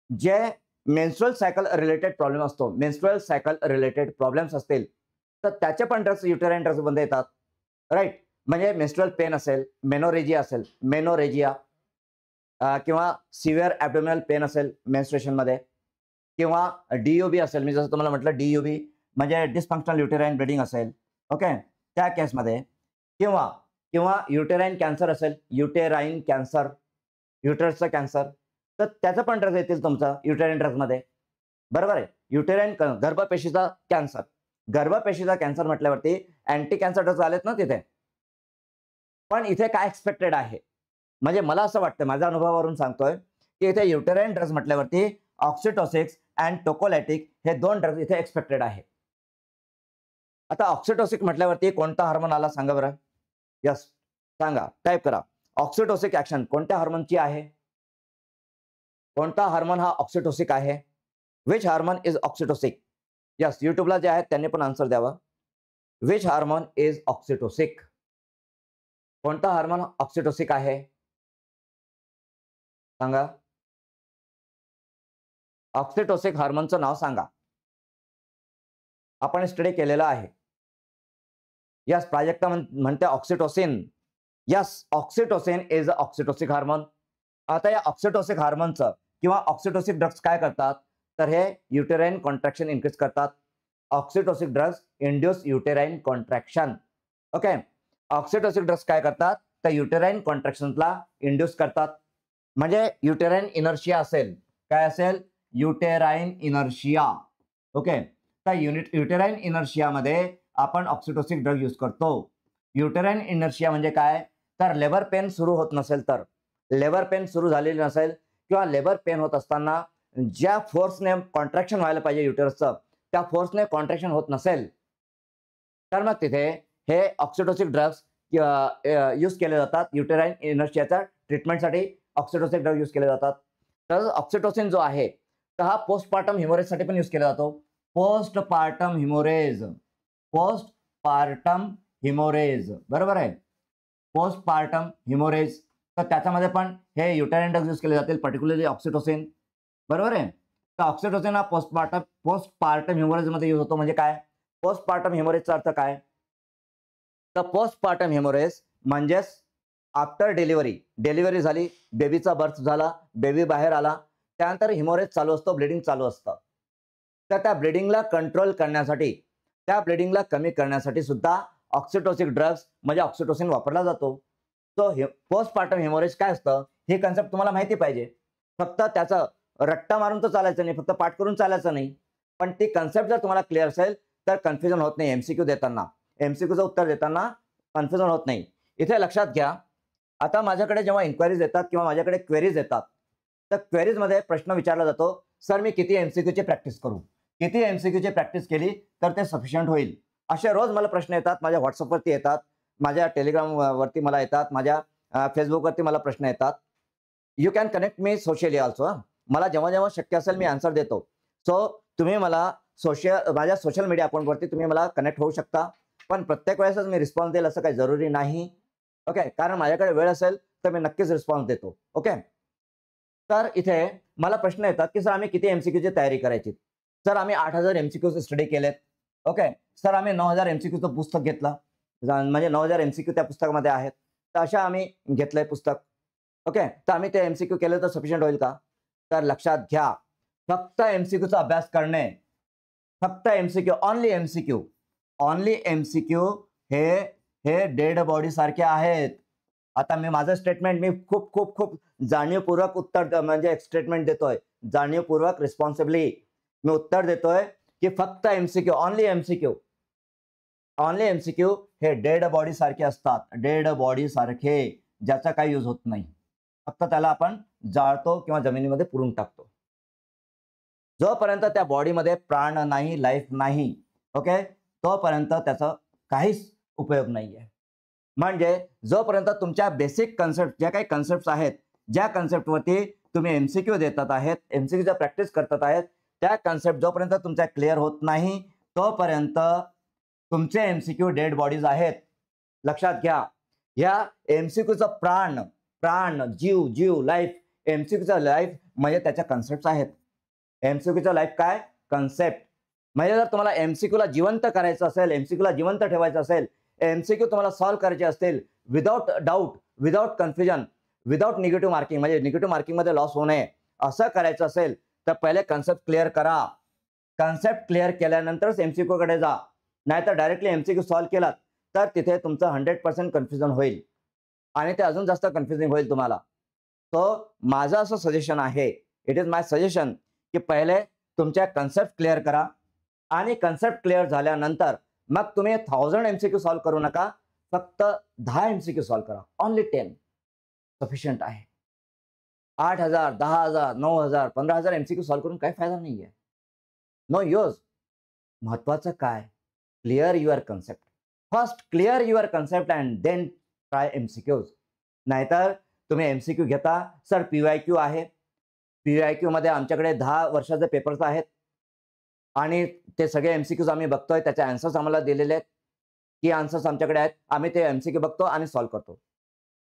जे मेन्स्ट्रुअल सायकल रिलेटेड प्रॉब्लेम असतो, मेन्स्ट्रुअल सायकल रिलेटेड प्रॉब्लेम्स असतील तर त्याचे पण ड्रग्स युटेराइन ड्रग्स मध्ये येतात. राईट. म्हणजे मेन्स्ट्रुअल पेन असेल, मेनोरेजिया किंवा सिव्हिअर ॲब्डोमिनल पेन असेल मेन्स्ट्रुएशनमध्ये, किंवा DUB असेल, मी जसं तुम्हाला म्हटलं DUB म्हणजे डिसफंक्शनल युटेराइन ब्लिडिंग असेल. ओके. त्या केसमध्ये किंवा युटेराइन कॅन्सर असेल, युटेराइन कॅन्सर, युटरसचा कॅन्सर, तर त्याचं पण ड्रग्स येतील तुमचं युटेराइन ड्रग्समध्ये. बरोबर आहे. युटेराइन गर्भपेशीचा कॅन्सर म्हटल्यावरती अँटी कॅन्सर ड्रग्स आलेत ना तिथे. पण इथे काय एक्सपेक्टेड आहे, म्हणजे मला असं वाटतं, माझ्या अनुभवावरून सांगतोय की इथे युटेराइन ड्रग्स म्हटल्यावरती ऑक्सिटोसिक्स अँड टोकोलायटिक हे 2 ड्रग्स इथे एक्सपेक्टेड आहे. आता ऑक्सिटोसिक म्हटल्यावरती कोणता हार्मोन आला सांगा बरं. यस, सांगा, टाईप करा. ऑक्सिटोसिक ऍक्शन कोणत्या हार्मोनची आहे? कोणता हार्मोन हा ऑक्सिटोसिक आहे? Which hormone is oxytocic? Yes, युट्यूबला जे आहेत त्यांनी पण आन्सर द्यावा. Which hormone is oxytocic? कोणता हार्मोन ऑक्सिटोसिक आहे सांगा. ऑक्सिटोसिक हार्मोनचं नाव सांगा. आपण स्टडी केलेला आहे. यस, प्राजक्ता म्हणते oxytocin. Yes, oxytocin is oxytocic hormone. आता या ऑक्सिटोसिक हार्मोनचं किंवा ऑक्सिटोसिक ड्रग्स काय करतात, तर हे युटेराइन कॉन्ट्रॅक्शन इन्क्रीज करतात. Oxytocic drugs induce uterine contraction. Okay. Oxytocic drugs काय करतात, तर युटेराइन कॉन्ट्रॅक्शनला इंड्यूस करतात. म्हणजे युटेराइन इनर्शिया असेल, काय असेल? Uterine inertia. ओके. तर युटेराइन इनर्शियामध्ये आपण ऑक्सिटोसिक ड्रग यूज करतो. युटेराइन इनर्शिया म्हणजे काय, तर लेबर पेन सुरू होत नसेल, तर लेबर पेन सुरू झालेली नसेल किंवा लेबर पेन होत असताना ज्या फोर्सने कॉन्ट्रॅक्शन व्हायला पाहिजे युटेरसचं त्या फोर्सने कॉन्ट्रॅक्शन होत नसेल, तर मग तिथे हे ऑक्सिटोसिक ड्रग्स यूज केले जातात. युटेराइन इनर्शियाच्या ट्रीटमेंटसाठी ऑक्सिटोसिक ड्रग यूज केले जातात. तर ऑक्सिटोसिन जो आहे तर हा पोस्टपार्टम हिमोरेजसाठी पण यूज केला जातो. पोस्टपार्टम हिमोरेज, बरोबर आहे. पोस्टपार्टम हिमोरेज, तर त्याच्यामध्ये पण हे युटेराइन ड्रग्स यूज केले जातील, पर्टिक्युलरली ऑक्सिटोसिन. बरोबर आहे. तर ऑक्सिटोसिन हा पोस्टपार्टम हिमोरेजमध्ये यूज होतो. म्हणजे काय पोस्टपार्टम हिमोरेजचा अर्थ काय, तर पोस्टपार्टम हिमोरेज म्हणजेच आफ्टर डिलिव्हरी झाली, बेबीचा बर्थ झाला, बेबी बाहेर आला, त्यानंतर हिमोरेज चालू असतो, ब्लिडिंग चालू असतं. तर त्या ब्लिडिंगला कंट्रोल करण्यासाठी, त्या ब्लिडिंगला कमी करण्यासाठी सुद्धा ऑक्सिटोसिक ड्रग्स म्हणजे ऑक्सिटोसिन वापरला जातो. सो पोस्टपार्टम हिमोरेज काय असतं हे कन्सेप्ट तुम्हाला माहिती पाहिजे. फक्त त्याचा रट्टा मारून तर चालायचं नाही, फक्त पाठ करून चालायचं नाही, पण ती कन्सेप्ट जर तुम्हाला क्लिअर असेल तर कन्फ्युजन होत नाही. एमसीक्यू देताना, एमसीक्यूचं उत्तर देताना कन्फ्युजन होत नाही. इथे लक्षात घ्या, आता माझ्याकडे जेव्हा इन्क्वायरीज येतात किंवा माझ्याकडे क्वेरीज येतात, तर क्वेरीजमध्ये प्रश्न विचारला जातो, सर मी किती एमसीक्यूची प्रॅक्टिस करू, किती एमसीक्यूची प्रॅक्टिस केली तर ते सफिशियंट होईल. असे रोज मला प्रश्न येतात, माझ्या व्हॉट्सअपवरती येतात, माझ्या टेलिग्रामवरती मला येतात, माझ्या फेसबुकवरती मला प्रश्न येतात. You can connect me socially also. मला जेव्हा जेव्हा शक्य असेल मी आन्सर देतो. सो तुम्ही मला माझ्या सोशल मीडिया अकाउंटवरती तुम्ही मला कनेक्ट होऊ शकता, पण प्रत्येक वेळेसच मी रिस्पॉन्स देईल असं काही जरुरी नाही. ओके, कारण माझ्याकडे वेळ असेल तर मी नक्कीच रिस्पॉन्स देतो. ओके, तर इथे मला प्रश्न येतात की सर आम्ही किती एमसीक्यूची तयारी करायची. सर आम्ही 8,000 एमसीक्यू स्टडी केलेत. ओके, सर आम्ही 9,000 एमसीक्यूचं पुस्तक घेतलं, म्हणजे 9,000 एमसीक्यू त्या पुस्तकामध्ये आहेत. तर अशा आम्ही घेतलंय पुस्तक. ओके, तर आम्ही ते एमसीक्यू केलं तर सफिशियंट होईल का? तर लक्षात घ्या, फक्त एमसीक्यूचा अभ्यास करणे, फक्त एमसीक्यू, ओनली एमसीक्यू हे हे डेड बॉडी सारखे आहेत. आता मी माझं स्टेटमेंट मी खूप खूप खूप जाणीवपूर्वक उत्तर म्हणजे स्टेटमेंट देतोय, जाणीवपूर्वक रिस्पॉन्सिबली मी उत्तर देतोय की फक्त एमसीक्यू, ओनली एमसीक्यू हे डेड बॉडी सारखे असतात, डेड बॉडी सारखे, ज्याचा काही यूज होत नाही. फक्त त्याला आपण जाळतो किंवा जमिनीमध्ये पुरून टाकतो. जोपर्यंत त्या बॉडीमध्ये प्राण नाही, लाईफ नाही, ओके, तोपर्यंत त्याचा काहीच उपयोग नाहीये. म्हणजे जोपर्यंत तुमच्या बेसिक कन्सेप्ट, ज्या काही कन्सेप्ट आहेत, ज्या कन्सेप्टवरती तुम्ही एमसीक्यू देतात आहेत, एमसीक्यूच्या प्रॅक्टिस करतात आहेत, त्या कन्सेप्ट जोपर्यंत तुमच्या क्लिअर होत नाही तोपर्यंत तुमचे एमसीक्यू डेड बॉडीज आहेत. लक्षात घ्या, या एमसीक्यूचं प्राण, जीव, लाईफ, एमसीक्यूचं लाईफ म्हणजे त्याच्या कन्सेप्ट आहेत. एमसीक्यूचं लाईफ काय? कन्सेप्ट. म्हणजे जर तुम्हाला एमसीक्यूला जिवंत करायचं असेल, एमसीक्यूला जिवंत ठेवायचं असेल, एमसीक्यू तुम्हाला सॉल्व्ह करायचे असतील without doubt, without confusion, without negative marking, म्हणजे निगेटिव्ह मार्किंगमध्ये लॉस होऊ नये, असं करायचं असेल तर पहिले कन्सेप्ट क्लिअर करा. कन्सेप्ट क्लिअर केल्यानंतरच एमसीक्यू कडे जा. नाहीतर डायरेक्टली एमसीक्यू सॉल्व्ह केलात तर तिथे तुमचं 100% कन्फ्युजन होईल आणि ते अजून जास्त कन्फ्युजिंग होईल तुम्हाला. सो माझं असं सजेशन आहे, इट इज माय सजेशन, की पहिले तुमच्या कन्सेप्ट क्लिअर करा आणि कन्सेप्ट क्लिअर झाल्यानंतर मग तुम्ही 1000 एमसीक्यू सॉल्व्ह करू नका, फक्त 10 एमसीक्यू सॉल्व्ह करा. ओनली 10 सफिशियंट आहे. 8,000, 10,000, 9,000, 15,000 एमसीक्यू सॉल्व्ह करून काही फायदा नाहीये. No use. महत्वाचं काय? Clear your concept. First clear your concept and then try MCQs. नाहीतर तुम्ही एमसीक्यू घेता, सर पीवायक्यू आहे, पीवायक्यू मध्ये आमच्याकडे 10 वर्षाचे पेपर्स आहेत आणि ते सगळे एमसीक्यूज आम्ही बघतोय, त्याचे आन्सर्स आम्हाला दिलेले आहेत, की आन्सर्स आमच्याकडे आहेत, आम्ही ते एमसीक्यू बघतो आणि सॉल्व्ह करतो.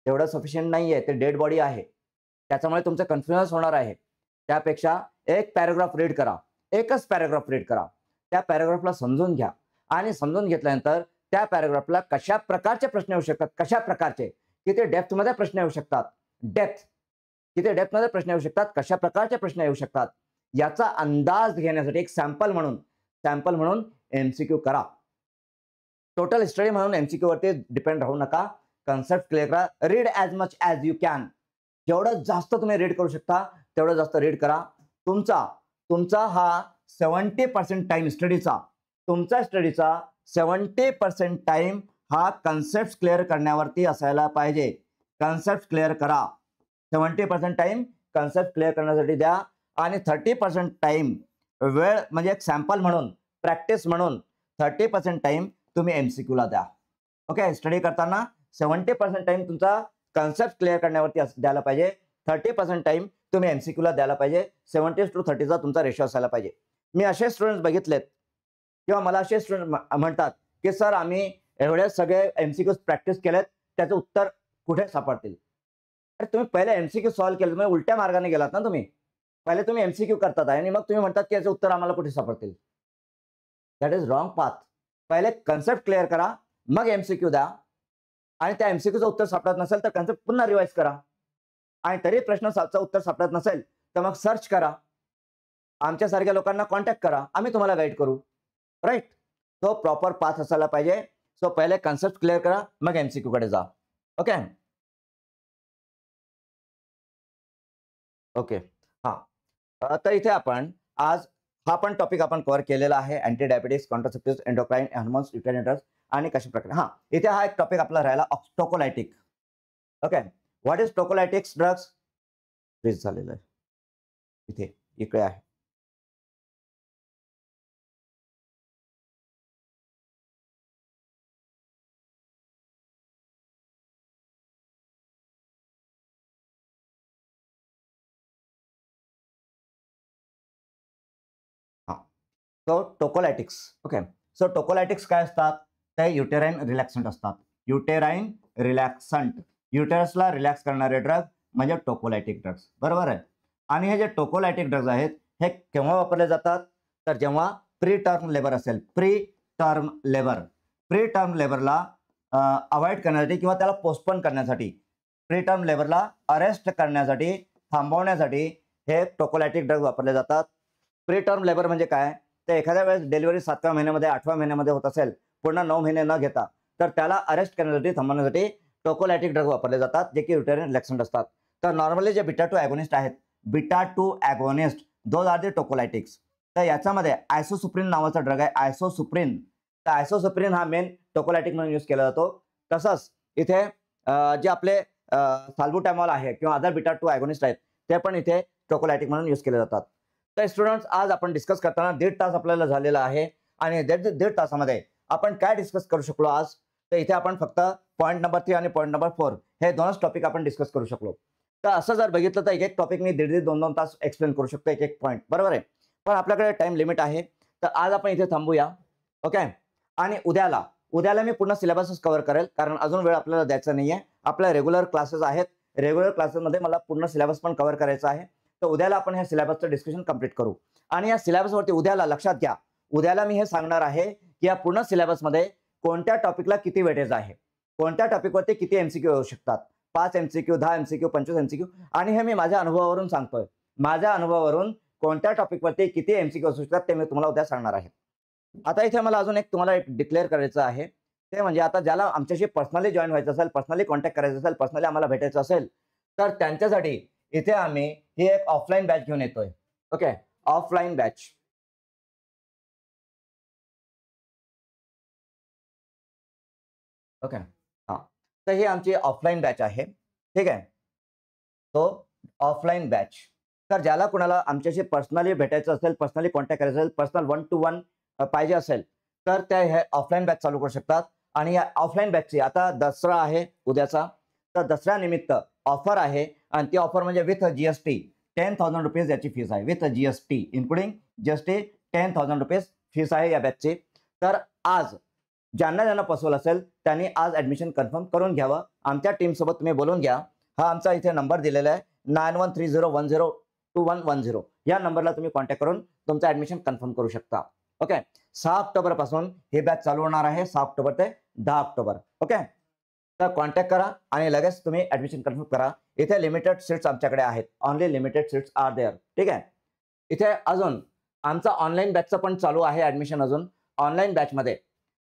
तेवढं सफिशियंट नाहीये, ते डेड बॉडी आहे. त्याच्यामुळे तुमचं कन्फ्युजन होणार आहे. त्यापेक्षा एक पॅराग्राफ रीड करा, एकच पॅराग्राफ रीड करा, त्या पॅराग्राफला समजून घ्या आणि समजून घेतल्यानंतर त्या पॅराग्राफला कशा प्रकारचे प्रश्न येऊ शकतात, कशा प्रकारचे, किती डेप्थमध्ये प्रश्न येऊ शकतात, किती डेप्थमध्ये प्रश्न येऊ शकतात, कशा प्रकारचे प्रश्न येऊ शकतात, याचा अंदाज घेण्यासाठी एक सॅम्पल म्हणून एमसीक्यू करा. टोटल स्टडी म्हणून एमसीक्यू वरती डिपेंड राहू नका. कन्सेप्ट क्लिअर करा. Read as much as you can. जेवढं जास्त तुम्ही रीड करू शकता तेवढं जास्त रीड करा. तुमचा हा 70% टाइम स्टडीचा, तुमचा स्टडीचा 70% टाइम हा कन्सेप्ट क्लिअर करण्यावरती असायला पाहिजे. कन्सेप्ट क्लिअर करा. 70% टाइम कन्सेप्ट क्लिअर करण्यासाठी द्या आणि 30% टाइम वेळ म्हणजे एक सॅम्पल म्हणून, प्रॅक्टिस म्हणून 30% टाइम तुम्ही एमसीक्यू ला द्या. ओके, स्टडी करताना 70% टाइम तुमचा कन्सेप्ट क्लिअर करण्यावरती द्यायला पाहिजे, 30% टाइम तुम्ही एमसीक्यू ला द्यायला पाहिजे. 70:30 चा तुमचा रेशो असायला पाहिजे. मी असे स्टुडंट्स बघितलेत किंवा मला असे स्टुडंट म्हणतात की सर आम्ही एवढे सगळे एमसीक्यू प्रॅक्टिस केलेत, त्याचं उत्तर कुठे सापडतील? अरे तुम्ही पहिले एमसीक्यू सॉल्व्ह केलं, तुम्ही उलट्या मार्गाने गेलात ना. पहिले तुम्ही एमसीक्यू करतात आणि मग तुम्ही म्हणतात की याचं उत्तर आम्हाला कुठे सापडतील. That is wrong path. पहिले कन्सेप्ट क्लिअर करा, मग एमसीक्यू द्या आणि त्या एमसीक्यूचं उत्तर सापडत नसेल तर कन्सेप्ट पुन्हा रिवाइज करा आणि तरी प्रश्नाचं उत्तर सापडत नसेल तर मग सर्च करा. आमच्यासारख्या लोकांना कॉन्टॅक्ट करा, आम्ही तुम्हाला गाईड करू. राईट. तो प्रॉपर पाथ असायला पाहिजे. सो पहिले कन्सेप्ट क्लिअर करा, मग एमसीक्यू कडे जा. ओके ओके हां. तर इथे आपण आज हा पण टॉपिक आपण कव्हर केलेला आहे. Anti diabetics, contraceptive, endocrine, hormones, uterines आणि कशा प्रकारे. हां, इथे हा एक टॉपिक आपला राहिला, tocolytic. Okay, what is tocolytics drugs? Freeze झालेलं आहे इथे, इकडे आहे. So tocolytics. Okay, so tocolytics काय असतात? ते युटेराईन रिलॅक्संट असतात. युटेराईन रिलॅक्संट, युटेरसला रिलॅक्स करणारे ड्रग म्हणजे टोकोलायटिक ड्रग्स, बरोबर आहे. आणि हे जे टोकोलायटिक ड्रग्ज आहेत हे केव्हा वापरले जातात? तर जेव्हा प्री टर्म लेबर असेल, preterm labour, preterm लेबरला अवॉइड करण्यासाठी किंवा त्याला पोस्टपोन करण्यासाठी, प्री टर्म लेबरला अरेस्ट करण्यासाठी, थांबवण्यासाठी हे टोकोलायटिक ड्रग वापरले जातात. प्री टर्म लेबर म्हणजे काय? तर एखाद्या वेळेस डिलिव्हरी 7व्या महिन्यामध्ये 8व्या महिन्यामध्ये होत असेल, पूर्ण 9 महिने न घेता, तर त्याला अरेस्ट करण्यासाठी, थांबवण्यासाठी टोकोलायटिक ड्रग वापरले जातात, जे की युटेराईन रिलॅक्संट असतात. तर नॉर्मली जे बीटा 2 ॲगोनिस्ट आहेत, beta 2 agonist, those R the टोकोलायटिक्स. तर याच्यामध्ये आयसोसुप्रिन नावाचा ड्रग आहे, आयसोसुप्रिन. तर आयसोसुप्रिन हा मेन टोकोलायटिक म्हणून यूज केला जातो. तसंच इथे जे आपले साल्बुटॅमॉल आहे किंवा अदर बीटा 2 ॲगोनिस्ट आहेत, ते पण इथे टोकोलायटिक म्हणून यूज केले जातात. तर स्टुडंट्स, आज आपण डिस्कस करताना 1.5 तास आपल्याला झालेला आहे आणि 1.5 तासामध्ये आपण काय डिस्कस करू शकलो आज? तर इथे आपण फक्त पॉईंट नंबर 3 आणि पॉईंट नंबर 4 हे दोनच टॉपिक आपण डिस्कस करू शकलो. तर असं जर बघितलं तर एक टॉपिक मी 1.5-2 तास एक्सप्लेन करू शकतो, एक पॉईंट, बरोबर आहे. पण आपल्याकडे टाइम लिमिट आहे, तर आज आपण इथे थांबूया. ओके, आणि उद्याला मी पूर्ण सिलेबसच कव्हर करेल, कारण अजून वेळ आपल्याला द्यायचा नाहीये. आपल्या रेग्युलर क्लासेस आहेत, रेग्युलर क्लासेसमध्ये मला पूर्ण सिलेबस पण कव्हर करायचा आहे. तर उद्याला आपण ह्या सिलेबसचं डिस्कशन कंप्लीट करू. आणि या सिलेबसवरती उद्याला लक्षात घ्या, उद्याला मी हे सांगणार आहे की या पूर्ण सिलेबसमध्ये कोणत्या टॉपिकला किती वेटेज आहे, कोणत्या टॉपिकवरती किती एमसीक्यू येऊ शकतात, 5 एमसीक्यू, 10 एमसीक्यू, 25 एमसीक्यू. आणि हे मी माझ्या अनुभवावरून सांगतोय. माझ्या अनुभवावरून कोणत्या टॉपिकवरती किती एमसीक्यू असू शकतात ते मी तुम्हाला उद्या सांगणार आहे. आता इथे मला अजून एक तुम्हाला डिक्लेअर करायचं आहे, ते म्हणजे आता ज्याला आमच्याशी पर्सनली जॉईन व्हायचं असेल, पर्सनली कॉन्टॅक्ट करायचं असेल, पर्सनली आम्हाला भेटायचं असेल, तर त्यांच्यासाठी इथे आम्ही ही एक ऑफलाईन बॅच घेऊन येतोय. Okay, offline batch. ओके, हां. तर ही आमची ऑफलाईन बॅच आहे, ठीक आहे. तो ऑफलाईन बॅच. तर ज्याला कुणाला आमच्याशी पर्सनली भेटायचं असेल, पर्सनली कॉन्टॅक्ट करायचं असेल, पर्सनल 1 to 1 पाहिजे असेल, तर त्या ह्या ऑफलाईन बॅच चालू करू शकतात. आणि या ऑफलाईन बॅचची आता दसरा आहे उद्याचा, तर दसऱ्यानिमित्त ऑफर आहे आणि ती ऑफर म्हणजे विथ जीएसटी ₹10,000 याची फीस आहे. With GST, including GST ₹10,000 fees आहे या बॅचची. तर आज ज्यांना पॉसिबल असेल त्यांनी आज ॲडमिशन कन्फर्म करून घ्यावं. आमच्या टीमसोबत तुम्ही बोलून घ्या. हा आमचा इथे नंबर दिलेला आहे 9130102110. या नंबरला तुम्ही कॉन्टॅक्ट करून तुमचं ॲडमिशन कन्फर्म करू शकता. ओके, 6 ऑक्टोबरपासून हे बॅच चालू होणार आहे, 6 ऑक्टोबर ते 10 ऑक्टोबर. ओके, तर कॉन्टॅक्ट करा आणि लगेच तुम्ही ॲडमिशन कन्फर्म करा. इथे लिमिटेड सीट्स आमच्याकडे आहेत, only limited seats are there, ठीक आहे. इथे अजून आमचा ऑनलाईन बॅचचं पण चालू आहे ॲडमिशन. अजून ऑनलाईन बॅचमध्ये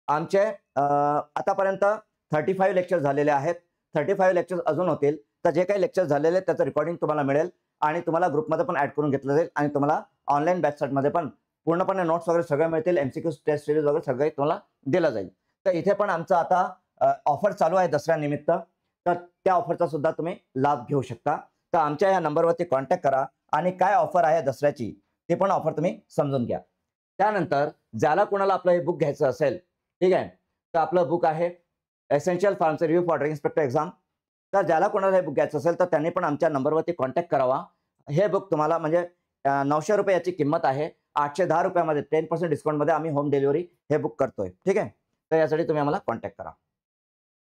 आमचे आतापर्यंत 35 लेक्चर्स झालेले आहेत. 35 लेक्चर्स अजून होतील. तर जे काही लेक्चर झालेले आहेत त्याचं रेकॉर्डिंग तुम्हाला मिळेल आणि तुम्हाला ग्रुपमध्ये पण ॲड करून घेतलं जाईल आणि तुम्हाला ऑनलाईन बॅचमध्ये पण पूर्णपणे नोट्स वगैरे सगळे मिळतील, एमसीक्यू टेस्ट सिरीज वगैरे सगळे तुम्हाला दिलं जाईल. तर इथे पण आमचा आता ऑफर चालू आहे दसऱ्यानिमित्त, तर त्या ऑफरचा सुद्धा तुम्ही लाभ घेऊ शकता. तर आमच्या या नंबरवरती कॉन्टॅक्ट करा आणि काय ऑफर आहे दसऱ्याची ते पण ऑफर तुम्ही समजून घ्या. त्यानंतर ज्याला कोणाला आपलं हे बुक घ्यायचं असेल, ठीक आहे, तर आपलं बुक आहे essential pharmacy review for drug inspector exam. तर ज्याला कोणाला हे बुक घ्यायचं असेल तर त्यांनी पण आमच्या नंबरवरती कॉन्टॅक्ट करावा. हे बुक तुम्हाला म्हणजे ₹900 याची किंमत आहे. ₹810 मध्ये 10% डिस्काउंटमध्ये आम्ही होम डिलिव्हरी हे बुक करतोय, ठीक आहे. तर यासाठी तुम्ही आम्हाला कॉन्टॅक्ट करा.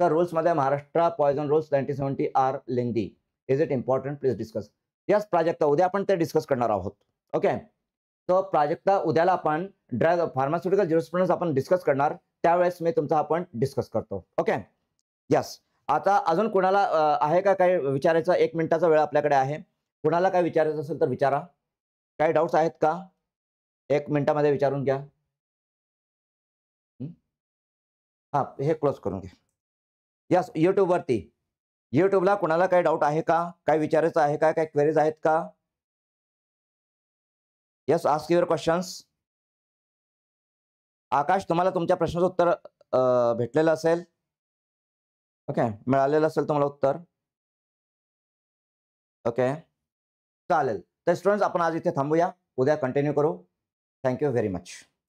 तर रूल्समध्ये Maharashtra poison rules 1970 are lengthy. Is it important? Please discuss. Yes Prajakta, उद्या आपण ते डिस्कस करणार आहोत. ओके, तो प्राजक्ता उद्याला आपण ड्रग फार्मास्युटिकल ज्युरिस्प्रुडन्स आपण डिस्कस करणार, त्यावेळेस मी तुमचा हा पॉईंट डिस्कस करतो. Okay, yes. आता अजून कुणाला आहे का काही विचारायचं? 1 मिनिटाचा वेळ आपल्याकडे आहे. कुणाला काय विचारायचं असेल तर विचारा. काही डाऊट्स आहेत का? 1 मिनिटामध्ये विचारून घ्या. हां, हे क्लोज करून घ्या. यस, युट्यूबला कुणाला काही डाऊट आहे का? काय विचारायचं आहे का? काही क्वेरीज आहेत का? Yes, ask your questions. Akash, तुम्हाला तुमच्या प्रश्नाचं उत्तर भेटलेलं असेल. ओके, मिळालेलं असेल तुम्हाला उत्तर. ओके, चालेल. तर स्टुडंट्स आपण आज इथे थांबूया, उद्या कंटिन्यू करू. Thank you very much.